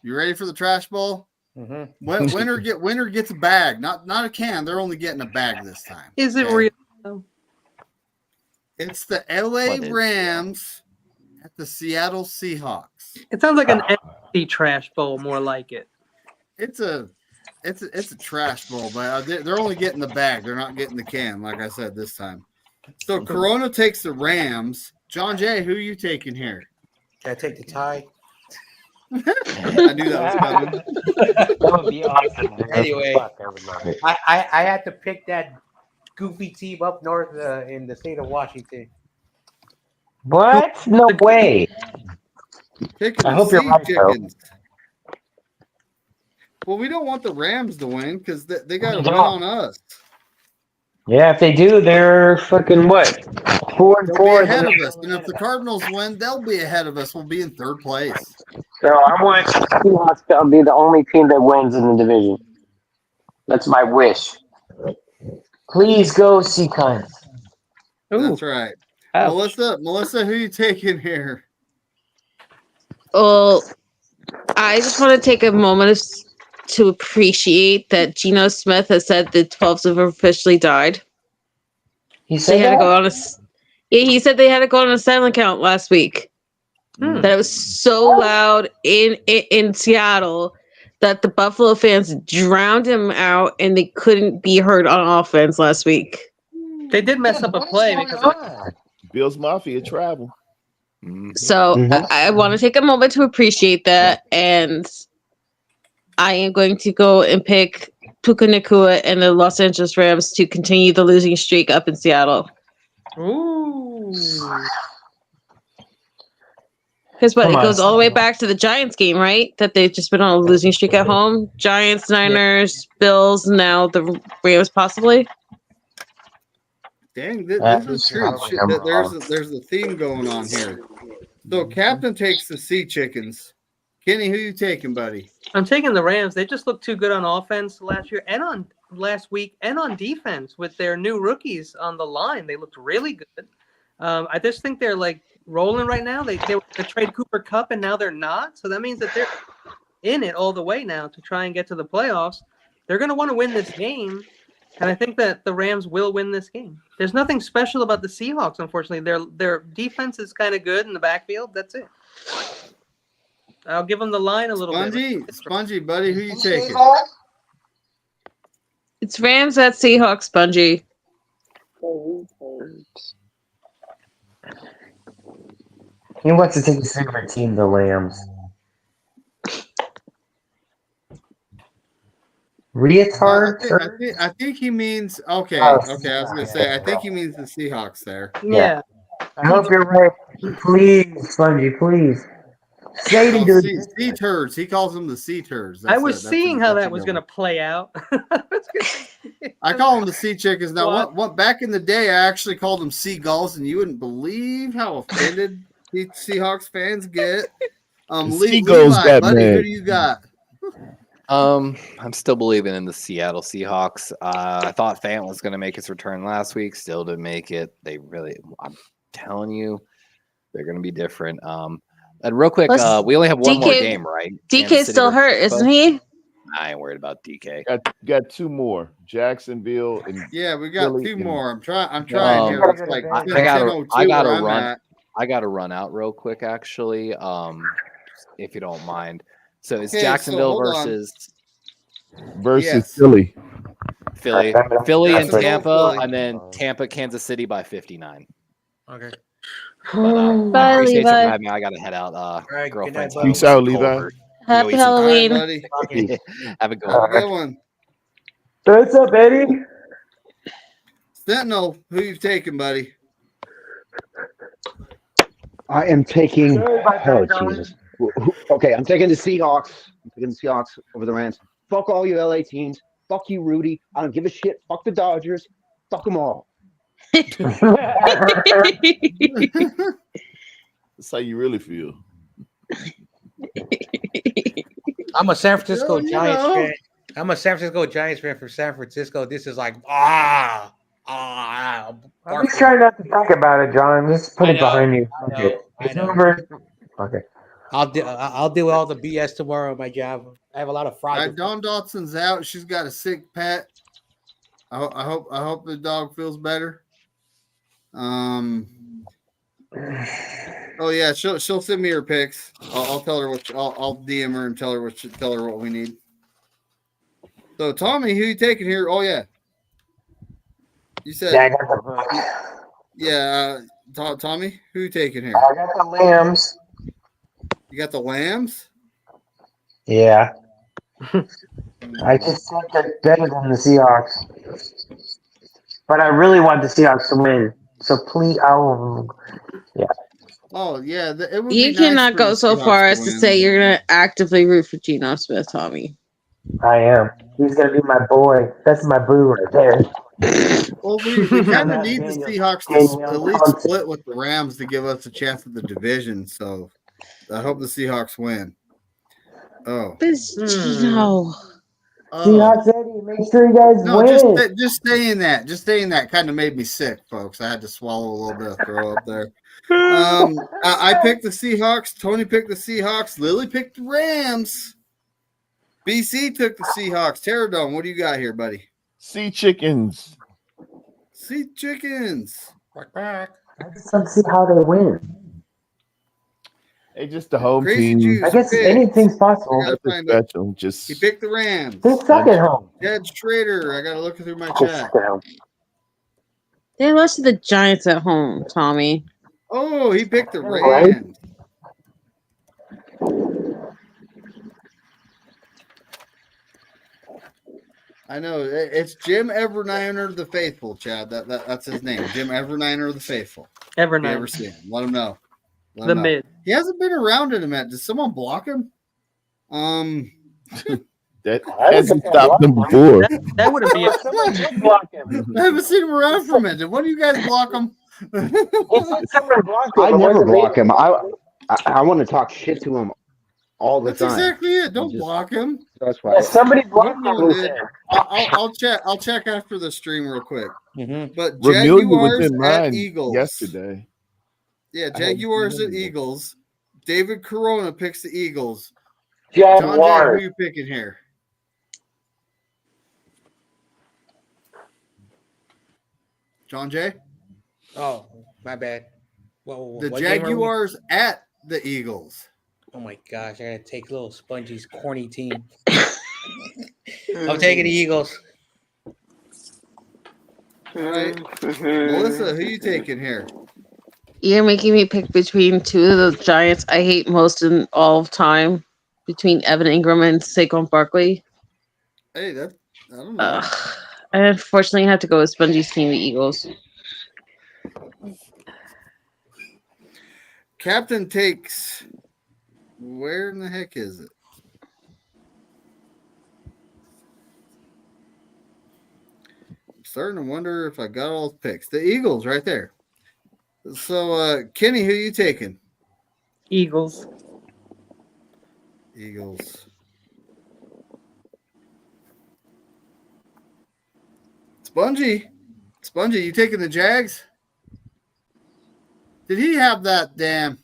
You ready for the trash ball? Mm-hmm. Winner gets a bag, not a can. They're only getting a bag this time. Is it Okay. real? It's the LA What is- Rams at the Seattle Seahawks. It sounds like an NFC trash bowl, more like it. It's a it's a trash bowl, but they're only getting the bag. They're not getting the can, like I said this time. So Corona takes the Rams. John Jay, who are you taking here? Can I take the tie? I knew that was coming. That would be awesome. Dude. Anyway. Fuck, I would love it. I had to pick that goofy team up north in the state of Washington. What? No way. Picking I the hope you're Sea right, though. Chickens. Well, we don't want the Rams to win because they got to We win don't. on us. Yeah, if they do, they're fucking what? 4 and They'll 4. be ahead of us, and if the Cardinals win, they'll be ahead of us. We'll be in third place. So I want the Seahawks to be the only team that wins in the division. That's my wish. Please go Seahawks. That's right. Ouch. Melissa, who you taking here? Well, I just want to take a moment to appreciate that Geno Smith has said the 12s have officially died. He They said had to that? go on he said they had to go on a silent count last week. That it was so loud in Seattle that the Buffalo fans drowned him out and they couldn't be heard on offense last week. They did mess up a play because Bills Mafia travel. So I want to take a moment to appreciate that, and I am going to go and pick Puka Nacua and the Los Angeles Rams to continue the losing streak up in Seattle. Ooh. Because Come it on. goes all the way back to the Giants game, right? That they've just been on a losing streak at home. Giants, Niners, Bills, now the Rams possibly. Dang, this That is is true. probably Shit, number there's a theme going on here. So Captain takes the Sea Chickens. Kenny, who you taking, buddy? I'm taking the Rams. They just looked too good on offense last year and on last week and on defense with their new rookies on the line. They looked really good. I just think they're like rolling right now. They were going to trade Cooper Kupp and now they're not. So that means that they're in it all the way now to try and get to the playoffs. They're going to want to win this game. And I think that the Rams will win this game. There's nothing special about the Seahawks, unfortunately. Their defense is kind of good in the backfield. That's it. I'll give them the line a little bit. Spongy, buddy, who you taking? It's Rams at Seahawks, Spongy. He wants to take his favorite team, the Lambs. Retard? I think he means okay. Oh, Okay, I was gonna say I think he means the Seahawks there. Yeah. I hope you're right. Please, Spongy, please. Sadie, Oh, dude. sea turds. He calls them the sea turds. I was seeing how that was going to play out. I call them the sea chickens. Now, what back in the day, I actually called them seagulls, and you wouldn't believe how offended the Seahawks fans get. Seagulls Levi, got buddy, mad. who do you got? I'm still believing in the Seattle Seahawks. I thought Fant was going to make his return last week. Still didn't make it. I'm telling you, they're going to be different. And real quick, we only have one more game, right? DK's still hurt, isn't he? I ain't worried about DK. Got two more. Jacksonville and Yeah, we got Philly two and- more. I'm trying here. It's like I 10:02 gotta where I'm run. at. I gotta run out real quick, actually. If you don't mind. So it's Okay, so Jacksonville hold on. versus Yes. Philly. Philly and Jacksonville, Tampa, Philly. and then Tampa, Kansas City by 59. Okay. But Bye, I appreciate you for Levi. having me. I gotta head out. right, Girlfriend's good night, Peace out, home. Levi. Culver. Happy Go eat some- All right, Halloween. buddy. Have a good Have a one. good one. What's up, Eddie? Sentinel, who you taking, buddy? I am taking. Bye, Oh, John. Jesus. Okay, I'm taking the Seahawks. I'm taking the Seahawks over the Rams. Fuck all you LA teams. Fuck you, Rudy. I don't give a shit. Fuck the Dodgers. Fuck them all. That's how you really feel. I'm a San Francisco Well, you Giants know. fan. I'm a San Francisco Giants fan from San Francisco. This is like I'm just trying not to think about it, John. Just put I it know, behind you. I Fuck know, it. I It's know. over. Okay. I'll do all the BS tomorrow at my job. I have a lot of All fraud. right, Dawn Dotson's out. She's got a sick pet. I hope the dog feels better. Oh yeah, she'll send me her pics. I'll tell her I'll DM her and tell her what we need. So Tommy, who you taking here? Oh yeah, you said Yeah, I got the book. yeah. Tommy, who you taking here? I got the Lambs. You got the Lambs. Yeah. I just think they're better than the Seahawks. But I really want the Seahawks to win. So please, yeah. Oh yeah, it would You be nice cannot for go the so Seahawks far to as to win. say you're gonna actively root for Geno Smith, Tommy. I am. He's gonna be my boy. That's my boo right there. Well, we kind of need the Seahawks to at least Thompson. split with the Rams to give us a chance at the division. So I hope the Seahawks win. Oh, It's Geno. Seahawks, Eddie, make sure you guys no, win. just saying that. Just saying that kind of made me sick, folks. I had to swallow a little bit of throw up there. I picked the Seahawks. Tony picked the Seahawks. Lily picked the Rams. BC took the Seahawks. Terradome, what do you got here, buddy? Sea chickens. Sea chickens. Back. I just want to see how they win. Hey, just the home Crazy team. Juice I guess picked. anything's possible. Nothing special. Just He picked the Rams. They suck at home. Jed Schrader. I got to look through my They chat. suck at home. They lost to the Giants at home, Tommy. Oh, he picked the Right? Rams. I know it's Jim Everniner the Faithful, Chad. That's his name, Jim Everniner the Faithful. If you ever Evernine. see him, let him know. Let The him know. mid. He hasn't been around in a minute. Did someone block him? that hasn't stopped them before. That wouldn't be it. Someone did block him. I haven't seen him around for a minute. Did one of you guys block him? He said someone blocked him. I but never wasn't me. block him. I want to talk shit to him all the That's time. exactly it. Don't block him. That's why. Yeah, somebody blocked No him. one He did. said. I'll check. I'll check after the stream real quick. Mm-hmm. But Remulia was Jaguars in at mine Eagles yesterday. Yeah, I had Jaguars at Remulia. Eagles. David Corona picks the Eagles. John Jay, who Jaguars. you picking here? John Jay? Oh, my bad. Whoa, The what game are we- Jaguars at the Eagles. Oh my gosh, I gotta take little Spongy's corny team. I'm taking the Eagles. All right. Melissa, who you taking here? You're making me pick between two of the Giants I hate most in all of time, between Evan Ingram and Saquon Barkley. Hey, I don't know. I unfortunately have to go with Spongy's team, the Eagles. Captain takes. Where in the heck is it? I'm starting to wonder if I got all the picks. The Eagles, right there. So, Kenny, who you taking? Eagles. Eagles. Spongy, you taking the Jags? Did he have that damn?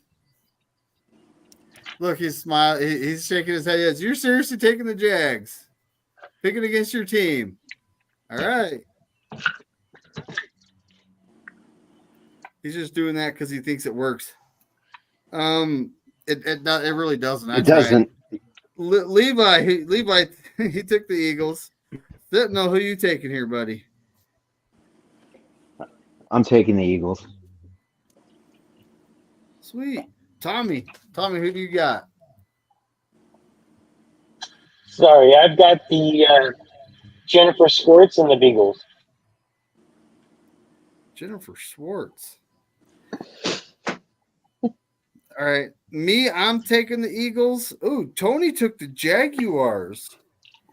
Look, he's smiling. He's shaking his head. Yes, you're seriously taking the Jags, picking against your team. All right. He's just doing that because he thinks it works. It really doesn't. It doesn't. Levi, he took the Eagles. No, who you taking here, buddy? I'm taking the Eagles. Sweet. Tommy, who do you got? Sorry, I've got the Jennifer Squirts and the Beagles. Jennifer Schwartz. All right. Me, I'm taking the Eagles. Oh, Tony took the Jaguars.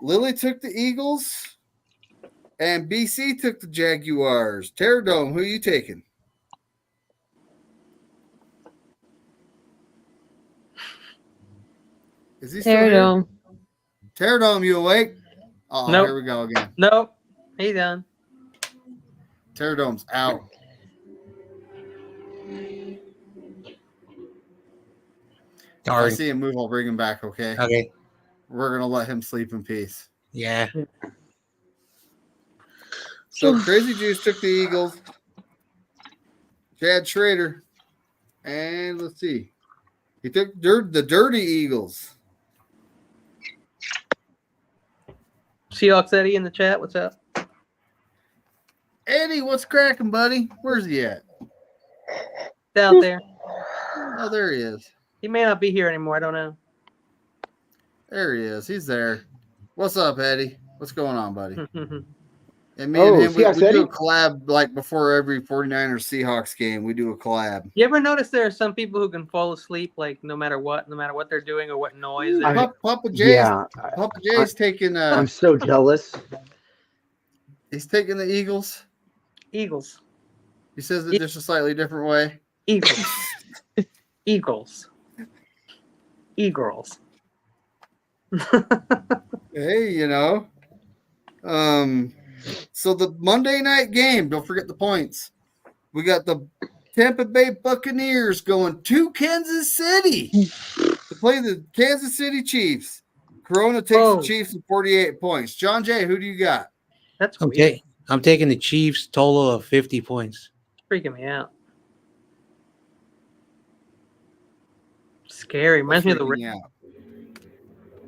Lily took the Eagles. And BC took the Jaguars. Terradome, who are you taking? Is he still here? Terradome. Terradome, you awake? Oh, Nope. Here we go again. Nope. He done. Terradome's out. If I Darn. see him move, I'll bring him back, okay? Okay. We're going to let him sleep in peace. Yeah. So Crazy Juice took the Eagles. Chad Schrader. And let's see. He took the Dirty Eagles. Seahawks Eddie in the chat. What's up? Eddie, what's cracking, buddy? Where's he at? Out there. Oh, there he is. He may not be here anymore. I don't know. There he is. He's there. What's up, Eddie? What's going on, buddy? And me Oh, and him, we Seahawks do a Eddie? collab like before every 49ers Seahawks game. We do a collab. You ever notice there are some people who can fall asleep like no matter what they're doing or what noise? they're doing? Papa Jay's, Yeah, Papa Jay's taking. I'm so jealous. He's taking the Eagles. Eagles. He says it just a slightly different way. Eagles. Eagles. Eagles. Hey, you know. So the Monday night game, don't forget the points. We got the Tampa Bay Buccaneers going to Kansas City to play the Kansas City Chiefs. Corona takes the Chiefs with 48 points. John Jay, who do you got? That's Okay, I'm taking the Chiefs total of 50 points. freaking me out. Scary. Reminds me of the Freaking out.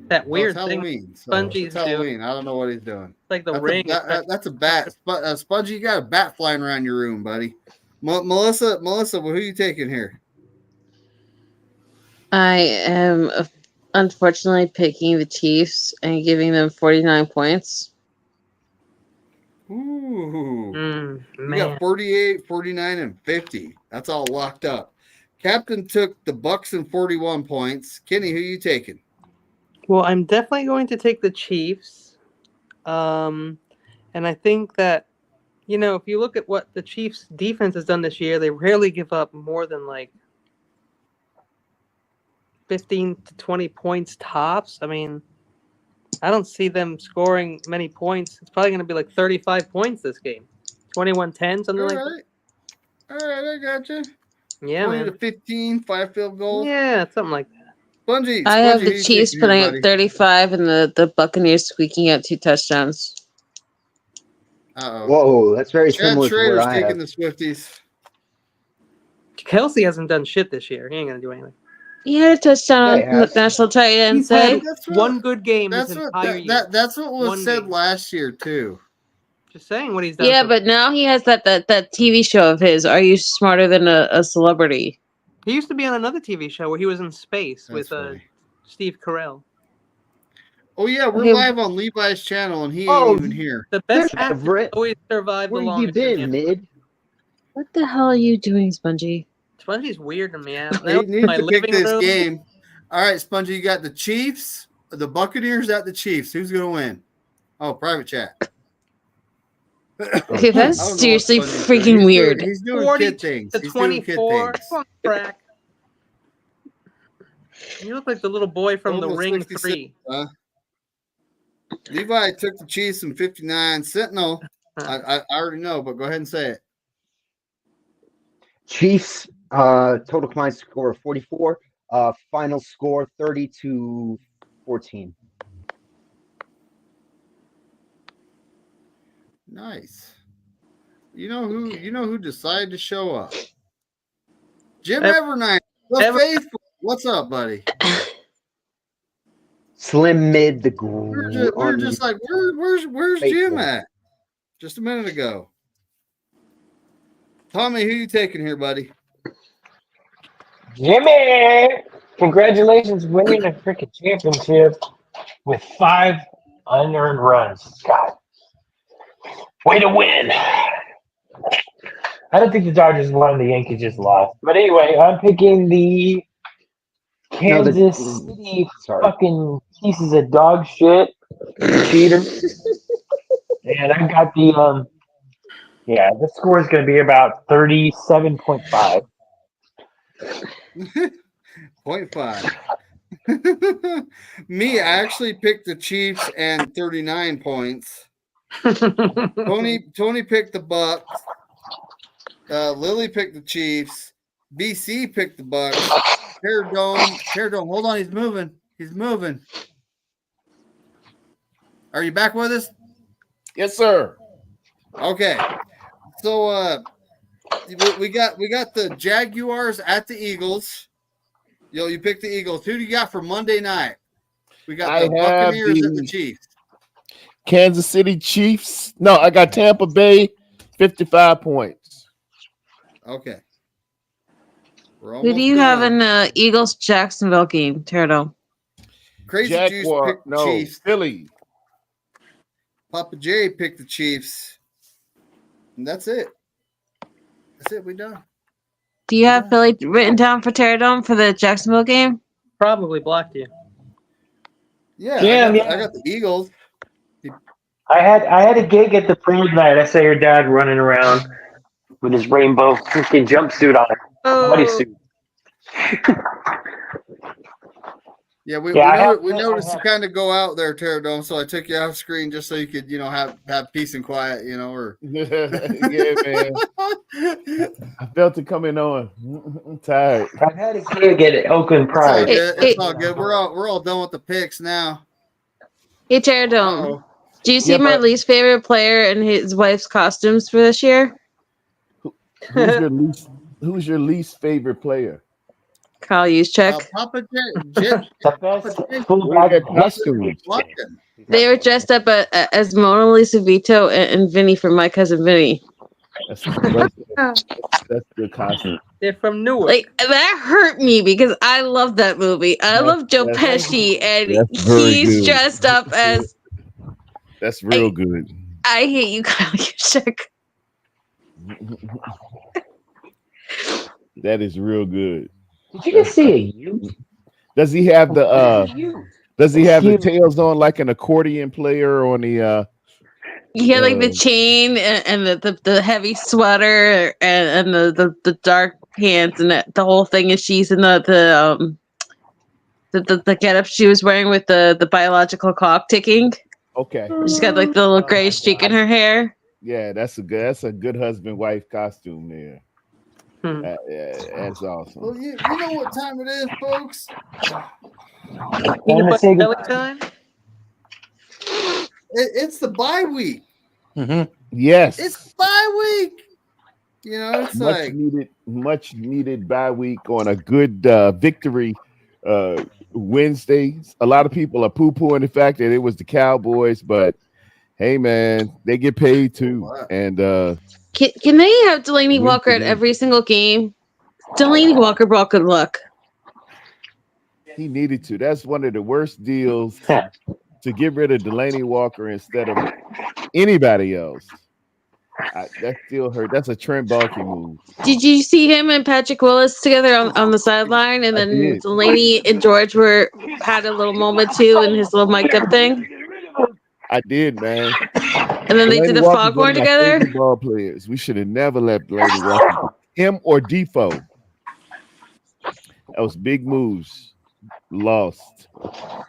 that Well, weird it's thing Halloween. So Spongy's it's Halloween. doing. I don't know what he's doing. Like the That's ring. That's a bat. Spongy, you got a bat flying around your room, buddy. Melissa, well, who are you taking here? I am unfortunately picking the Chiefs and giving them 49 points. Ooh. We man. got 48, 49, and 50. That's all locked up. Captain took the Bucks and 41 points. Kenny, who you taking? Well, I'm definitely going to take the Chiefs. And I think that, you know, if you look at what the Chiefs defense has done this year, they rarely give up more than like 15 to 20 points tops. I mean, I don't see them scoring many points. It's probably going to be like 35 points this game. 21-10, something like that. All right, I got you. Yeah, 20 man. to 15, 5 field goals. Yeah, something like that. Spongy, I have who the you Chiefs taking here, putting up 35 and the Buccaneers squeaking out 2 touchdowns. Uh-oh. Whoa, that's very Chad similar to what Schrader's I taking have. the Swifties. Kelsey hasn't done shit this year. He ain't going to do anything. He had a touchdown Yeah, he on has. National Tight End He's had Day. one good game this That's what entire year. that's what was One said game. last year too. Just saying what he's done. Yeah, so but now he has that TV show of his. Are you smarter than a celebrity? he used to be on another TV show where he was in space That's with funny. Steve Carell. Oh yeah, we're Okay. live on Levi's channel and he Oh, ain't even here. The best There's actors Everett. always survive the Where you longest. been, mid? What the hell are you doing, Spongy? Spongy's weirding me out. He Now needs my to pick living this room. game. All right, Spongy, you got the Chiefs, the Buccaneers at the Chiefs. Who's gonna win? Oh, private chat. Okay, I that's don't know what seriously Spongy's doing. freaking weird. He's doing 40 kid things. to He's doing kid 24. things. Come on, crack. You look like the little boy from The Almost Ring 66, 3. huh? Levi took the Chiefs in 59. Sentinel, I already know, but go ahead and say it. Chiefs, total combined score of 44. Final score 30-14. Nice. You know who decided to show up? Jim Ev- Evernight, the faithful. What's up, buddy? Slim mid the We were just like, where's Jim at? Just a minute ago. Tommy, who you taking here, buddy? Jimmy, congratulations winning a freaking championship with 5 unearned runs. God, way to win. I don't think the Dodgers won, the Yankees just lost. But anyway, I'm picking the Kansas City fucking pieces of dog shit, cheaters. And I got the the score is going to be about 37.5. 0.5. Me, I actually picked the Chiefs and 39 points. Tony picked the Bucks. Lily picked the Chiefs. BC picked the Bucks. Teardome. Hold on, he's moving. Are you back with us? Yes, sir. Okay. So we got the Jaguars at the Eagles. You picked the Eagles. Who do you got for Monday night? We got the Buccaneers at the Chiefs. Kansas City Chiefs. No, I got Tampa Bay, 55 points. Okay. We're Who do almost you have done. in the Eagles Jacksonville game, Pterodome? Crazy Juice picked the Chiefs. Philly. Papa J picked the Chiefs. And that's it. That's it. We done. Do you have Philly written down for Pterodome for the Jacksonville game? Probably blocked you. Yeah, Jam, I got the Eagles. I had a gig at the prom night. I saw your dad running around with his rainbow freaking jumpsuit on, bodysuit. Yeah, we Yeah, noticed you kind of go out there, Pterodome, so I took you off screen just so you could, have peace and quiet, or Yeah, man. I felt it coming on. I'm tired. I've had a gig at Oakland It's all Pride. good. It's all good. We're all done with the picks now. Hey, Pterodome. Uh-oh. Do you see my least favorite player and his wife's costumes for this year? Who's your least favorite player? Kyle Juszczyk. Papa J. They were dressed up as Mona Lisa Vito and Vinny from My Cousin Vinny. That's good costume. They're from Newark. Like that hurt me because I love that movie. I love Joe Pesci, and he's good. dressed up as. That's real good. I hate you, Kyle Juszczyk. That is real good. Did you just see a you? Does he have the tails on like an accordion player on the He had like the chain and the heavy sweater and the dark pants and the whole thing, and she's in the getup she was wearing with the biological clock ticking. Okay. She's got like the little gray streak in her hair. Yeah, that's a good husband wife costume there. That's awesome. Well, you know what time it is, folks. Peanut butter jelly time. It's the bye week. Mm-hmm. Yes, it's bye week. It's much needed bye week on a good victory Wednesday. A lot of people are poo-pooing the fact that it was the Cowboys, but hey, man, they get paid too, and. Can they have Delaney Walker at every single game? Delaney Walker brought good luck. He needed to. That's one of the worst deals to get rid of Delaney Walker instead of anybody else. That still hurt. That's a Trent Baalke move. Did you see him and Patrick Willis together on the sideline? And then Delaney and George had a little moment too in his little mic'd up thing? I did, man. And then they did a foghorn together. Ball players. We should have never let Delaney Walker. Him or Defoe. That was big moves. Lost. All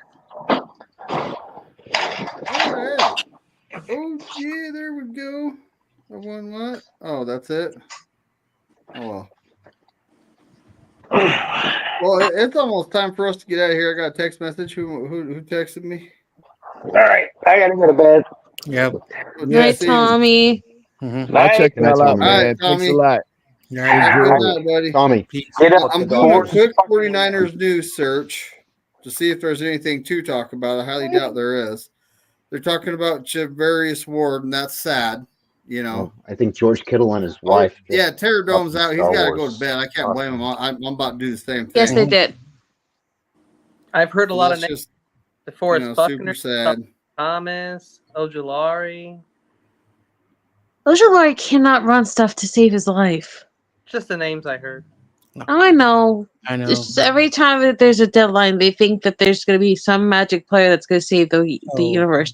right. Oh yeah, there we go. I won what? Oh, that's it. Oh well, it's almost time for us to get out of here. I got a text message. Who texted me? All right, I gotta go to bed. Yep. Night, Tommy. Mm-hmm. I'll check it out, man. Right, Thanks a lot. Have a good night, buddy. Tommy. I'm doing a quick 49ers news search to see if there's anything to talk about. I highly doubt there is. They're talking about Javarius Ward, and that's sad. I think George Kittle and his wife. Yeah, Pteradome's out. He's got to go to bed. I can't blame him. I'm about to do the same thing. Yes, they did. I've heard a lot of names. DeForest Buckner, super sad. Thomas, Ojulari. Ojulari cannot run stuff to save his life. Just the names I heard. I know. Just every time that there's a deadline, they think that there's going to be some magic player that's going to save the universe.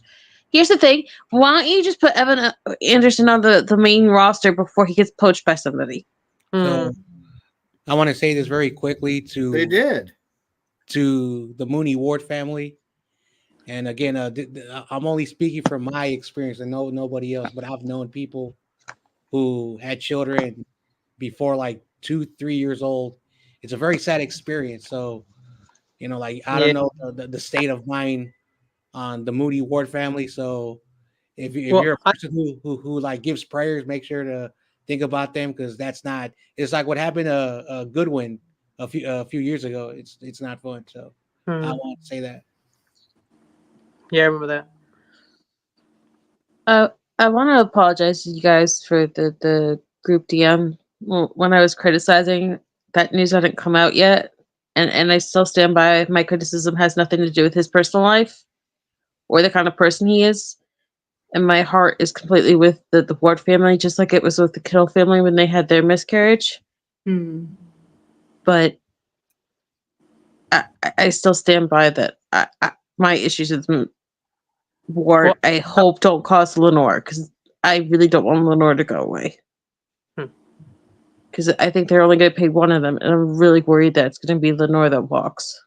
Here's the thing. Why don't you just put Evan Anderson on the main roster before he gets poached by somebody? So, I want to say this very quickly to the Mooney Ward family. And again, I'm only speaking from my experience and nobody else, but I've known people who had children before like 2-3 years old. It's a very sad experience. So, I don't know the state of mind on the Mooney Ward family. So if you're a person who like gives prayers, make sure to think about them, because it's like what happened to Goodwin a few years ago. It's not fun. So I want to say that. Yeah, I remember that. I want to apologize to you guys for the group DM when I was criticizing that news hadn't come out yet, and I still stand by my criticism has nothing to do with his personal life or the kind of person he is, and my heart is completely with the Ward family, just like it was with the Kittle family when they had their miscarriage. But I still stand by that. My issues with Ward, Well, I hope don't cause Lenore, because I really don't want Lenore to go away. Because I think they're only going to pay one of them, and I'm really worried that it's going to be Lenore that walks.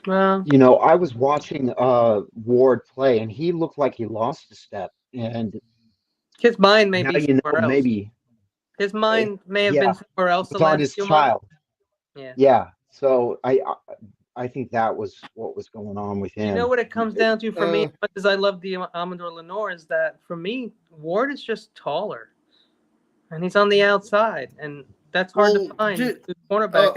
Well, You know, I was watching Ward play, and he looked like he lost a step. And his mind may now be you know somewhere else. maybe, His mind may have yeah, been somewhere else the it's on last his few months. child. Yeah. Yeah, so I think that was what was going on with You know him. what it comes down to for me, as much as I love the Amador Lenore, is that for me, Ward is just taller. And he's on the outside. And that's hard to find. The cornerback.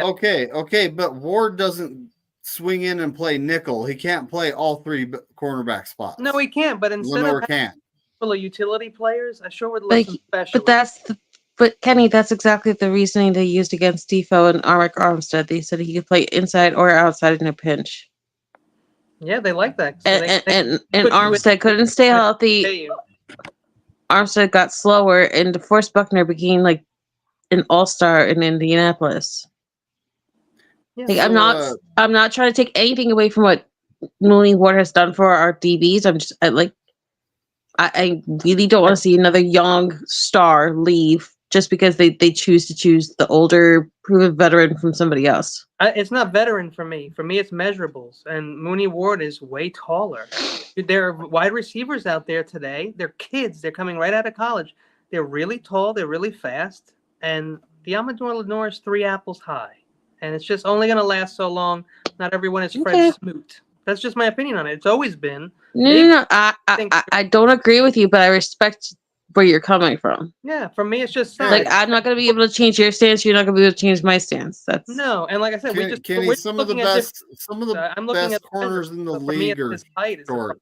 Okay, but Ward doesn't swing in and play nickel. He can't play all three cornerback spots. No, he can't. But instead Lenore of can't. full of utility players, I sure would love some specialists. But Kenny, that's exactly the reasoning they used against Defoe and Armick Armstead. They said he could play inside or outside in a pinch. Yeah, they like that. So And Armstead couldn't stay healthy. Armstead got slower, and DeForest Buckner became like an all-star in Indianapolis. Yeah, like I'm not trying to take anything away from what Mooney Ward has done for our DBs. I really don't want to see another young star leave just because they choose the older proven veteran from somebody else. It's not veteran for me. For me, it's measurables. And Mooney Ward is way taller. There are wide receivers out there today. They're kids. They're coming right out of college. They're really tall. They're really fast. And the Amador Lenore is 3 apples high. And it's just only going to last so long. Not everyone is Fred Smoot. That's just my opinion on it. It's always been. No. I don't agree with you, but I respect where you're coming from. Yeah, for me, it's just like I'm not going to be able to change your stance. You're not going to be able to change my stance. That's no. And like I said, Kenny, some of the best corners in the league are short.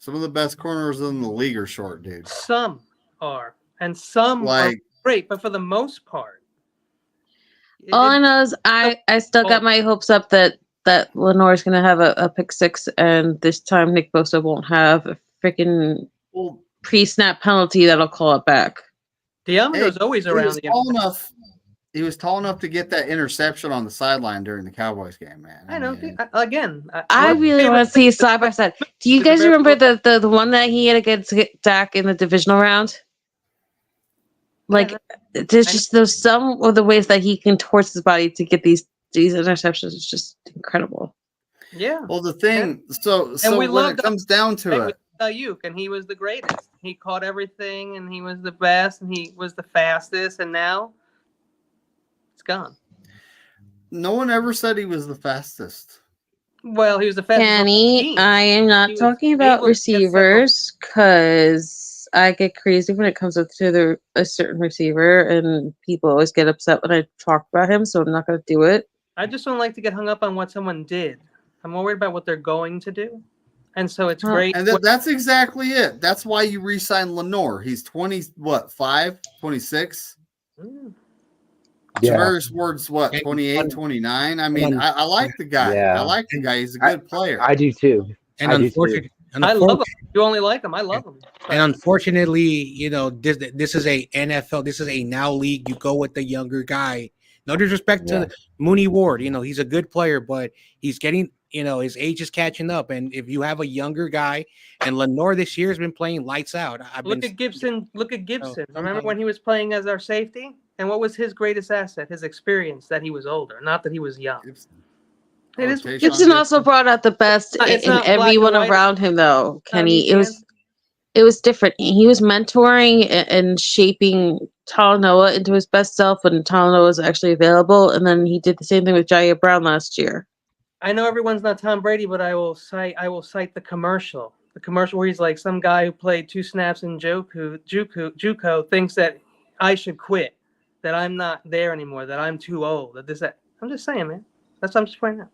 Some of the best corners in the league are short, dude. Some are, and some are great, but for the most part, all I know is I still got my hopes up that Lenore's going to have a pick 6, and this time Nick Bosa won't have a freaking pre-snap penalty that'll call it back. Diamedo's always around. He was tall enough to get that interception on the sideline during the Cowboys game, man. I know. Again, I really want to see side by side. Do you guys remember the one that he had against Dak in the divisional round? Like, there's some of the ways that he contorts his body to get these interceptions. It's just incredible. Yeah. Well, the thing, so when it comes down to it, Ayuk, and he was the greatest. He caught everything, and he was the best, and he was the fastest, and now it's gone. No one ever said he was the fastest. Well, he was the fastest. Kenny, I am not talking about receivers because I get crazy when it comes up to a certain receiver, and people always get upset when I talk about him, so I'm not going to do it. I just don't like to get hung up on what someone did. I'm more worried about what they're going to do. And so it's great. And that's exactly it. That's why you re-sign Lenore. He's 26? Javarius Ward's 28, 29? I mean, I like the guy. Yeah. I like the guy. He's a good player. I do too. And unfortunately, I love him. You only like him. I love him. And unfortunately, this is a NFL. This is a now league. You go with the younger guy. No disrespect to Mooney Ward. He's a good player, but he's getting, his age is catching up. And if you have a younger guy, and Lenore this year has been playing lights out. Look at Gibson. Remember when he was playing as our safety? And what was his greatest asset? His experience, that he was older, not that he was young. Gibson also brought out the best in everyone around him, though, Kenny. It was different. He was mentoring and shaping Talanoa into his best self when Talanoa was actually available, and then he did the same thing with Jair Brown last year. I know everyone's not Tom Brady, but I will cite the commercial. The commercial where he's like, some guy who played 2 snaps in JUCO thinks that I should quit, that I'm not there anymore, that I'm too old, that. I'm just saying, man. That's what I'm just pointing out.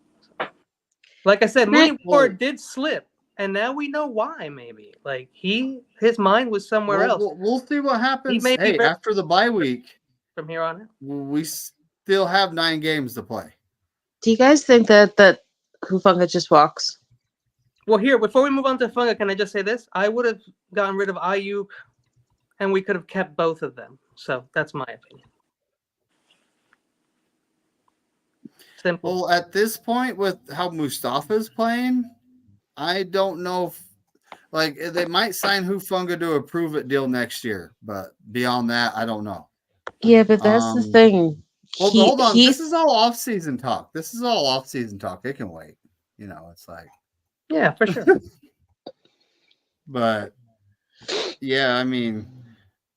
Like I said, Mooney Ward did slip, and now we know why. Maybe like his mind was somewhere else. We'll see what happens. may be Hey, very- after the bye week, From here on in. we still have 9 games to play. Do you guys think that Hufanga just walks? Well, here before we move on to Funga, can I just say this? I would have gotten rid of Ayuk, and we could have kept both of them. So that's my opinion. Simple. Well, at this point, with how Mustafa's playing, I don't know if like they might sign Hufanga to a prove it deal next year, but beyond that, I don't know. Yeah, but that's the thing. Well, hold on. This is all off-season talk. It can wait. You know, it's like yeah, for sure. But yeah, I mean,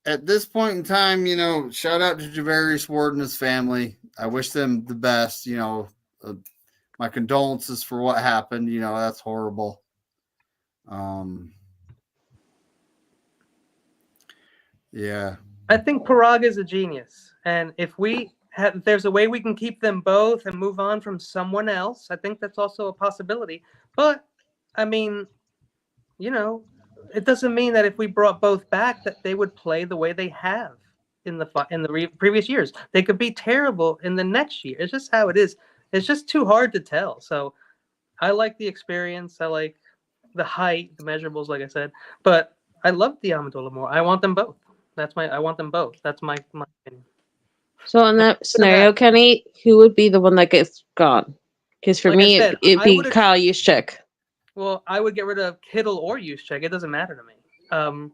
at this point in time, you know, shout out to Javarius Ward and his family. I wish them the best. You know, my condolences for what happened. You know, that's horrible. Yeah. I think Parag is a genius, and if there's a way we can keep them both and move on from someone else, I think that's also a possibility. But I mean, you know, it doesn't mean that if we brought both back that they would play the way they have in the previous years. They could be terrible in the next year. It's just how it is. It's just too hard to tell. So I like the experience. I like the height, the measurables, like I said. But I love Amendola more. I want them both. I want them both. That's my opinion. So in that scenario, Kenny, who would be the one that gets gone? Because for Like I me, said, it'd I be would've- Kyle Juszczyk. Well, I would get rid of Kittle or Juszczyk. It doesn't matter to me.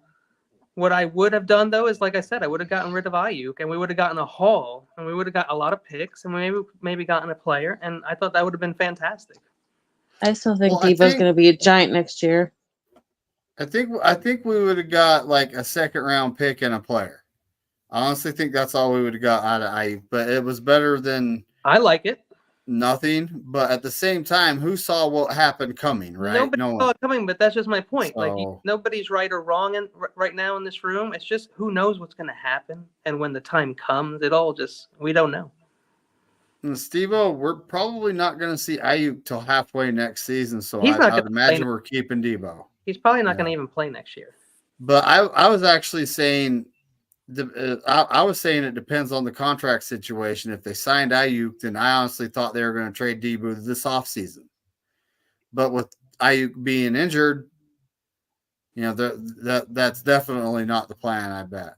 What I would have done, though, is like I said, I would have gotten rid of Ayuk, and we would have gotten a haul, and we would have got a lot of picks, and we maybe gotten a player, and I thought that would have been fantastic. I still think Well, I Debo's think- going to be a giant next year. I think we would have got like a second round pick and a player. I honestly think that's all we would have got out of Ayuk, but it was better than I like it. nothing. But at the same time, who saw what happened coming, right? Nobody No one. saw it coming, but that's just my point. So- Nobody's right or wrong right now in this room. It's just who knows what's going to happen, and when the time comes, we don't know. And Steve-O, we're probably not going to see Ayuk till halfway next season, so He's not I'd gonna imagine play. we're keeping Debo. He's probably not going to even play next year. But I was actually saying I was saying it depends on the contract situation. If they signed Ayuk, then I honestly thought they were going to trade Debo this offseason. But with Ayuk being injured, you know, that's definitely not the plan, I bet.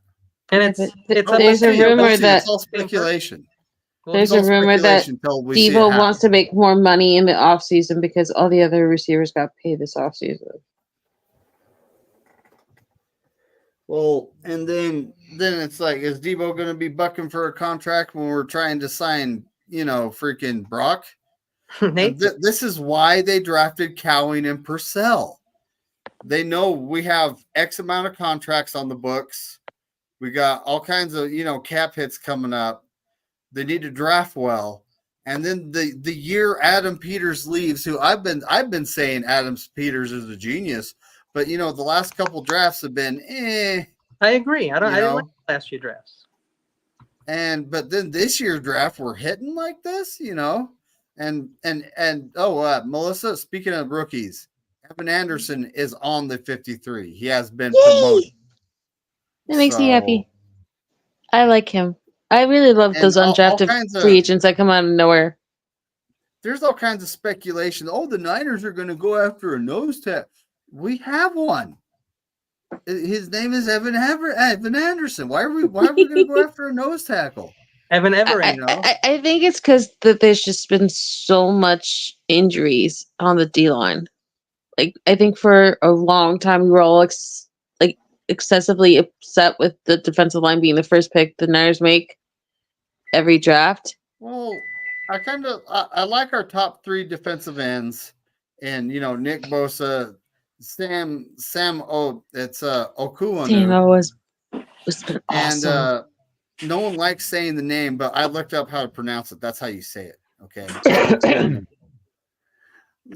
And it's There's a rumor that it's all speculation. there's It's a all rumor that speculation till we see it Debo happen. wants to make more money in the offseason because all the other receivers got paid this offseason. Well, and then it's like, is Debo going to be bucking for a contract when we're trying to sign, you know, freaking Brock? This is why they drafted Cowing and Purcell. They know we have X amount of contracts on the books. We got all kinds of, you know, cap hits coming up. They need to draft well. And then the year Adam Peters leaves, who I've been saying Adam Peters is a genius, but you know, the last couple drafts have been I agree. I didn't know? like the last few drafts. But then this year's draft we're hitting like this, you know. And Melissa, speaking of rookies, Evan Anderson is on the 53. He has been promoted. That makes me happy. I like him. I really love those And all undrafted kinds of- free agents that come out of nowhere. There's all kinds of speculation. Oh, the Niners are going to go after a nose tackle. We have one. His name is Evan Anderson. Why are we going to go after a nose tackle? Evan Everett. I think it's because there's just been so much injuries on the D line. Like I think for a long time we were all excessively upset with the defensive line being the first pick the Niners make every draft. Well, I like our top 3 defensive ends, and you know, Nick Bosa, Sam Okuonu. Sam was been awesome. And no one likes saying the name, but I looked up how to pronounce it. That's how you say it. Okay.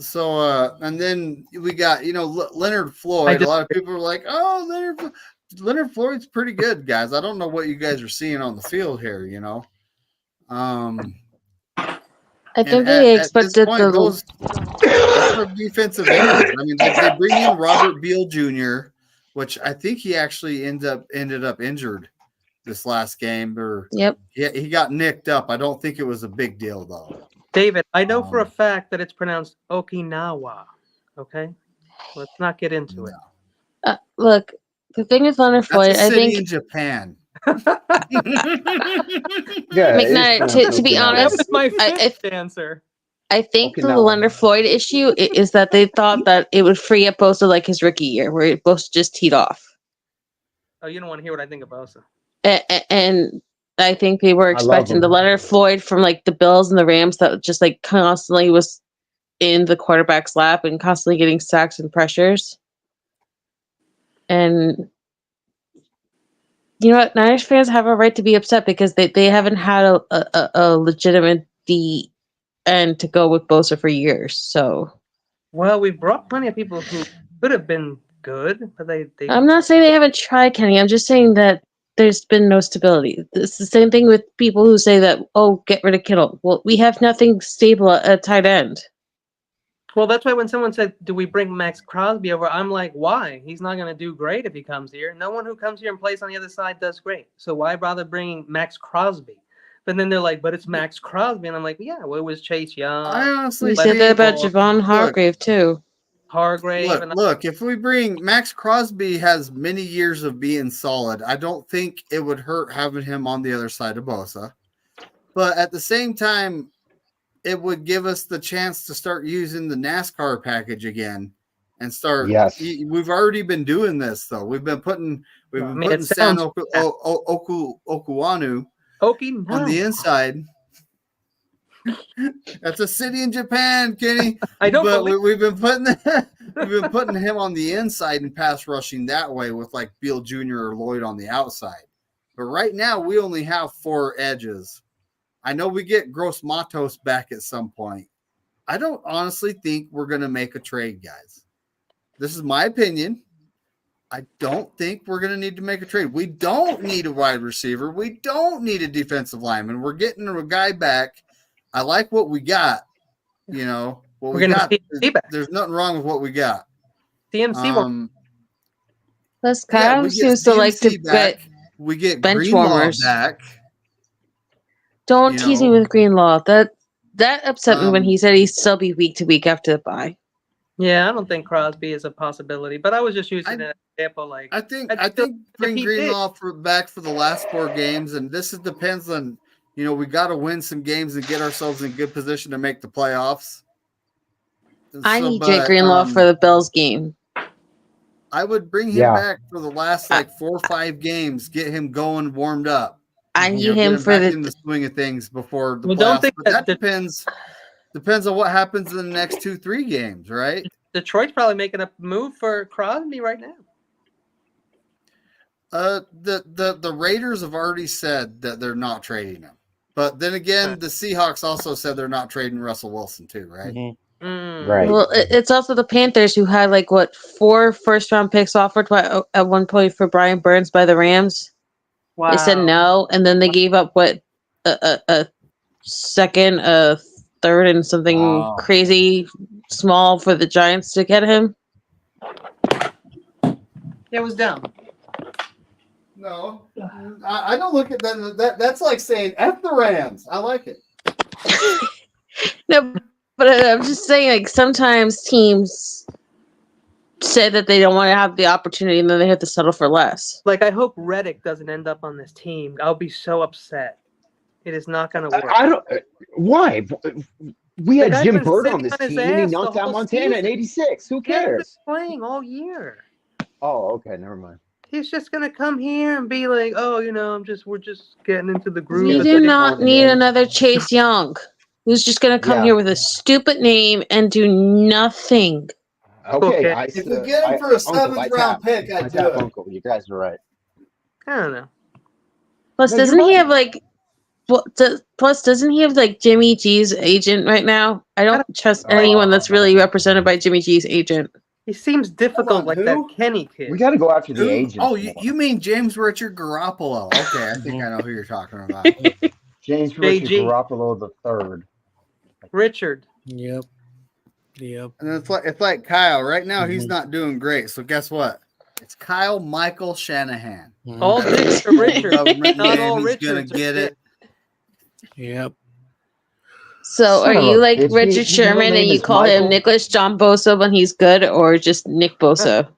So, and then we got, you know, Leonard Floyd. A lot of people are like, oh, Leonard Floyd's pretty good, guys. I don't know what you guys are seeing on the field here, you know. I think And they at this expected point, the. those are defensive ends. I mean, they bring in Robert Beal Jr., which I think he actually ended up injured this last game, or Yep. he got nicked up. I don't think it was a big deal though. David, I know for a fact that it's pronounced Okinawa. Okay, let's not get into it. Look, the thing with Leonard That's Floyd, a I city think. in Japan. Yeah, McKnight, to be That honest, was my fifth answer. I think the Okinawa. Leonard Floyd issue is that they thought that it would free up Bosa like his rookie year, where Bosa just teed off. Oh, you don't want to hear what I think of Bosa. And I think they were I love expecting him. the Leonard Floyd from like the Bills and the Rams that just like constantly was in the quarterback's lap and constantly getting sacks and pressures. And you know what? Niners fans have a right to be upset because they haven't had a legitimate D end to go with Bosa for years. So Well, we brought plenty of people who could have been good, but they I'm not saying they haven't tried, Kenny. I'm just saying that there's been no stability. It's the same thing with people who say that, oh, get rid of Kittle. Well, we have nothing stable at tight end. Well, that's why when someone said, "Do we bring Max Crosby over?" I'm like, "Why? He's not going to do great if he comes here. No one who comes here and plays on the other side does great. So why bother bringing Max Crosby?" But then they're like, "But it's Max Crosby," and I'm like, "Yeah, well, it was Chase Young, I honestly We said that about Javon look, Hargrave too. Hargrave, and Look, if we bring Max Crosby has many years of being solid, I don't think it would hurt having him on the other side of Bosa. But at the same time, it would give us the chance to start using the NASCAR package again and start. Yes. We've already been doing this though. We've been putting it San sounds Okuwanu Okinawa. on the inside. That's a city in Japan, Kenny. I don't But believe- we've been putting him on the inside and pass rushing that way with like Beal Jr. or Lloyd on the outside. But right now we only have 4 edges. I know we get Gross Matos back at some point. I don't honestly think we're going to make a trade, guys. This is my opinion. I don't think we're going to need to make a trade. We don't need a wide receiver. We don't need a defensive lineman. We're getting a guy back. I like what we got. You know, what We're we gonna got. see back. There's nothing wrong with what we got. CMC won't. Plus, Yeah, Kyle we get seems to like to CMC back. get We get bench Greenlaw warmers. back. Don't you tease know. me with Greenlaw. That upset me when Um, he said he'd still be week to week after the bye. Yeah, I don't think Crosby is a possibility, but I was just using an example. Like I think if bring he Greenlaw back for the last 4 games, and this depends on, you know, we got to win some games and get ourselves in good position to make the playoffs. I So, need Jake but, Greenlaw for the Bills game. I would bring him Yeah. back for the last like 4 or 5 games, get him going, warmed up. I You need know, get him for back the. in the swing of things before the Well, playoffs. don't think But that that depends on what happens in the next 2-3 games, right? Detroit's probably making a move for Crosby right now. The Raiders have already said that they're not trading him. But then again, the Seahawks also said they're not trading Russell Wilson too, right? Mm. Right. Well, it's also the Panthers who had like what 4 first-round picks offered at one point for Brian Burns by the Rams. Wow. They said no, and then they gave up what a second, a third, and something Wow. crazy small for the Giants to get him. It was down. No, I don't look at that. That's like saying F the Rams. I like it. No, but I'm just saying, like sometimes teams say that they don't want to have the opportunity, and then they have to settle for less. Like I hope Reddick doesn't end up on this team. I'll be so upset. It is not going to work. I don't. Why? We The had guy's Jim been Bird sitting on this on his team, and he ass the knocked out whole Montana in season. '86. Who He hasn't been cares? playing all year. Oh, okay, never mind. He's just gonna come here and be like, "Oh, you know, we're just getting into the groove." We of do the not need another Chase Young, who's just going to come Yeah. here with a stupid name and do nothing. Okay, Okay. If we get him for a Uncle, 7th round pick, I I'd do tap it. Uncle. You guys are right. I don't know. Plus, No, you're doesn't he right. have like? Plus, doesn't he have like Jimmy G's agent right now? I don't trust anyone that's really represented by Jimmy G's agent. He seems difficult, on, like who? that Kenny kid. We got to go after the Who? agents. Oh, more. you mean James Richard Garoppolo? Okay, I think I know who you're talking about. James Richard JG. Garoppolo the third. Richard. Yep. And it's like Kyle. Right now, he's not doing great. So guess what? It's Kyle Michael Shanahan. All dicks for Richard. Government Not name, all he's gonna Richards are get it. Yep. So Son are of you a like bitch. Richard His middle Sherman and name you is call him Michael? Nicholas John Bosa when he's good, or just Nick Bosa?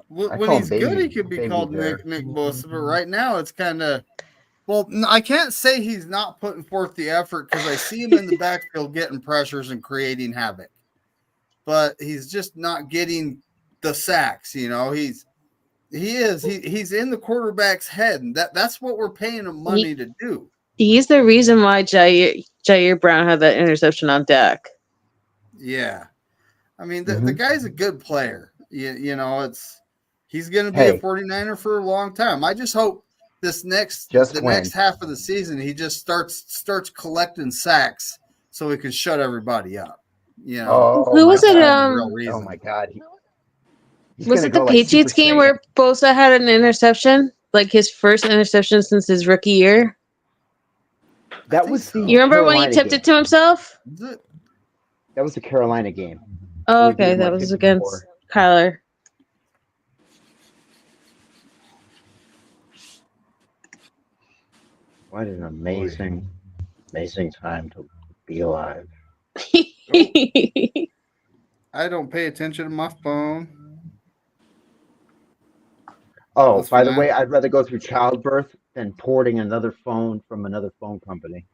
When call he's him good, Baby- he could be Baby called Bear. Nick Bosa. But right now, it's kind of I can't say he's not putting forth the effort because I see him in the backfield getting pressures and creating havoc. But he's just not getting the sacks. You know, he's in the quarterback's head, and that's what we're paying him money to do. He's the reason why Jair Brown had that interception on Dak. Yeah, I mean the guy's a good player. You know, he's going to be Hey. a 49er for a long time. I just hope the next half of the season he just starts collecting sacks so he can shut everybody up. You know, Who was it? Oh my God. Was it the Patriots game where Bosa had an interception? Like his first interception since his rookie year? That was the You remember when he Carolina tipped game. it to himself? That was the Carolina game. Oh, We beat okay. him That like was 54. against Kyler. What an amazing time to be alive. I don't pay attention to my phone. Oh, That's by the fine. way, I'd rather go through childbirth than porting another phone from another phone company.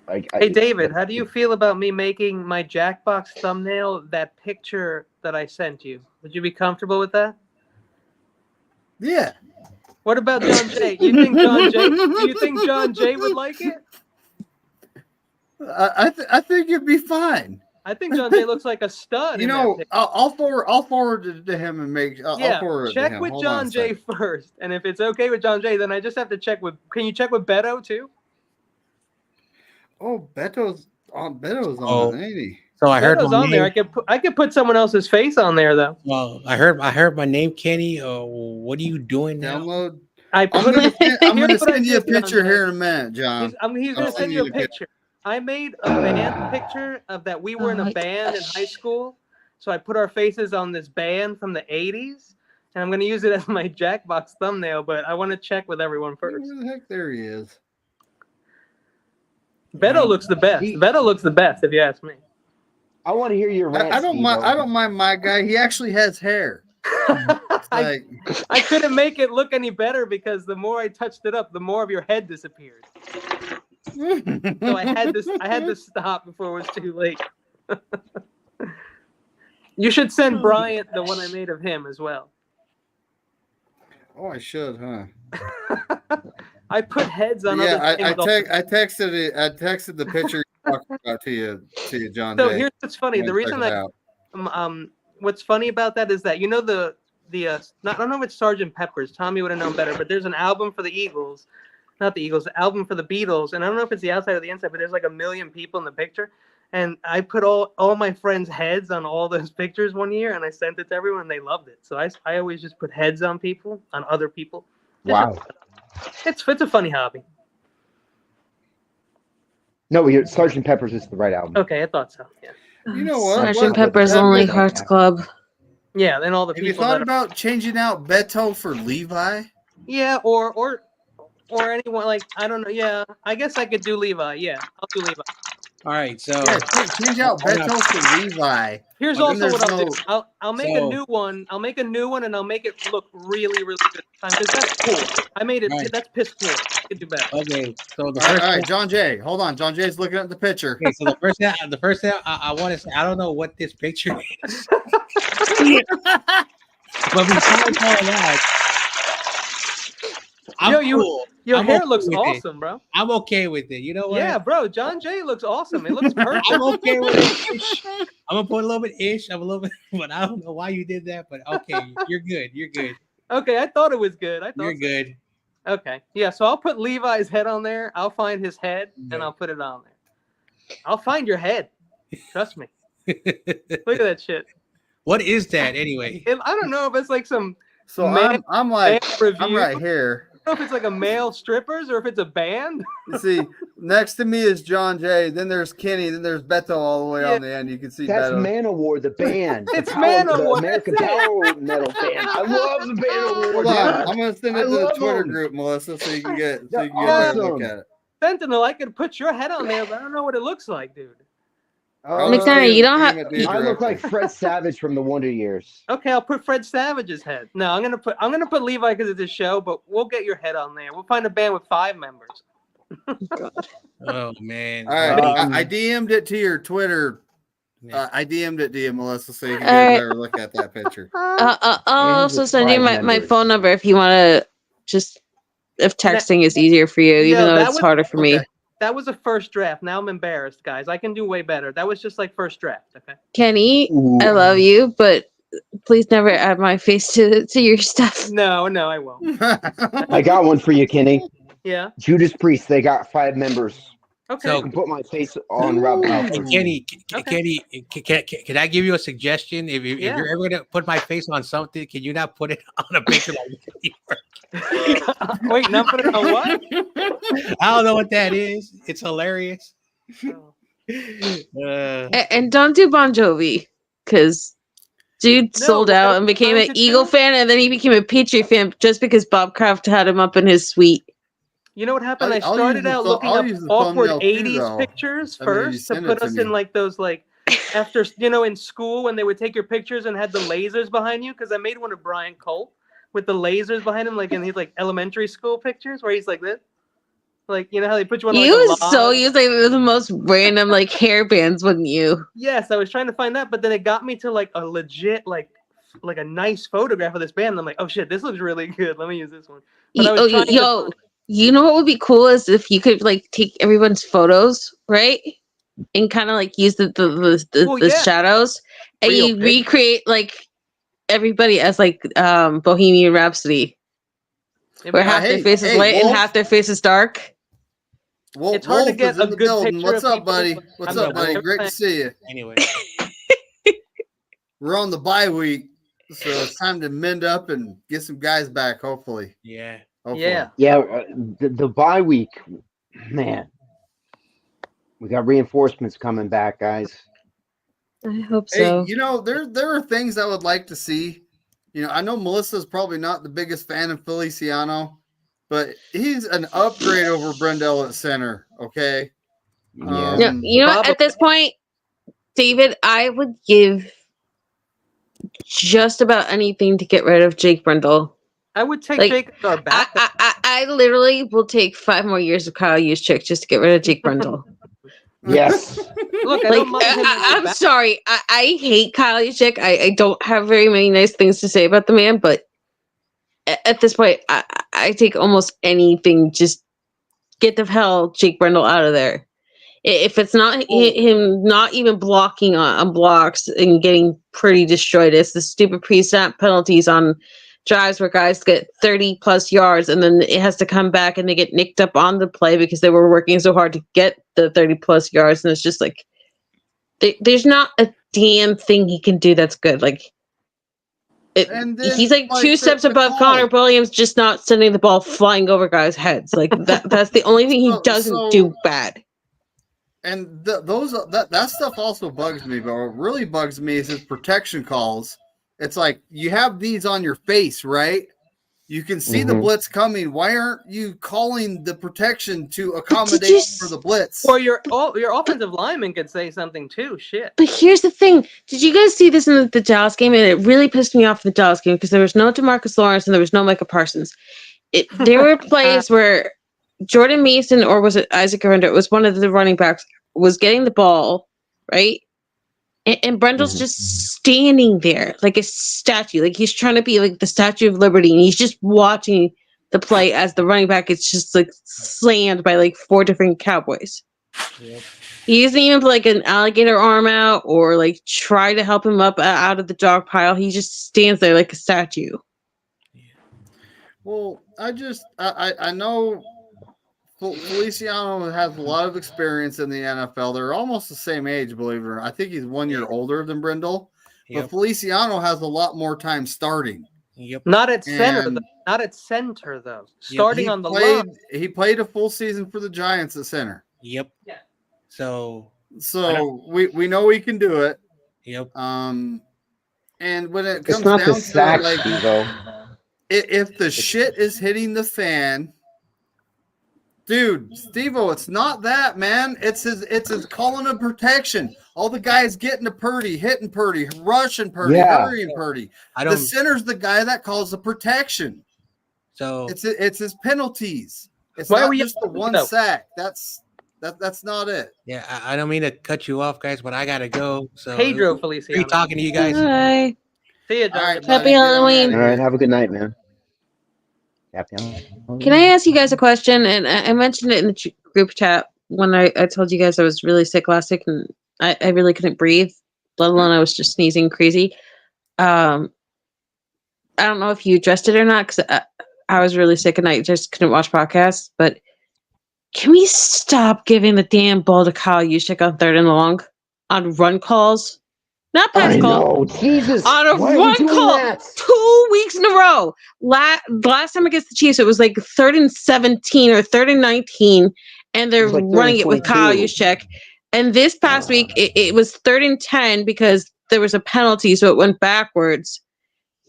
Hey, David, how do you feel about me making my Jackbox thumbnail that picture that I sent you? Would you be comfortable with that? Yeah. What about John Jay? Do you think John Jay would like it? I think it'd be fine. I think John Jay looks like a stud. You know, I'll forward it to him and I'll forward it to check him. with Hold on a John Jay second. first, and if it's okay with John Jay, then I just have to check with. Can you check with Beto too? Oh, Beto's on Oh. it, ain't he? So I heard Beto's my on there. name. I could put someone else's face on there though. Well, I heard my name, Kenny. What are you doing now? Download. I'm gonna Here's what I send you a did, John picture Jay. here in a minute, John. He's I'm going to send you a picture. I made a band picture of that we were in a band in high school. So I put our faces on this band from the 80s, and I'm going to use it as my Jackbox thumbnail, but I want to check with everyone first. Where the heck? There he is. Beto looks the best. Beto looks the best, if you ask me. I want to hear your rant. I don't mind. I don't mind my guy. He actually has hair. I couldn't make it look any better because the more I touched it up, the more of your head disappeared. So I had to stop before it was too late. You should send Bryant the one I made of him as well. Oh, I should, huh? I put heads on Yeah, other things. I texted it. I texted the picture you're talking about to you, John. So Jay. here's what's funny. The reason what's funny about that is that you know I don't know if it's Sgt. Pepper's. Tommy would have known better, but there's an album for the Eagles, not the Eagles, the album for the Beatles, and I don't know if it's the outside or the inside, but there's like 1 million people in the picture, and I put all my friends' heads on all those pictures one year, and I sent it to everyone, and they loved it. So I always just put heads on other people. Wow. It's a funny hobby. No, Sgt. Pepper's is the right album. Okay, I thought so. Yeah. You know what? Sgt. Pepper's Lonely Hearts Club. Yeah, and all the Have you people. thought about changing out Beto for Levi? Yeah, or anyone, like, I don't know. Yeah, I guess I could do Levi. Yeah, I'll do Levi. All right, so Yeah, change out Beto for Levi. Here's But also then what I'll there's do. I'll make a new one. I'll make a new one, and I'll make it look really, really good because that's cool. I made it. Right. That's piss cool. I could do better. Okay, so the All first right, John Jay. Hold on. John Jay's looking at the picture. Okay, so the first thing I want to say, I don't know what this picture is, but besides all that, I'm cool. Your I'm hair okay looks with awesome, it. bro. I'm okay with it. You know what? Yeah, bro. John Jay looks awesome. It looks perfect. I'm okay with it. I'm gonna put a little bit ish. I'm a little bit, but I don't know why you did that. But okay, you're good. You're good. Okay, I thought it was good. You're good. Okay, yeah. So I'll put Levi's head on there. I'll find his head and I'll put it on there. I'll find your head. Trust me. Look at that shit. What is that anyway? I don't know if it's like some. So I'm right here. know if it's like a male strippers or if it's a band. You see, next to me is John Jay. Then there's Kenny. Then there's Beto all the way Yeah. on the end. You can see That's Beto. Manowar, the band. It's the Manowar, American that's it. Power Metal band. I love the Manowar. Hold on, I'm gonna send I it to the love Twitter them. group, Melissa, so you can get a They're better look awesome. at it. Sentinel, I could put your head on there, but I don't know what it looks like, dude. McKenna, you don't have. I look like Fred Savage from the Wonder Years. Okay, I'll put Fred Savage's head. No, I'm gonna put Levi because it's a show, but we'll get your head on there. We'll find a band with 5 members. Oh man! All right, I DM'd it to your Twitter. I DM'd it to you, Melissa, so you can get a better look at that picture. I'll also send you my phone number if you want to. Just if texting is easier for you, even though it's harder for me. That was a first draft. Now I'm embarrassed, guys. I can do way better. That was just like first draft. Okay. Kenny, I love you, but please never add my face to your stuff. No, I won't. I got one for you, Kenny. Yeah. Judas Priest. They got 5 members. Okay. So I can put my face on Rob Halford. Kenny, can I give you a suggestion? If you're ever going to put my face on something, can you not put it on a picture like Wait, not put it on what? I don't know what that is. It's hilarious. And don't do Bon Jovi, because dude sold out and became an Eagle fan, and then he became a Patriot fan just because Bob Kraft had him up in his suite. You know what happened? I started out looking up awkward 80s pictures first to put us in like those like after in school when they would take your pictures and had the lasers behind you, because I made one of Brian Colt with the lasers behind him, like in these like elementary school pictures where he's like this. Like, you know how they put you on You like, was so used like the most random like hair bands, wouldn't you? Yes, I was trying to find that, but then it got me to like a legit like a nice photograph of this band. And I'm like, oh shit, this looks really good. Let me use this one. But I was trying to you know what would be cool is if you could like take everyone's photos, right? And kind of like use the shadows and you recreate like everybody as like Bohemian Rhapsody. Where half their face is light and half their face is dark. It's hard to get a good picture. What's up, buddy? What's up, buddy? Great to see you. Anyway. We're on the bye week, so it's time to mend up and get some guys back, hopefully. Yeah. Yeah. The bye week, man. We got reinforcements coming back, guys. I hope so. Hey, there are things I would like to see. I know Melissa's probably not the biggest fan of Feliciano, but he's an upgrade over Brendel at center. Okay. Yeah. At this point, David, I would give just about anything to get rid of Jake Brendel. I would take Jake as our backup. I literally will take 5 more years of Kyle Juszczyk just to get rid of Jake Brendel. Yes. Look, I'm sorry. I hate Kyle Juszczyk. I don't have very many nice things to say about the man, but at this point, I take almost anything. Just get the hell Jake Brendel out of there. If it's not him not even blocking on blocks and getting pretty destroyed, it's the stupid pre-snap penalties on drives where guys get 30 plus yards and then it has to come back and they get nicked up on the play because they were working so hard to get the 30 plus yards, and it's just like there's not a damn thing he can do that's good. Like he's like 2 steps above Connor Williams, just not sending the ball flying over guys' heads. Like that's the only thing he doesn't do bad. And that stuff also bugs me, but what really bugs me is his protection calls. It's like you have these on your face, right? You can see the blitz coming. Why aren't you calling the protection to accommodate for the blitz? Or your offensive lineman could say something too. Shit. But here's the thing. Did you guys see this in the Dallas game? And it really pissed me off in the Dallas game because there was no DeMarcus Lawrence and there was no Micah Parsons. There were plays where Jordan Mason, or was it Isaac Aranda? It was one of the running backs, was getting the ball, right? And Brendel's just standing there like a statue. Like he's trying to be like the Statue of Liberty, and he's just watching the play as the running back is just like slammed by like 4 different Cowboys. Yep. He doesn't even put like an alligator arm out or like try to help him up out of the dog pile. He just stands there like a statue. Well, I know Feliciano has a lot of experience in the NFL. They're almost the same age, believe it or not. I think he's 1 year older than Brendel, but Feliciano has a lot more time starting. Yep. Not at center, And though. Not at center, though. Starting on the played, line. he played a full season for the Giants at center. Yep. Yeah. So we know he can do it. Yep. And when it It's comes not the down to it, sack, like Steve-O. if the shit is hitting the fan, dude, Steve-O, it's not that, man. It's his calling of protection. All the guys getting to Purdy, hitting Purdy, rushing Purdy, Yeah. hurrying Purdy. I The don't. center's the guy that calls the protection. So It's his penalties. It's Why not were you just the yelling, one though? sack. That's not it. yeah, I don't mean to cut you off, guys, but I gotta go. So Pedro great Feliciano. talking to you guys. Hi. See ya, All right, Jonathan. buddy, Happy get on Halloween. outta All right, here. have a good night, man. Happy Can I ask you guys a question? And I mentioned it in the group chat when I told you guys I was really sick last week and I really couldn't breathe, let alone I was just sneezing crazy. I don't know if you addressed it or not because I was really sick and I just couldn't watch podcasts. But can we stop giving the damn ball to Kyle Juszczyk on 3rd and long on run calls? Not pass I call. know, Jesus. On a Why are we run doing call that? 2 weeks in a row. Last time against the Chiefs, it was like 3rd and 17 or 3rd and 19, and they're It was like 3rd running and it with Kyle 22. Juszczyk. And this past week, it was 3rd and 10 because there was a penalty, so it went backwards.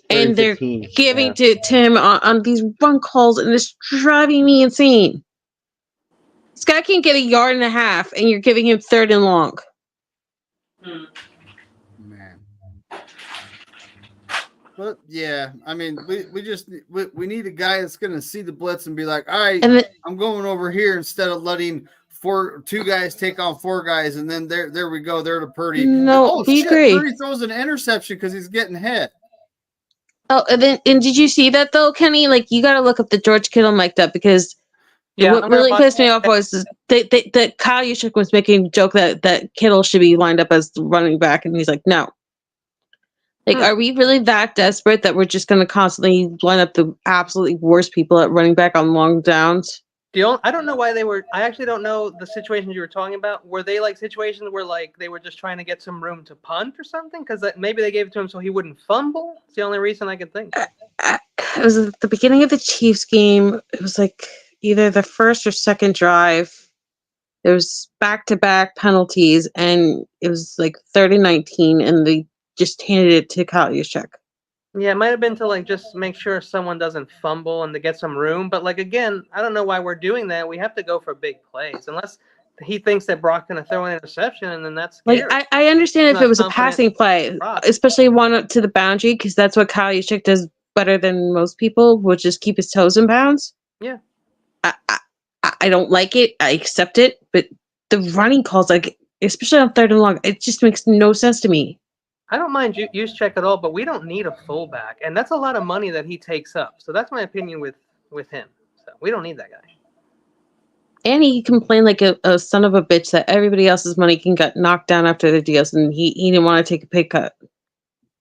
3rd And they're 15. giving Yeah. to him on these run calls, and it's driving me insane. This guy can't get a yard and a half, and you're giving him 3rd and long. Man. But yeah, I mean, we just we need a guy that's going to see the blitz and be like, all right, And I'm going over here instead of letting two guys take on 4 guys, and then there we go, they're to Purdy. No, And, we agree. Purdy throws an interception because he's getting hit. Oh, and did you see that though, Kenny? Like, you got to look up the George Kittle mic'd up because Yeah, what I'm gonna really watch pissed me off was that Kyle Juszczyk was making a joke that Kittle should be lined up as the running back, and he's like, no. Like, are we really that desperate that we're just going to constantly line up the absolutely worst people at running back on long downs? I don't know why they were. I actually don't know the situations you were talking about. Were they like situations where like they were just trying to get some room to punt or something? Because maybe they gave it to him so he wouldn't fumble. It's the only reason I could think. It was at the beginning of the Chiefs game. It was like either the first or second drive. There was back-to-back penalties, and it was like 3rd and 19, and they just handed it to Kyle Juszczyk. Yeah, it might have been to like just make sure someone doesn't fumble and to get some room. But like again, I don't know why we're doing that. We have to go for big plays unless he thinks that Brock's going to throw an interception, and then that's scary. Like I understand if Not it was a confident passing play, Brock. especially one up to the boundary, because that's what Kyle Juszczyk does better than most people, which is keep his toes in bounds. Yeah. I don't like it. I accept it, but the running calls, like especially on 3rd and long, it just makes no sense to me. I don't mind Juszczyk at all, but we don't need a fullback, and that's a lot of money that he takes up. So that's my opinion with him. So we don't need that guy. And he complained like a son of a bitch that everybody else's money can get knocked down after the deals, and he didn't want to take a pay cut.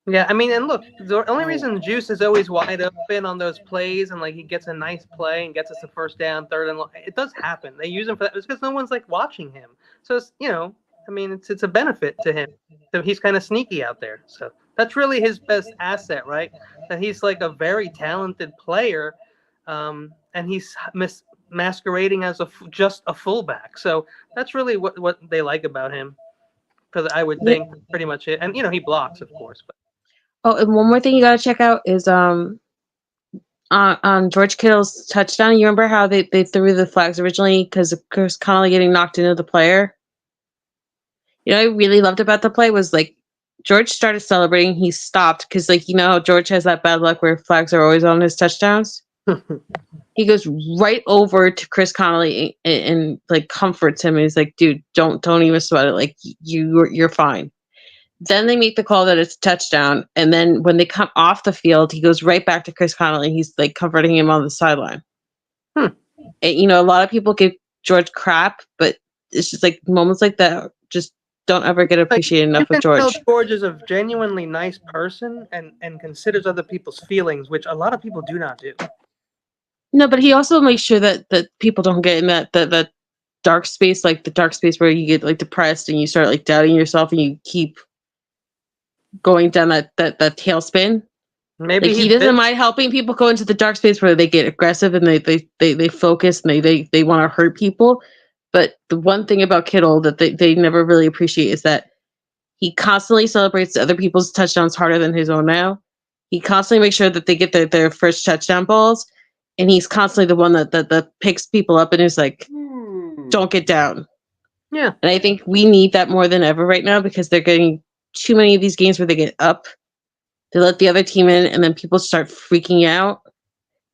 Yeah, I mean, and look, the only reason Juice is always wide open on those plays, and like he gets a nice play and gets us a first down, 3rd and long, it does happen. They use him for that. It's because no one's like watching him. So it's, I mean, it's a benefit to him. So he's kind of sneaky out there. So that's really his best asset, right? That he's like a very talented player, and he's masquerading as just a fullback. So that's really what they like about him. I would think pretty much it. And he blocks, of course. But. Oh, and one more thing you gotta check out is on George Kittle's touchdown. You remember how they threw the flags originally because of Chris Connolly getting knocked into the player? What I really loved about the play was like George started celebrating. He stopped because how George has that bad luck where flags are always on his touchdowns. He goes right over to Chris Connolly and like comforts him. And he's like, dude, don't even sweat it. Like you're fine. Then they make the call that it's a touchdown. And then when they come off the field, he goes right back to Chris Connolly. He's like comforting him on the sideline. And, a lot of people give George crap, but it's just like moments like that just don't ever get appreciated enough with George. George is a genuinely nice person and considers other people's feelings, which a lot of people do not do. No, but he also makes sure that people don't get in that dark space, like the dark space where you get like depressed and you start like doubting yourself and you keep going down that tailspin. Maybe Like he he's doesn't been. mind helping people go into the dark space where they get aggressive and they focus and they want to hurt people. But the one thing about Kittle that they never really appreciate is that he constantly celebrates other people's touchdowns harder than his own now. He constantly makes sure that they get their first touchdown balls. And he's constantly the one that picks people up and is like, don't get down. Yeah. And I think we need that more than ever right now because they're getting too many of these games where they get up. They let the other team in, and then people start freaking out.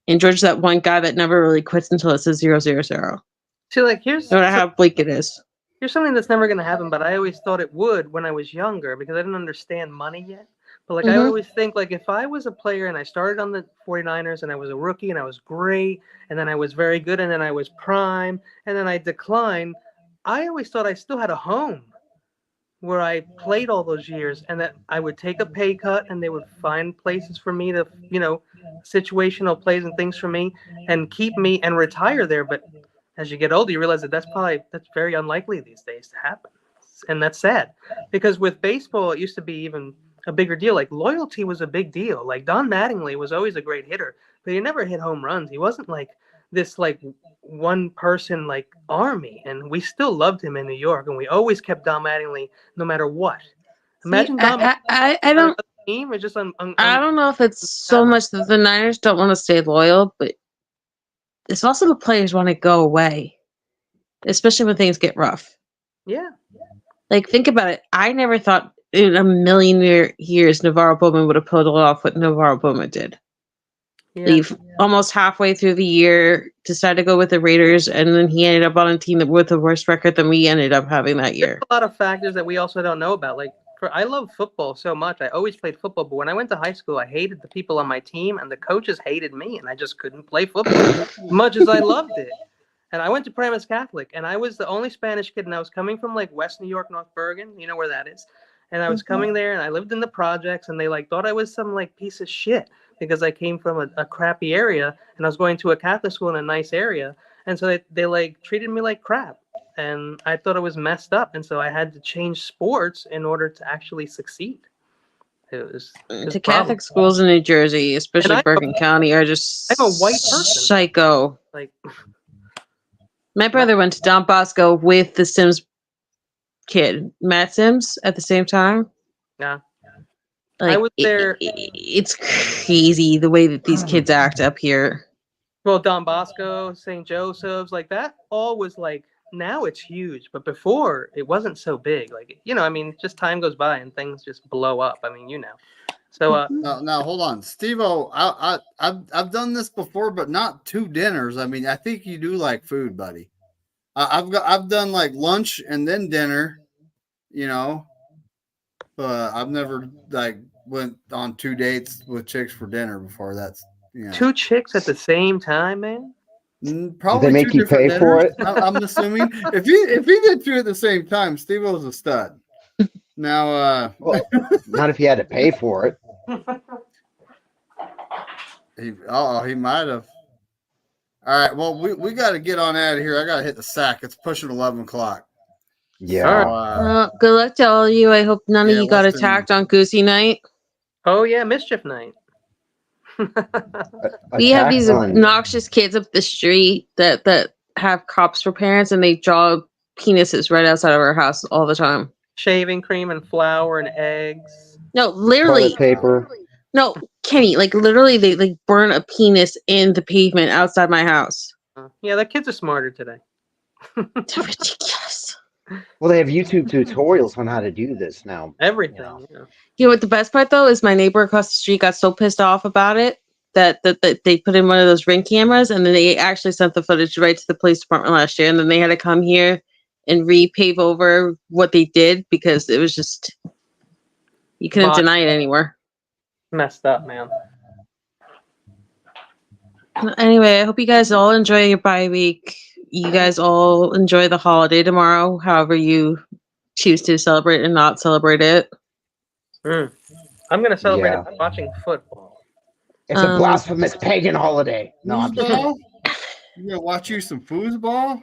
And George's that one guy that never really quits until it says 0-0-0. See, like here's No matter how bleak it is. here's something that's never going to happen, but I always thought it would when I was younger because I didn't understand money yet. But like I Mhm. always think like if I was a player and I started on the 49ers and I was a rookie and I was great and then I was very good and then I was prime and then I declined, I always thought I still had a home where I played all those years and that I would take a pay cut and they would find places for me to, situational plays and things for me and keep me and retire there. But as you get older, you realize that that's very unlikely these days to happen. And that's sad because with baseball, it used to be even a bigger deal. Like loyalty was a big deal. Like Don Mattingly was always a great hitter, but he never hit home runs. He wasn't like this like one person like army, and we still loved him in New York, and we always kept Don Mattingly no matter what. Imagine Don Mattingly I on don't another team or just on I don't know if it's so much that the Niners don't want to stay loyal, but it's also the players want to go away, especially when things get rough. yeah. Like, think about it. I never thought in a million years Navarro Bowman would have pulled off what Navarro Bowman did. Yeah. Leave almost halfway through the year, decided to go with the Raiders, and then he ended up on a team that with a worse record than we ended up having that year. There's a lot of factors that we also don't know about. Like, I love football so much. I always played football, but when I went to high school, I hated the people on my team, and the coaches hated me, and I just couldn't play football as much as I loved it. And I went to Paramus Catholic, and I was the only Spanish kid, and I was coming from like West New York, North Bergen, you know where that is. And I was coming there, and I lived in the projects, and they like thought I was some like piece of shit because I came from a crappy area, and I was going to a Catholic school in a nice area, and so they like treated me like crap. And I thought it was messed up, and so I had to change sports in order to actually succeed. It was The Catholic schools in New Jersey, especially Bergen County, are just I'm a white person. psycho. Like my brother went to Don Bosco with the Sims kid, Matt Sims, at the same time. Yeah. Like, I was there. It's crazy the way that these kids act up here. Well, Don Bosco, St. Joseph's, like that all was like, now it's huge, but before it wasn't so big. Like, I mean, just time goes by and things just blow up. I mean, So now hold on, Steve-O, I've done this before, but not 2 dinners. I mean, I think you do like food, buddy. I've done like lunch and then dinner, but I've never like went on 2 dates with chicks for dinner before. That's 2 chicks at the same time, man. Probably Did they make 2 you pay different for dinners. it? I'm assuming if he did 2 at the same time, Steve-O's a stud. Now, well, not if you had to pay for it. He might have. All right, well, we got to get on out of here. I got to hit the sack. It's pushing 11 o'clock. Yeah. Good luck to all of you. I hope none of you got attacked on Goosey Night. Oh yeah, Mischief Night. We have these obnoxious kids up the street that have cops for parents, and they draw penises right outside of our house all the time. Shaving cream and flour and eggs. No, literally. Toilet paper. No, Kenny, like literally, they like burn a penis in the pavement outside my house. Yeah, the kids are smarter today. They're ridiculous. Well, they have YouTube tutorials on how to do this now. Everything. You know what the best part though is my neighbor across the street got so pissed off about it that they put in one of those Ring cameras, and then they actually sent the footage right to the police department last year, and then they had to come here and repave over what they did because it was just you couldn't deny it anymore. Messed up, man. Anyway, I hope you guys all enjoy your bye week. You guys all enjoy the holiday tomorrow, however you choose to celebrate and not celebrate it. I'm going to celebrate it by watching football. It's a blasphemous pagan holiday. No, I'm kidding. You gonna watch you some foosball?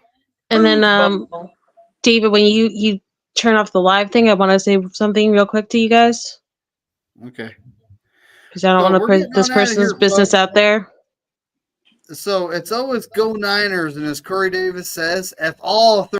And then, David, when you turn off the live thing, I want to say something real quick to you guys. Okay. Because I don't So want to we're put getting this on outta person's here, business folks. out there. So it's always go Niners, and as Corey Davis says, F all